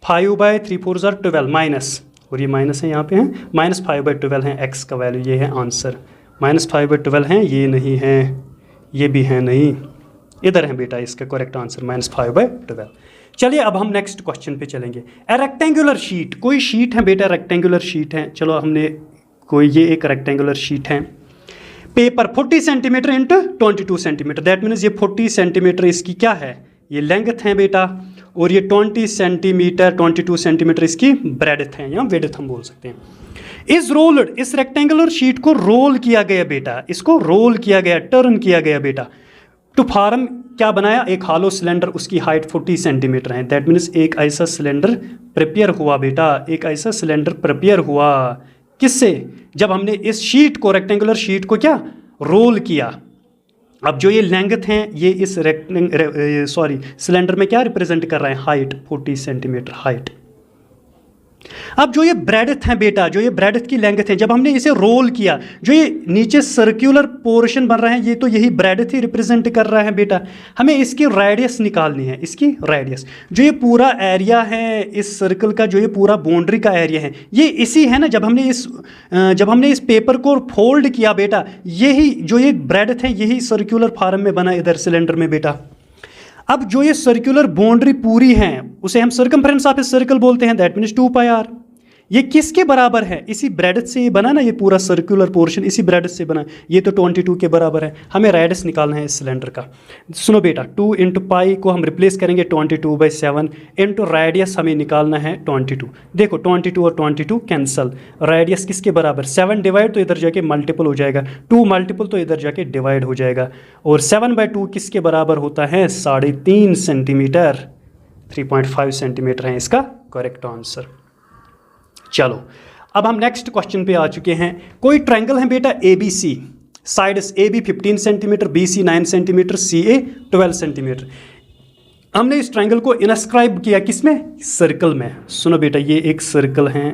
5/3 4 = 12 माइनस, और ये माइनस है यहाँ पे है, -5/12 है x का वैल्यू, ये है आंसर। -5/12 है, ये नहीं है, ये भी है नहीं, इधर है बेटा इसका करेक्ट आंसर -5/12। चलिए अब हम नेक्स्ट क्वेश्चन पे चलेंगे। ए रेक्टेंगुलर शीट, कोई शीट है बेटा, रेक्टेंगुलर शीट है, चलो हमने कोई ये एक रेक्टेंगुलर शीट है, paper 40 centimetre into 22 centimetre, that means ये 40 सेंटीमीटर इसकी क्या है, ये लेंथ है बेटा, और ये 20 सेंटीमीटर 22 सेंटीमीटर इसकी ब्रेडथ है या विड्थ हम बोल सकते हैं। इस रोल्ड, इस रेक्टेंगुलर शीट को रोल किया गया बेटा, इसको रोल किया गया, टर्न किया गया बेटा, टू फॉर्म क्या बनाया, एक हॉलो सिलेंडर, उसकी हाइट 40 सेंटीमीटर है, दैट मीन्स एक ऐसा सिलेंडर प्रिपेयर हुआ बेटा, एक ऐसा सिलेंडर प्रिपेयर हुआ किससे, जब हमने इस शीट को, रेक्टेंगुलर शीट को क्या रोल किया। अब जो ये लेंथ है ये इस सिलेंडर में क्या रिप्रेजेंट कर रहा है, हाइट 40 सेंटीमीटर हाइट। अब जो ये ब्रेडथ है बेटा, जो ये ब्रेडथ की लेंथ है, जब हमने इसे रोल किया, जो ये नीचे सर्कुलर पोर्शन बन रहा है, ये तो यही ब्रेडथ ही रिप्रेजेंट कर रहा है बेटा। हमें इसकी रेडियस निकालनी है, इसकी रेडियस, जो ये पूरा एरिया है इस सर्कल का, जो ये पूरा बाउंड्री का एरिया है, ये इसी है ना, जब हमने इस पेपर को फोल्ड किया बेटा, यही जो ये ब्रेडथ है यही सर्कुलर फॉर्म में बना इधर सिलेंडर में बेटा। अब जो ये सर्कुलर बाउंड्री पूरी है उसे हम सर्कमफ्रेंस ऑफ ए सर्कल बोलते हैं, दैट मीन्स 2πr। ये किसके बराबर है, इसी ब्रेडथ से ये बना ना, ये पूरा सर्कुलर पोर्शन इसी ब्रेडथ से बना, ये तो 22 के बराबर है। हमें रेडियस निकालना है इस सिलेंडर का। सुनो बेटा, 2 × पाई को हम रिप्लेस करेंगे 22/7 इंटू रेडियस हमें निकालना है 22। देखो 22 और 22 कैंसल, रेडियस किसके बराबर, 7 डिवाइड तो इधर जाके मल्टीपल हो जाएगा, 2 मल्टीपल तो इधर जाके डिवाइड हो जाएगा, और 7/2 किसके बराबर होता है 3.5 सेंटीमीटर, 3.5 सेंटीमीटर है इसका करेक्ट आंसर। चलो अब हम नेक्स्ट क्वेश्चन पे आ चुके हैं। कोई ट्रायंगल है बेटा ABC, sides AB 15 centimetre, BC 9 centimetre, CA 12 centimetre. हमने इस ट्रायंगल को इनस्क्राइब किया किसमें, सर्कल में। सुनो बेटा, ये एक सर्कल है,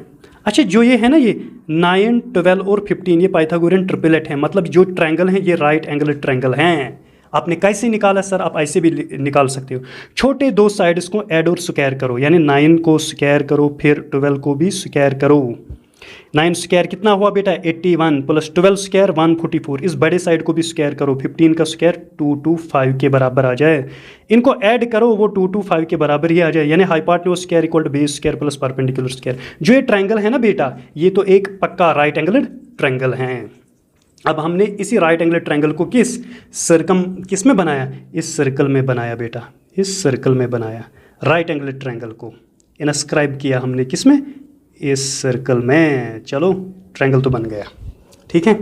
अच्छा जो ये है ना, ये 9 12 और 15 ये पाइथागोरियन ट्रिपलेट है, मतलब जो ट्रायंगल है ये राइट एंगल ट्रायंगल हैं। आपने कैसे निकाला सर, आप ऐसे भी निकाल सकते हो, छोटे दो साइड्स को ऐड और स्क्वायर करो, यानी 9 को स्क्वायर करो, फिर 12 को भी स्क्वायर करो। 9 स्क्वायर कितना हुआ बेटा 81 प्लस 12 स्क्वायर 144, इस बड़े साइड को भी स्क्वायर करो, 15 का स्क्वायर 225 के बराबर आ जाए, इनको ऐड करो वो 225 के बराबर ही आ जाए, यानी hypotenuse square equal to base square plus perpendicular square. जो ये ट्रायंगल है ना बेटा, ये तो एक पक्का राइट एंगल ट्रायंगल है। अब हमने इसी राइट एंगल ट्रायंगल को किस में बनाया, इस सर्कल में बनाया बेटा, इस सर्कल में बनाया, राइट एंगल ट्रायंगल को इनस्क्राइब किया हमने किस में, इस सर्कल में। चलो ट्रायंगल तो बन गया, ठीक है।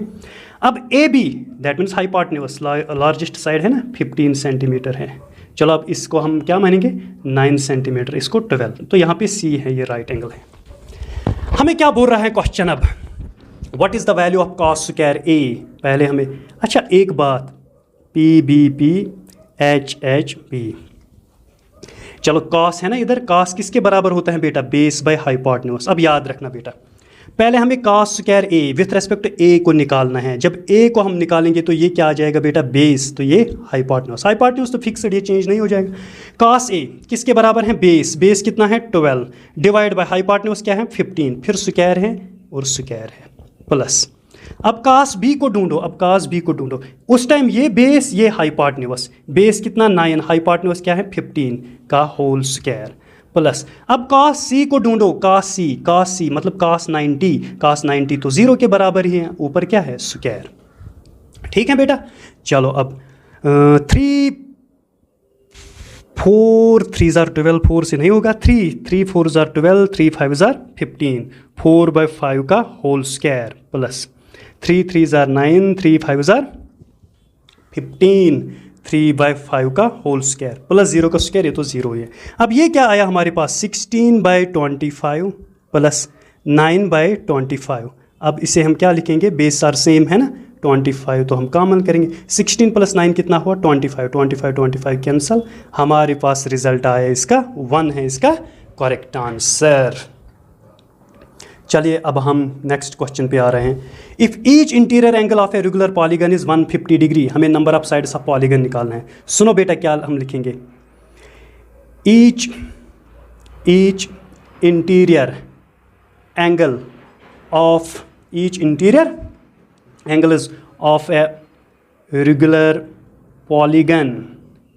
अब AB that means hypotenuse, largest side है ना 15 सेंटीमीटर है, चलो अब इसको हम क्या मानेंगे 9 सेंटीमीटर, इसको 12, तो यहाँ पे C है, ये राइट एंगल है। हमें क्या बोल रहा है क्वेश्चन अब, what is the value of cos square A। पहले हमें, अच्छा एक बात, PBP HHB, चलो कॉस है ना इधर, कॉस किसके बराबर होता है बेटा, बेस बाय हाइपोटेन्यूज। अब याद रखना बेटा, पहले हमें cos square A with respect to A को निकालना है। जब A को हम निकालेंगे तो ये क्या आ जाएगा बेटा, बेस, तो ये हाइपोटेन्यूज, हाइपोटेन्यूज तो फिक्स्ड, ये चेंज नहीं हो जाएगा। कॉस A किसके बराबर है, बेस, बेस कितना है 12 डिवाइड बाय हाइपोटेन्यूज क्या है 15, फिर स्क्वायर है और स्क्वायर है प्लस। अब cos B को ढूंढो, अब cos B को ढूंढो, उस टाइम ये बेस ये हाइपोटेन्यूज, बेस कितना 9, हाइपोटेन्यूज क्या है 15 का होल स्क्वायर प्लस। अब cos C को ढूंढो, cos C मतलब cos 90 तो 0 के बराबर ही है, ऊपर क्या है स्क्वायर, ठीक है बेटा। चलो अब 3 4 3 जार 12, 4 से नहीं होगा, 3 4 जार 12, 3 5 जार 15, 4/5 का होल स्क्वायर प्लस 3 3 जार 9, 3 5 जार 15, 3/5 का होल स्क्वायर प्लस 0 का स्क्वायर, ये तो 0 ही है। अब ये क्या आया हमारे पास 16/25 प्लस 9/25। अब इसे हम क्या लिखेंगे, बेस आर सेम है ना, 25 तो हम कॉमन करेंगे। 16 + 9 कितना हुआ 25, 25 कैंसल, हमारे पास रिजल्ट आया इसका 1 है इसका करेक्ट आंसर। चलिए अब हम नेक्स्ट क्वेश्चन पे आ रहे हैं। If each interior angle of a regular polygon is 150 degree, हमें number of sides of polygon निकालना है। सुनो बेटा क्या हम लिखेंगे, each interior angle of is of a regular polygon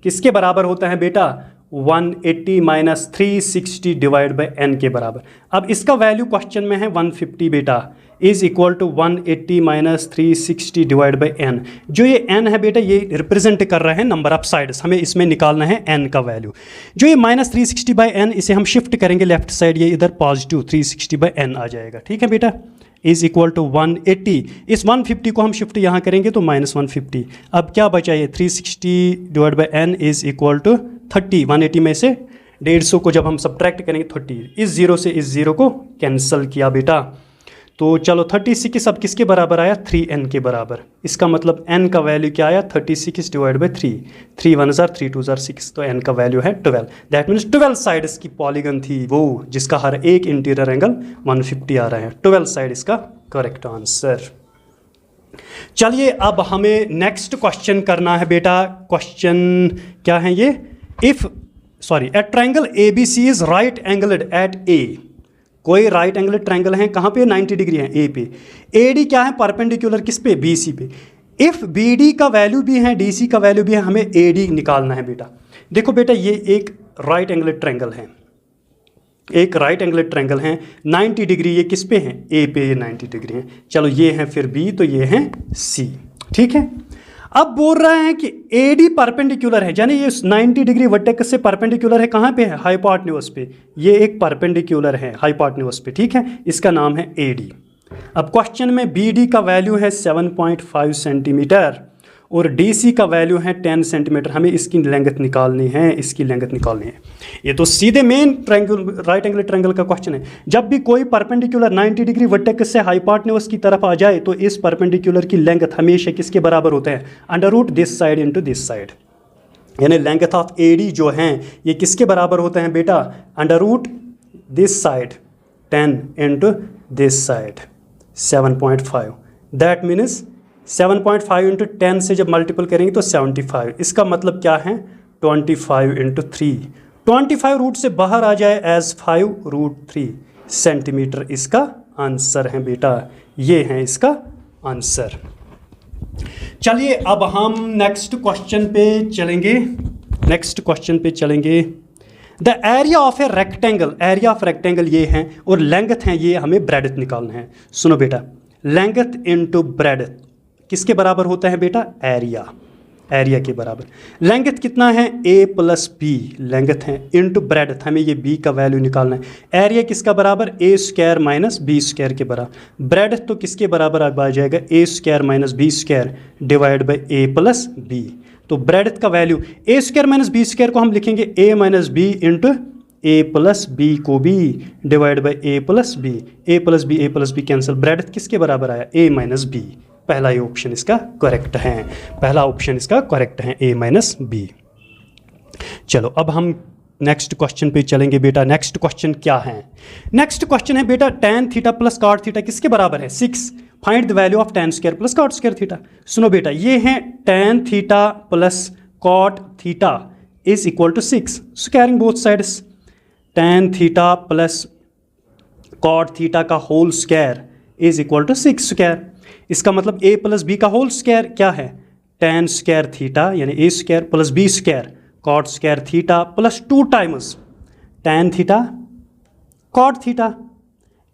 किसके बराबर होता है बेटा, 180 - 360 डिवाइड बाई n के बराबर। अब इसका वैल्यू क्वेश्चन में है 150 बेटा, is equal to 180 - 360 divide by n। जो ये n है बेटा ये रिप्रेजेंट कर रहा है नंबर ऑफ साइड्स, हमें इसमें निकालना है n का वैल्यू। जो ये -360 बाई n इसे हम शिफ्ट करेंगे लेफ्ट साइड, ये इधर पॉजिटिव 360 बाई n आ जाएगा, ठीक है बेटा, इज इक्वल टू 180। इस 150 को हम शिफ्ट यहाँ करेंगे तो -150। अब क्या बचा, ये 360 divide by n is equal to 30। 180 में से 150 को जब हम सब्ट्रैक्ट करेंगे 30, इस 0 से इस 0 को कैंसिल किया बेटा, तो चलो 36 अब किसके बराबर आया, 3n के बराबर। इसका मतलब n का वैल्यू क्या आया, 36 डिवाइड बाई 3, 3 1 जार 3 2 जार 6, तो n का वैल्यू है 12। दैट मीन्स 12 साइड्स की पॉलीगन थी वो, जिसका हर एक इंटीरियर एंगल 150 आ रहा है। 12 साइड इसका करेक्ट आंसर। चलिए अब हमें नेक्स्ट क्वेश्चन करना है बेटा। क्वेश्चन क्या है ये, ए triangle ABC is right angled at A। कोई राइट एंगल ट्रायंगल है कहाँ पे, 90 डिग्री है ए पे। AD क्या है, परपेंडिकुलर किस पे, BC पे। इफ़ BD का वैल्यू भी है, DC का वैल्यू भी है, हमें AD निकालना है बेटा। देखो बेटा ये एक राइट एंगल ट्रायंगल है, एक राइट एंगल ट्रायंगल है, 90 डिग्री, ये किस पे है, A पे, ये 90 डिग्री है। चलो ये है फिर B, तो ये है C, ठीक है। अब बोल रहा है कि AD परपेंडिकुलर है, यानी ये 90 डिग्री वर्टेक्स से परपेंडिकुलर है, कहाँ पे है, हाइपोटेन्यूज पे। ये एक परपेंडिकुलर है हाइपोटेन्यूज पे, ठीक है, इसका नाम है AD। अब क्वेश्चन में BD का वैल्यू है 7.5 सेंटीमीटर और DC का वैल्यू है 10 सेंटीमीटर। हमें इसकी लेंथ निकालनी है, इसकी लेंथ निकालनी है। ये तो सीधे main triangle, right angle triangle का क्वेश्चन है। जब भी कोई परपेंडिकुलर 90 डिग्री वर्टेक्स से हाइपोटेन्यूज की तरफ आ जाए तो इस परपेंडिकुलर की लेंथ हमेशा किसके बराबर होता है, under root this side into this side. यानी लेंथ ऑफ AD जो हैं ये किसके बराबर होते हैं बेटा, under root this side 10 into this side 7.5। That means 7.5 into 10 से जब मल्टीपल करेंगे तो 75। इसका मतलब क्या है, 25 इंटू 3। 25 रूट से बाहर आ जाए एज 5√3 सेंटीमीटर इसका आंसर है बेटा। ये है इसका आंसर। चलिए अब हम नेक्स्ट क्वेश्चन पे चलेंगे। The area of a rectangle, area of rectangle ये है और लेंथ है ये, हमें ब्रेडथ निकालना है। सुनो बेटा, लेंथ इंटू ब्रेडथ किसके बराबर होता है बेटा, एरिया के बराबर। लेंथ कितना है, A + B लेंथ है, इंटू ब्रेडथ, हमें ये B का वैल्यू निकालना है। एरिया किसका बराबर, A² - B² के बराबर। ब्रेडथ तो किसके बराबर आ जाएगा, A² - B² divide by A + B। तो ब्रेडथ का वैल्यू A² - B² को हम लिखेंगे A - B into A + B को भी divide by A + B। A + B cancel, breadth किसके बराबर आया, A - B। पहला ही ऑप्शन इसका करेक्ट है, A - B। चलो अब हम नेक्स्ट क्वेश्चन पे चलेंगे बेटा। नेक्स्ट क्वेश्चन क्या है, नेक्स्ट क्वेश्चन है बेटा tan थीटा + cot थीटा किसके बराबर है, 6। Find the value of tan² + cot² theta. सुनो बेटा ये है tan theta + cot theta is equal to 6, squaring both sides. tan theta + cot theta का whole square is equal to 6 square. इसका मतलब A + B का होल स्क्वायर क्या है, tan² थीटा यानी A² + B² cot² theta + 2 times tan theta cot theta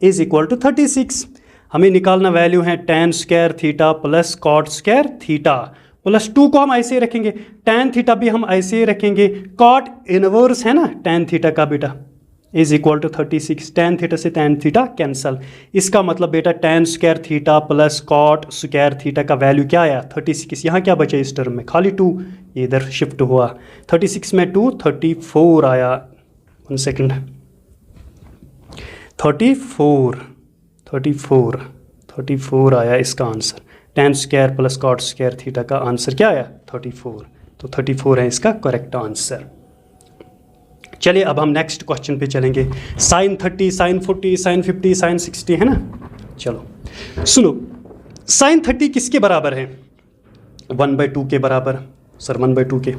is equal to 36। हमें निकालना value है tan² थीटा + cot² थीटा + 2 को हम ऐसे ही रखेंगे, tan थीटा भी हम ऐसे ही रखेंगे। cot इनवर्स है ना tan थीटा का बेटा, is equal to 36 tan theta से tan थीटा कैंसल। इसका मतलब बेटा tan square theta plus cot square theta का वैल्यू क्या आया 36। यहाँ क्या बचा इस टर्म में, खाली 2, ये इधर शिफ्ट हुआ 36 में 2 34 आया। 1 सेकेंड, 34 आया इसका answer. tan square plus cot square theta का आंसर क्या आया 34, तो 34 है इसका करेक्ट आंसर। चलिए अब हम नेक्स्ट क्वेश्चन पे चलेंगे। sin 30, sin 40, sin 50, sin 60 है ना। चलो सुनो, sin 30 किसके बराबर है, 1/2 के बराबर, सर 1/2 के।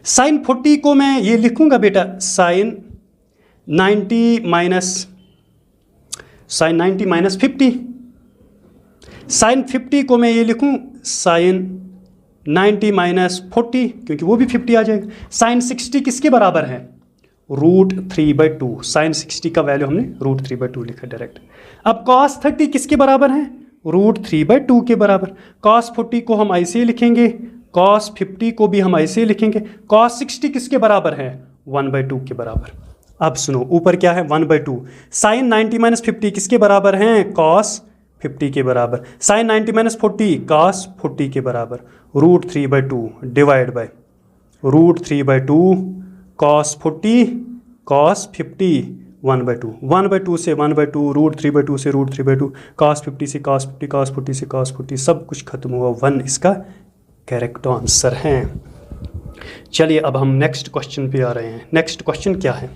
sin 40 को मैं ये लिखूंगा बेटा sin 90 माइनस 50। sin 50 को मैं ये लिखूं sin 90 माइनस 40, क्योंकि वो भी 50 आ जाएगा। sin 60 किसके बराबर है, √3/2। sin 60 का वैल्यू हमने √3/2 लिखा डायरेक्ट। अब cos 30 किसके बराबर है, √3/2 के बराबर। cos 40 को हम ऐसे ही लिखेंगे, cos 50 को भी हम ऐसे ही लिखेंगे। cos 60 किसके बराबर है, 1/2 के बराबर। अब सुनो, ऊपर क्या है 1/2। sin 90 माइनस 50 किसके बराबर हैं, cos 50 के बराबर। sin 90 माइनस 40 cos 40 के बराबर। √3/2 डिवाइड बाय √3/2 cos 40 cos 50 1/2। 1/2 से 1/2, √3/2 से √3/2, cos 50 से cos 50, cos 40 से cos 40, सब कुछ खत्म हुआ 1 इसका करेक्ट आंसर है। चलिए अब हम नेक्स्ट क्वेश्चन पे आ रहे हैं। नेक्स्ट क्वेश्चन क्या है,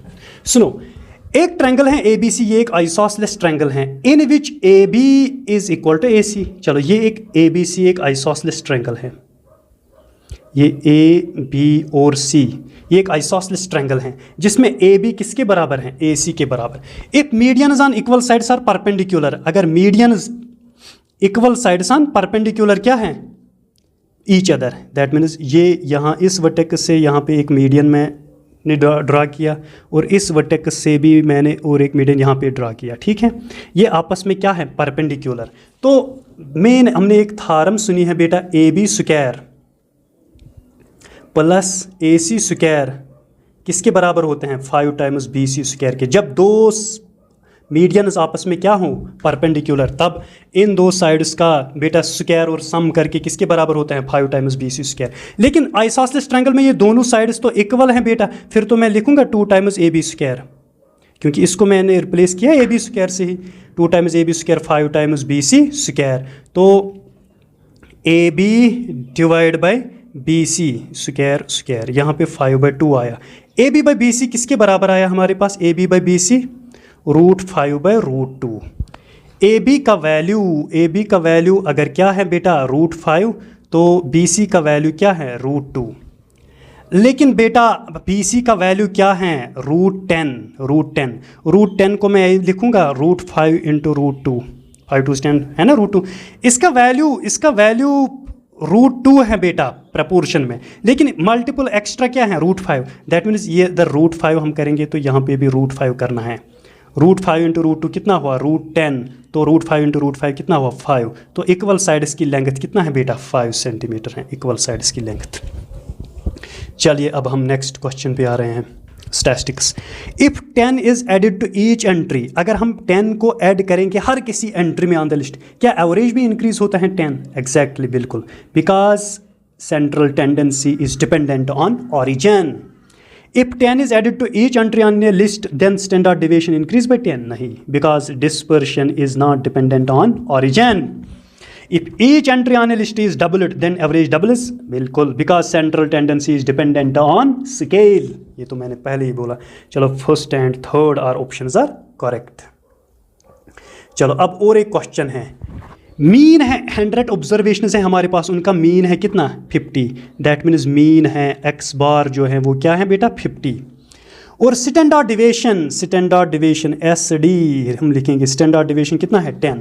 सुनो, एक ट्रायंगल है ABC, ये एक आइसोसेलेस ट्रायंगल है, in which AB is equal to AC। चलो ये एक ABC एक आइसोसेलेस ट्रायंगल है, ये A B और C ये एक आइसोसेलेस ट्रायंगल है जिसमें AB किसके बराबर है, AC के बराबर। If medians on equal sides are perpendicular, अगर medians equal sides on perpendicular क्या है, ईच अदर, दैट मीन्स ये यहाँ इस वर्टेक्स से यहाँ पे एक मीडियन मैंने ड्रा किया और इस वर्टेक्स से भी मैंने और एक मीडियन यहाँ पे ड्रा किया, ठीक है। ये आपस में क्या है, परपेंडिकुलर। तो मेन हमने एक थ्योरम सुनी है बेटा, AB square plus AC square किसके बराबर होते हैं, 5 टाइम्स BC स्क्वायर के। जब दो मीडियंस आपस में क्या हो, परपेंडिकुलर, तब इन दो साइड्स का बेटा स्क्वायर और सम करके किसके बराबर होते हैं, 5 टाइम्स BC स्क्वायर। लेकिन आइसोसेलेस ट्रायंगल में ये दोनों साइड्स तो इक्वल हैं बेटा, फिर तो मैं लिखूंगा 2 टाइम्स AB स्क्वायर, क्योंकि इसको मैंने रिप्लेस किया AB स्क्वायर से ही। 2 times AB square 5 times BC square, तो AB divide by BC square square, यहाँ पे 5/2 आया। AB बाई BC किसके बराबर आया हमारे पास, AB बाई BC √5/√2। AB का वैल्यू अगर क्या है बेटा √5, तो BC का वैल्यू क्या है √2। लेकिन बेटा BC का वैल्यू क्या है, √10 को मैं लिखूंगा √5 इंटू √2, 5 to 10 है ना √2। इसका वैल्यू √2 है बेटा प्रपोर्शन में, लेकिन मल्टीपल एक्स्ट्रा क्या है √5, दैट मीन्स ये इधर √5 हम करेंगे तो यहाँ पे भी √5 करना है। √5 इंटू √2 कितना हुआ, √10, तो √5 इंटू √5 कितना हुआ 5। तो इक्वल साइड्स की लेंथ कितना है बेटा, 5 सेंटीमीटर है इक्वल साइड्स की लेंथ। चलिए अब हम नेक्स्ट क्वेश्चन पे आ रहे हैं, statistics. If 10 is added to each entry, अगर हम 10 को ऐड करेंगे हर किसी एंट्री में ऑन द लिस्ट, क्या एवरेज भी इंक्रीज होता है 10? एग्जैक्टली, बिल्कुल, because central tendency is dependent on origin. If 10 is added to each entry on a list, then standard deviation increase by 10? नहीं, because dispersion is not dependent on origin. If each entry on a list is doubled, then average doubles? बिल्कुल, because central tendency is dependent on scale. ये तो मैंने पहले ही बोला। चलो first and third are options are correct. चलो अब और एक क्वेश्चन है, मीन है 100 ऑब्जर्वेशन है हमारे पास, उनका मीन है कितना 50, दैट मीन्स मीन है x बार जो है वो क्या है बेटा 50। और स्टैंडर्ड डिविएशन SD हम लिखेंगे, स्टैंडर्ड डिविएशन कितना है 10।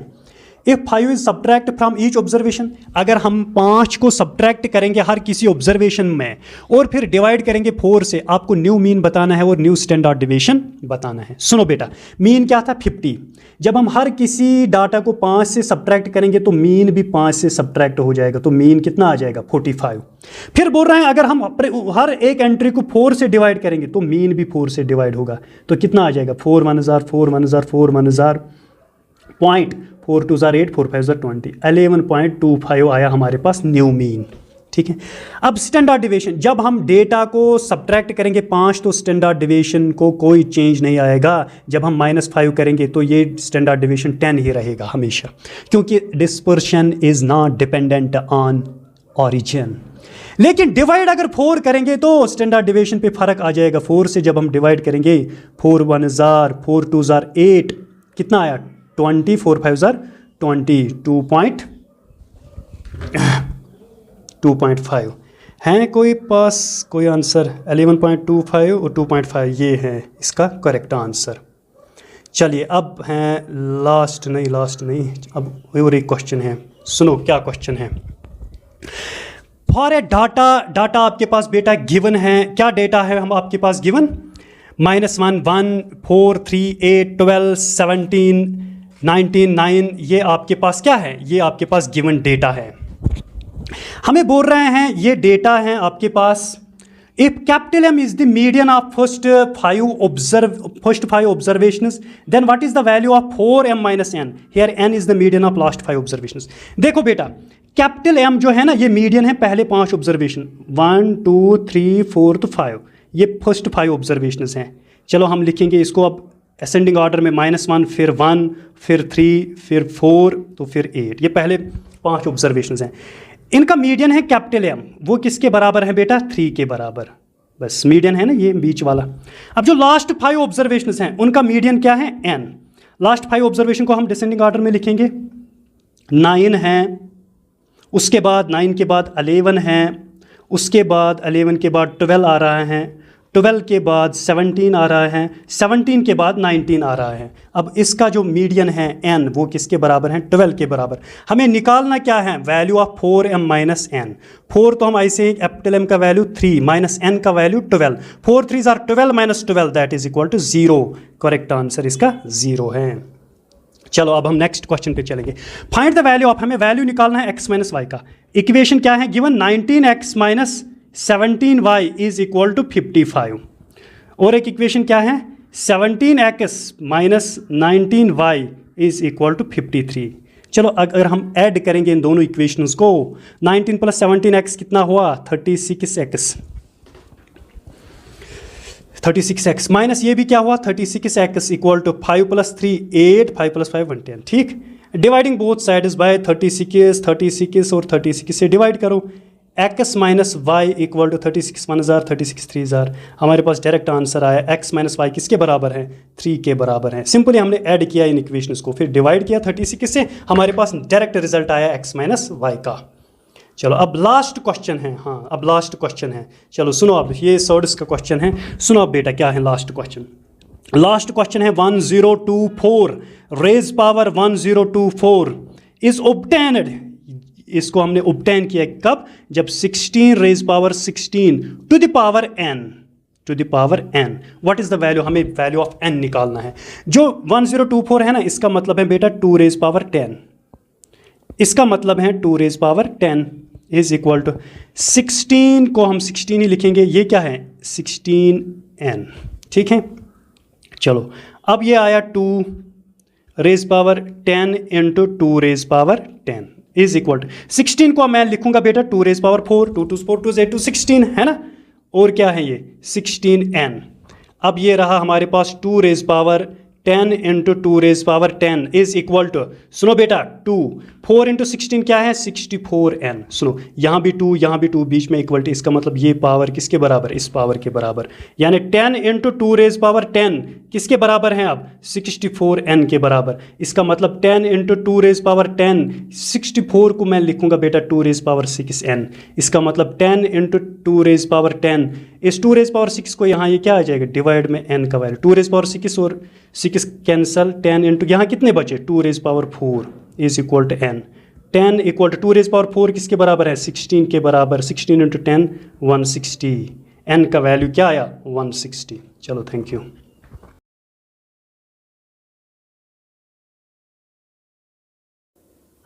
If 5 is subtract from each observation, अगर हम 5 को सब्ट्रैक्ट करेंगे हर किसी ऑब्जर्वेशन में और फिर डिवाइड करेंगे 4 से, आपको न्यू मीन बताना है और न्यू स्टैंडर्ड डिविएशन बताना है। सुनो बेटा, मीन क्या था 50, जब हम हर किसी डाटा को 5 से सब्ट्रैक्ट करेंगे तो मीन भी 5 से सब्ट्रैक्ट हो जाएगा, तो मीन कितना आ जाएगा 45। फिर बोल रहे हैं अगर हम हर एक एंट्री को 4 से डिवाइड करेंगे तो मीन भी 4 से डिवाइड होगा, तो कितना आ जाएगा 4 1 1000 4 1 1000 4 1 1000 पॉइंट 4 2 8 4 5 20 11.25 आया हमारे पास न्यू मीन। ठीक है, अब स्टैंडर्ड डिविएशन, जब हम डेटा को सब्ट्रैक्ट करेंगे 5 तो स्टैंडर्ड डिविएशन को कोई चेंज नहीं आएगा, जब हम -5 करेंगे तो ये स्टैंडर्ड डिविएशन 10 ही रहेगा हमेशा, क्योंकि dispersion is not dependent on origin. लेकिन डिवाइड अगर 4 करेंगे तो स्टैंडर्ड डिविएशन पे फर्क आ जाएगा। 4 से जब हम डिवाइड करेंगे 4 1 1000 4 2 8 कितना आया 20 4 5 20 2.5 हैं कोई पास कोई आंसर 11.25 और 2.5 ये है इसका करेक्ट आंसर। चलिए अब हैं लास्ट नहीं अब और एक क्वेश्चन है, सुनो क्या क्वेश्चन है। फॉर ए डाटा आपके पास बेटा गिवन है, क्या डेटा है हम आपके पास गिवन -1 1 4 3 8 12 17 19 9, ये आपके पास क्या है, ये आपके पास गिवन डेटा है। हमें बोल रहे हैं ये डेटा है आपके पास, if capital M is the median of first 5 observations then what is the value of 4m - n, here n is the median of last 5 observations. देखो बेटा कैपिटल M जो है ना ये मीडियन है पहले 5 ऑब्जर्वेशन 1 2 3 4 तो 5, ये फर्स्ट 5 ऑब्जर्वेशंस हैं। चलो हम लिखेंगे इसको अब असेंडिंग ऑर्डर में -1 फिर 1 फिर 3 फिर 4 तो फिर 8, ये पहले 5 ऑब्जर्वेशंस हैं। इनका मीडियन है कैपिटल M, वो किसके बराबर है बेटा 3 के बराबर, बस मीडियन है ना ये बीच वाला। अब जो लास्ट 5 ऑब्जर्वेशंस हैं उनका मीडियन क्या है n, लास्ट 5 ऑब्जर्वेशन को हम डिसेंडिंग ऑर्डर में लिखेंगे 9 है, उसके बाद 9 के बाद 11 है, उसके बाद 11 के बाद 12 आ रहा है, 12 के बाद 17 आ रहा है, 17 के बाद 19 आ रहा है। अब इसका जो मीडियन है n वो किसके बराबर है 12 के बराबर। हमें निकालना क्या है वैल्यू ऑफ 4m - n। 4 तो हम ऐसे ही कैपिटल M का वैल्यू 3 माइनस n का value 12, 4 3 are 12 - 12 that is equal to 0। Correct answer इसका 0 है। चलो अब हम नेक्स्ट क्वेश्चन पे चलेंगे। फाइंड द वैल्यू ऑफ, हमें वैल्यू निकालना है x - y का। इक्वेशन क्या है given 19x - 17y is equal to 55, और एक इक्वेशन क्या है 17x - 19y is equal to 53। चलो अगर हम ऐड करेंगे इन दोनों इक्वेशंस को 19 + 17x कितना हुआ 36x माइनस ये भी क्या हुआ 36x इक्वल टू 5 + 3 8 5 + 5 10। ठीक, डिवाइडिंग बोथ साइड्स बाय 36 और 36 से डिवाइड करो। x - y इक्वल टू 36 1 1000 36 3 1000, हमारे पास डायरेक्ट आंसर आया x - y किसके बराबर है 3 के बराबर है। सिंपली हमने ऐड किया इन इक्वेशंस को फिर डिवाइड किया 36 से, हमारे पास डायरेक्ट रिजल्ट आया x - y का। चलो अब लास्ट क्वेश्चन है, हाँ अब लास्ट क्वेश्चन है। चलो सुनो अब ये सर्ड्स का क्वेश्चन है, सुनो अब बेटा क्या है लास्ट क्वेश्चन। लास्ट क्वेश्चन है 1024 रेज पावर 1024 इज ऑब्टेन्ड, इसको हमने ऑब्टेन किया कब जब 16 raise power 16 to the power n। What is the value, हमें वैल्यू ऑफ n निकालना है। जो 1024 है ना इसका मतलब है बेटा 2 रेज पावर 10, इसका मतलब है 2 raise power 10 is equal to 16 को हम 16 ही लिखेंगे, ये क्या है 16n। ठीक है, चलो अब ये आया 2 raise power 10 into 2 raise power 10 is equal to 16 को मैं लिखूंगा बेटा 2 रेज पावर 4 2 2 4 2 8 16 है ना, और क्या है ये 16n। अब ये रहा हमारे पास 2 raise power 10 into 2 raise power 10 is equal to, सुनो बेटा 2 4 इंटू 16 क्या है 64n। सुनो यहाँ भी 2 यहाँ भी 2 बीच में इक्वल टू, इसका मतलब ये पावर किसके बराबर इस पावर के बराबर, यानी 10 इंटू 2 रेज पावर 10 किसके बराबर है अब 64n के बराबर। इसका मतलब 10 इंटू 2 रेज पावर 10 64 को मैं लिखूंगा बेटा 2 रेज पावर 6n। इसका मतलब 10 इंटू 2 रेज पावर 10, इस 2 रेज पावर 6 को यहाँ ये क्या आ जाएगा डिवाइड में n का वैल्यू, 2 रेज पावर 6 और 6 कैंसल, 10 इंटू यहाँ कितने बचे 2 raise power 4 is equal to n। 10 equal to 2 raise power 4 किसके बराबर है? 16 के बराबर। 16 इंटू 10 160। n का वैल्यू क्या आया? 160। चलो थैंक यू।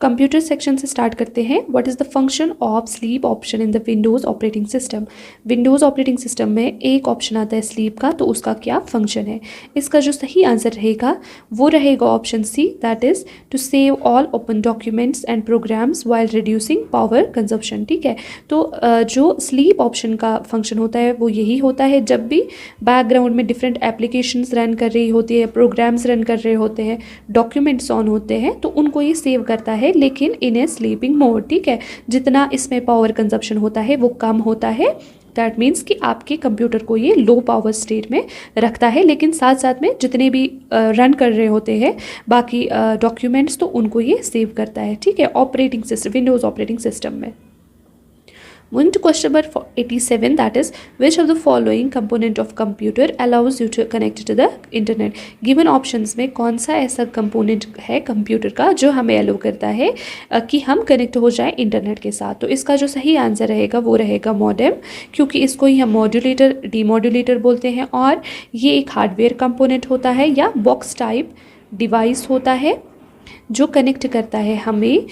कंप्यूटर सेक्शन से स्टार्ट करते हैं। What is the function of sleep option in the Windows operating system. Windows operating system में एक ऑप्शन आता है स्लीप का, तो उसका क्या फंक्शन है? इसका जो सही आंसर रहेगा वो रहेगा option C, that is to save all open documents and programs while reducing power consumption. ठीक है, तो जो स्लीप ऑप्शन का फंक्शन होता है वो यही होता है, जब भी बैकग्राउंड में डिफरेंट एप्लीकेशंस रन कर रही होती है, प्रोग्राम्स रन कर रहे होते हैं, डॉक्यूमेंट्स ऑन होते हैं, तो उनको ये सेव करता है, लेकिन इन ए स्लीपिंग मोड। ठीक है, जितना इसमें पावर कंजप्शन होता है वो कम होता है। दैट मीन्स कि आपके कंप्यूटर को ये लो पावर स्टेट में रखता है, लेकिन साथ साथ में जितने भी रन कर रहे होते हैं बाकी डॉक्यूमेंट्स, तो उनको ये सेव करता है। ठीक है, operating system, Windows operating system में। Moving to question number 87, that is, which of the following component of computer allows you to connect to the internet? Given options में कौन सा ऐसा component है कंप्यूटर का जो हमें allow करता है कि हम कनेक्ट हो जाए इंटरनेट के साथ? तो इसका जो सही आंसर रहेगा वो रहेगा मॉडेम, क्योंकि इसको ही हम मॉड्यूलेटर, डीमॉड्यूलेटर बोलते हैं, और ये एक हार्डवेयर कंपोनेंट होता है या बॉक्स टाइप डिवाइस होता है जो कनेक्ट करता है हमें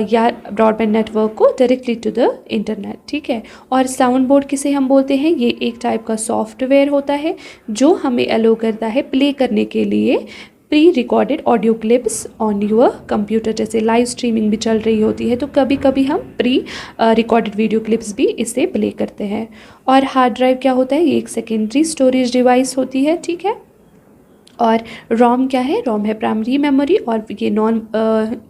या ब्रॉडबैंड नेटवर्क को डायरेक्टली टू द इंटरनेट। ठीक है, और साउंड बोर्ड किसे हम बोलते हैं? ये एक टाइप का सॉफ्टवेयर होता है जो हमें अलो करता है प्ले करने के लिए pre recorded audio clips on your computer. जैसे लाइव स्ट्रीमिंग भी चल रही होती है तो कभी कभी हम प्री रिकॉर्डेड वीडियो क्लिप्स भी इससे प्ले करते हैं। और हार्ड ड्राइव क्या होता है? ये एक सेकेंडरी स्टोरेज डिवाइस होती है। ठीक है, और रोम क्या है? रोम है प्राइमरी मेमोरी, और ये नॉन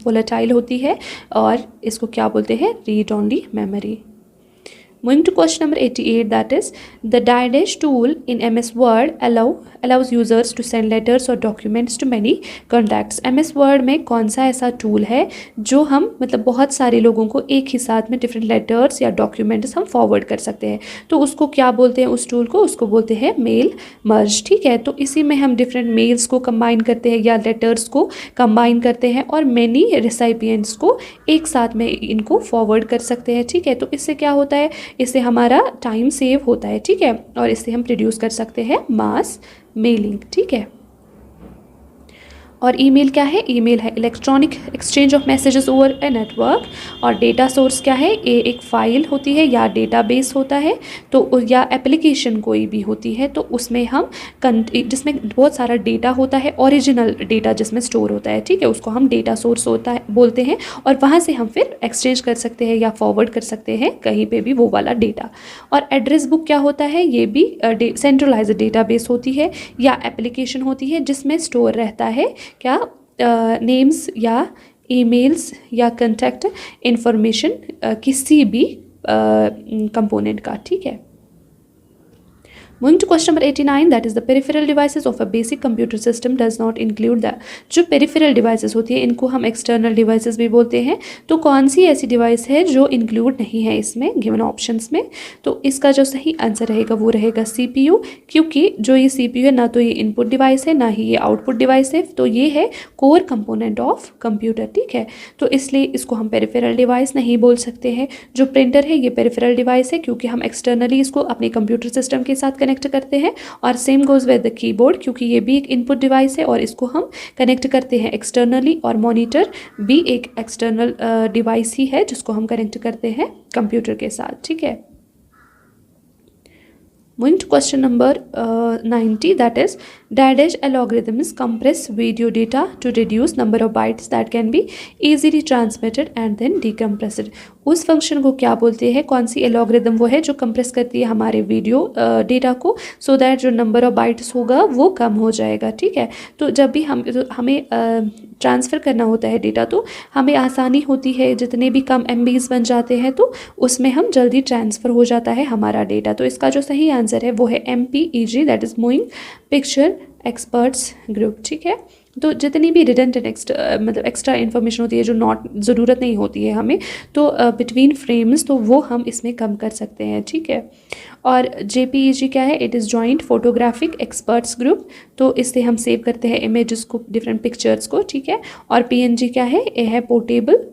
वोलेटाइल होती है, और इसको क्या बोलते हैं? Read only memory. Moving to question number 88, that is, the die-dash tool in MS Word allows users to send letters or documents to many contacts. MS Word में कौन सा ऐसा टूल है जो हम मतलब बहुत सारे लोगों को एक ही साथ में डिफरेंट लेटर्स या डॉक्यूमेंट्स हम फॉरवर्ड कर सकते हैं? तो उसको क्या बोलते हैं? उस टूल को उसको बोलते हैं मेल मर्ज। ठीक है, तो इसी में हम डिफरेंट मेल्स को कंबाइन करते हैं या लेटर्स को कंबाइन करते हैं और मैनी रेसिपिएंट्स को एक साथ में इनको फॉरवर्ड कर सकते हैं। ठीक है, तो इससे क्या होता है? इससे हमारा टाइम सेव होता है। ठीक है, और इससे हम प्रोड्यूस कर सकते हैं मास मेलिंग। ठीक है, और ईमेल क्या है? ईमेल है electronic exchange of messages over a network. और डेटा सोर्स क्या है? ये एक फ़ाइल होती है या डेटाबेस होता है, तो या एप्लीकेशन कोई भी होती है, तो उसमें हम जिसमें बहुत सारा डेटा होता है, ओरिजिनल डेटा जिसमें स्टोर होता है। ठीक है, उसको हम डेटा सोर्स होता है बोलते हैं, और वहाँ से हम फिर एक्सचेंज कर सकते हैं या फॉरवर्ड कर सकते हैं कहीं पर भी वो वाला डेटा। और एड्रेस बुक क्या होता है? ये भी सेंट्रलाइज्ड डेटाबेस होती है या एप्लीकेशन होती है जिसमें स्टोर रहता है क्या? नेम्स या ईमेल्स या कंटेक्ट इंफॉर्मेशन किसी भी कंपोनेंट का। ठीक है, Moving to question number 89, that is, the peripheral devices of a basic computer system does not include the। जो peripheral devices होती है इनको हम external devices भी बोलते हैं। तो कौन सी ऐसी डिवाइस है जो इंक्लूड नहीं है इसमें गिवन ऑप्शंस में? तो इसका जो सही आंसर रहेगा वो रहेगा CPU, क्योंकि जो ये CPU है ना तो ये इनपुट डिवाइस है ना ही ये आउटपुट डिवाइस है, तो ये है कोर कंपोनेंट ऑफ कंप्यूटर। ठीक है, तो इसलिए इसको हम पेरिफेरल डिवाइस नहीं बोल सकते हैं। जो प्रिंटर है ये पेरिफेरल डिवाइस है क्योंकि हम एक्सटर्नली इसको अपने कंप्यूटर सिस्टम के साथ कनेक्ट करते हैं। और same goes with the keyboard, क्योंकि ये भी एक इनपुट डिवाइस है और इसको हम कनेक्ट करते हैं एक्सटर्नली। और मॉनिटर भी एक एक्सटर्नल डिवाइस ही है जिसको हम कनेक्ट करते हैं कंप्यूटर के साथ। ठीक है, Moving to question number 90, that is, die-dash algorithms compress video data to reduce number of bytes that can be easily transmitted and then decompressed। उस फंक्शन को क्या बोलते हैं? कौन सी एल्गोरिदम वो है जो कंप्रेस करती है हमारे वीडियो डेटा को, सो दैट जो नंबर ऑफ बाइट्स होगा वो कम हो जाएगा। ठीक है, तो जब भी हमें ट्रांसफ़र करना होता है डेटा तो हमें आसानी होती है, जितने भी कम MBs बन जाते हैं तो उसमें हम जल्दी ट्रांसफ़र हो जाता है हमारा डेटा। तो इसका जो सही आंसर है वो है MPEG, that is moving picture experts group. ठीक है, तो जितनी भी रिडंडेंट मतलब एक्स्ट्रा इन्फॉर्मेशन होती है जो नॉट ज़रूरत नहीं होती है हमें, तो बिटवीन फ्रेम्स, तो वो हम इसमें कम कर सकते हैं, ठीक है। और JPEG क्या है? It is joint photographic experts group, तो इससे हम सेव करते हैं इमेजेस को, डिफरेंट पिक्चर्स को, ठीक है। और PNG क्या है? ये है पोर्टेबल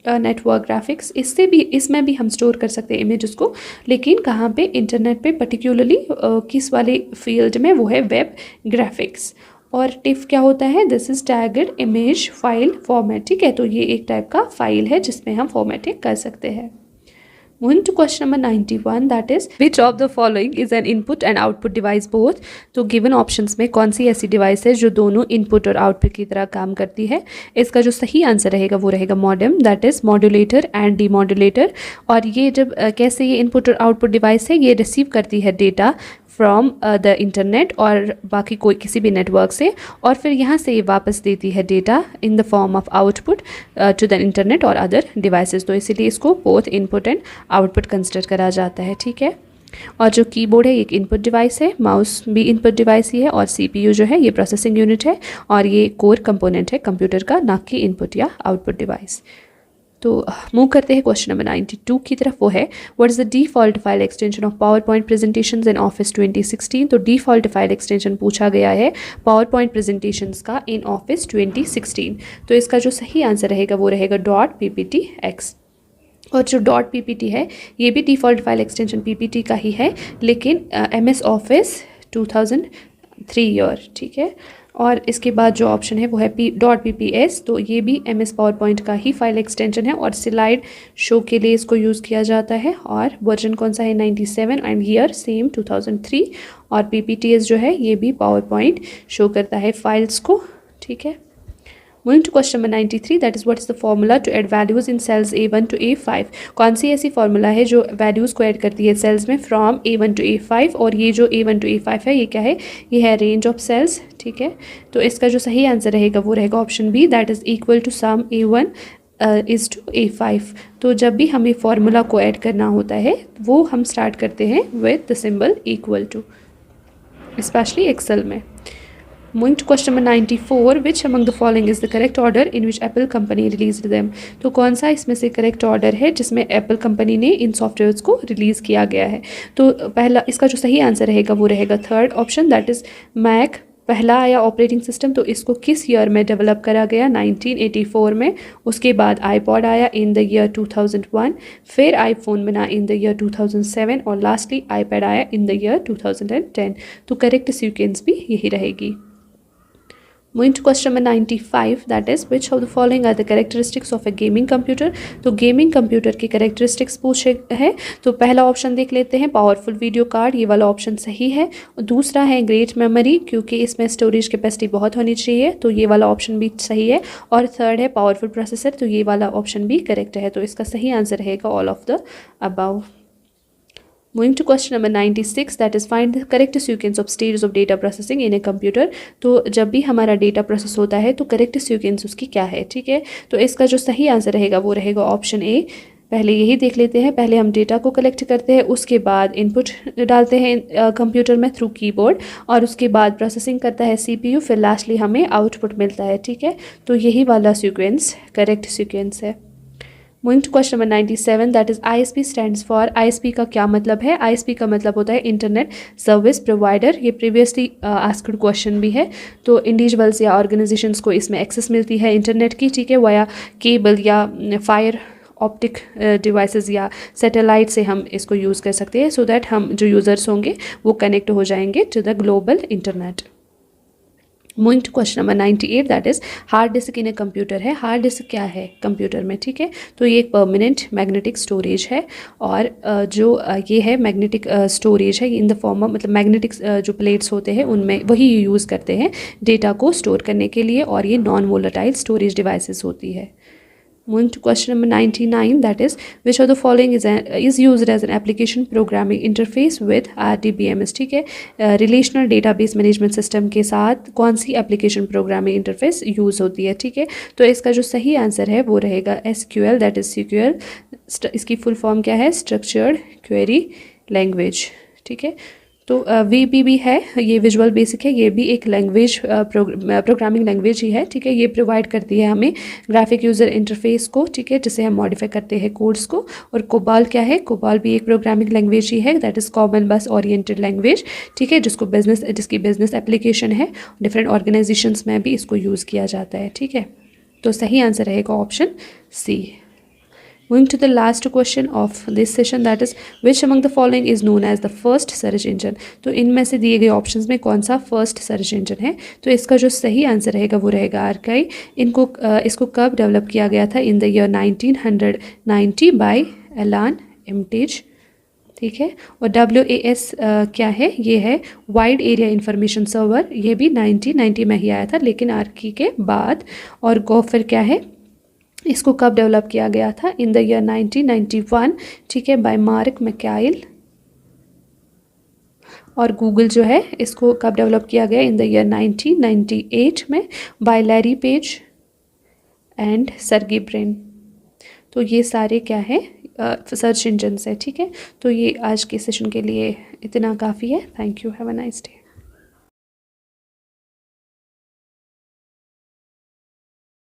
नेटवर्क ग्राफिक्स, इसमें भी हम स्टोर कर सकते हैं इमेजेस को, लेकिन कहाँ पे? इंटरनेट पे, पर्टिकुलरली किस वाले फील्ड में? वो है वेब ग्राफिक्स। और टिफ क्या होता है? This is tagged image file format, ठीक है। तो ये एक टाइप का फाइल है जिसमें हम फॉर्मेटिंग कर सकते हैं। Moving to question number 91, that is which of the following is an input and output device both? तो given options में कौन सी ऐसी डिवाइस है जो दोनों इनपुट और आउटपुट की तरह काम करती है? इसका जो सही आंसर रहेगा वो रहेगा modem, that is modulator and demodulator. और ये जब कैसे ये इनपुट और आउटपुट डिवाइस है, ये रिसीव करती है डेटा फ्रॉम द इंटरनेट और बाकी कोई किसी भी नेटवर्क से, और फिर यहाँ से ये वापस देती है data in the form of output to the internet और अदर डिवाइसेस। तो इसीलिए इसको both input and output consider करा जाता है, ठीक है। और जो कीबोर्ड है एक इनपुट डिवाइस है, माउस भी इनपुट डिवाइस ही है, और CPU जो है ये प्रोसेसिंग यूनिट है, और ये कोर कंपोनेंट है कंप्यूटर का, ना कि इनपुट या आउटपुट डिवाइस। तो मूव करते हैं क्वेश्चन नंबर 92 की तरफ, वो है what is the default file extension of power point presentations in office 2016। तो डिफ़ॉल्ट फाइल एक्सटेंशन पूछा गया है पावर पॉइंट प्रेजेंटेशंस का इन ऑफिस 2016। तो इसका जो सही आंसर रहेगा वो रहेगा .pptx। और जो .ppt है ये भी डिफ़ॉल्ट फाइल एक्सटेंशन PPT का ही है, लेकिन MS ऑफिस 2003 ईयर, ठीक है। और इसके बाद जो ऑप्शन है वो है .pps, तो ये भी MS पावर पॉइंट का ही फाइल एक्सटेंशन है, और स्लाइड शो के लिए इसको यूज़ किया जाता है। और वर्जन कौन सा है? 97, एंड ईयर सेम 2003। और PPTs जो है ये भी पावर पॉइंट शो करता है फाइल्स को, ठीक है। Moving to question number 93, that is what is the formula to add values in cells A1 to A5। कौन सी ऐसी फॉर्मूला है जो वैल्यूज़ को ऐड करती है सेल्स में फ्रॉम A1 to A5? और ये जो A1 to A5 है ये क्या है? ये है रेंज ऑफ सेल्स, ठीक है। तो इसका जो सही आंसर रहेगा वो रहेगा option B, that is equal to sum A1 is to A5। तो जब भी हमें फार्मूला को ऐड करना होता है वो हम स्टार्ट करते हैं with the symbol equal to, specially Excel में। Moving to question number 94, which among the following is the correct order in which Apple company released them? तो कौन सा इसमें से करेक्ट ऑर्डर है जिसमें एप्पल कंपनी ने इन सॉफ्टवेयर्स को रिलीज़ किया गया है? तो पहला, इसका जो सही आंसर रहेगा वो रहेगा third option, that is Mac पहला आया ऑपरेटिंग सिस्टम। तो इसको किस ईयर में डेवलप करा गया? 1984 में। उसके बाद iPod आया इन द ईयर 2001, फिर iPhone बना इन द ईयर 2007, और लास्टली iPad आया इन द ईयर 2010। तो करेक्ट सीक्वेंस भी यही रहेगी। Moving to question number 95, that is which of the following are the characteristics of a gaming computer? तो gaming computer की कैरेक्टरिस्टिक्स पूछे है। तो पहला ऑप्शन देख लेते हैं, पावरफुल वीडियो कार्ड, ये वाला ऑप्शन सही है। और दूसरा है ग्रेट मेमोरी, क्योंकि इसमें स्टोरेज कैपेसिटी बहुत होनी चाहिए, तो ये वाला ऑप्शन भी सही है। और थर्ड है पावरफुल प्रोसेसर, तो ये वाला ऑप्शन भी करेक्ट है। तो इसका सही आंसर रहेगा all of the above. Moving to question number 96, that is find the correct sequence of stages of data processing in a computer। तो जब भी हमारा डेटा प्रोसेस होता है तो करेक्ट सीक्वेंस उसकी क्या है, ठीक है। तो इसका जो सही आंसर रहेगा वो रहेगा ऑप्शन ए। पहले यही देख लेते हैं, पहले हम डेटा को कलेक्ट करते हैं, उसके बाद इनपुट डालते हैं कंप्यूटर में थ्रू कीबोर्ड, और उसके बाद प्रोसेसिंग करता है CPU, फिर लास्टली हमें आउटपुट मिलता है, ठीक है। तो यही वाला सीक्वेंस करेक्ट सीक्वेंस है। Moving to question number 97, that is ISP stands for, ISP का क्या मतलब है? ISP का मतलब होता है इंटरनेट सर्विस प्रोवाइडर। ये प्रीवियसली आस्क्ड क्वेश्चन भी है। तो इंडिविजुअल्स या ऑर्गेनाइजेशंस को इसमें एक्सेस मिलती है इंटरनेट की, ठीक है, वाया केबल या फायर ऑप्टिक डिवाइसेस या सैटेलाइट से हम इसको यूज़ कर सकते हैं, सो दैट हम जो यूज़र्स होंगे वो कनेक्ट हो जाएंगे to the global internet. Moving to question number 98, that is hard disk in a computer है। हार्ड डिस्क क्या है कंप्यूटर में, ठीक है। तो ये एक परमानेंट मैग्नेटिक स्टोरेज है, और जो ये है मैग्नेटिक स्टोरेज है इन द फॉर्म ऑफ, मतलब मैग्नेटिक जो प्लेट्स होते हैं उनमें वही यूज़ करते हैं डेटा को स्टोर करने के लिए, और ये नॉन वोलेटाइल स्टोरेज डिवाइसेस होती है। Moving to question number 99, that is which of the following is used as an application programming interface with RDBMS, ठीक है। रिलेशनल डेटाबेस मैनेजमेंट सिस्टम के साथ कौन सी एप्लीकेशन प्रोग्रामिंग इंटरफेस यूज़ होती है, ठीक है। तो इसका जो सही आंसर है वो रहेगा SQL, दैट इज़ SQL। इसकी फुल फॉर्म क्या है? स्ट्रक्चर्ड क्वेरी लैंग्वेज, ठीक है। तो VB भी है, ये विजुअल बेसिक है, ये भी एक लैंग्वेज प्रोग्रामिंग लैंग्वेज ही है, ठीक है। ये प्रोवाइड करती है हमें ग्राफिक यूज़र इंटरफेस को, ठीक है, जिसे हम मॉडिफाई करते हैं कोड्स को। और कोबाल क्या है, कोबाल भी एक प्रोग्रामिंग लैंग्वेज ही है, दैट इज़ कॉमन बस ओरिएंटेड लैंग्वेज, ठीक है, जिसकी बिजनेस एप्लीकेशन है, डिफरेंट ऑर्गेनाइजेशंस में भी इसको यूज़ किया जाता है, ठीक है। तो सही आंसर रहेगा option C. Moving to the last question of this session, that is which among the following is known as the first search engine। तो इनमें से दिए गए ऑप्शंस में कौन सा फर्स्ट सर्च इंजन है? तो इसका जो सही आंसर रहेगा वो रहेगा आर्काई। इसको कब डेवलप किया गया था? इन द ईयर 1990 बाय एलान एमटेज, ठीक है। और WAS क्या है? ये है वाइड एरिया इंफॉर्मेशन सर्वर, ये भी 1990 में ही आया था, लेकिन आर्की के बाद। और गोफर क्या है? इसको कब डेवलप किया गया था? इन द ईयर 1991, ठीक है, बाय मार्क मैकाइल। और गूगल जो है इसको कब डेवलप किया गया? इन द ईयर 1998 में by Larry Page and Sergey Brin. तो ये सारे क्या है? सर्च इंजन्स है, ठीक है। तो ये आज के सेशन के लिए इतना काफ़ी है। Thank you, have a nice day.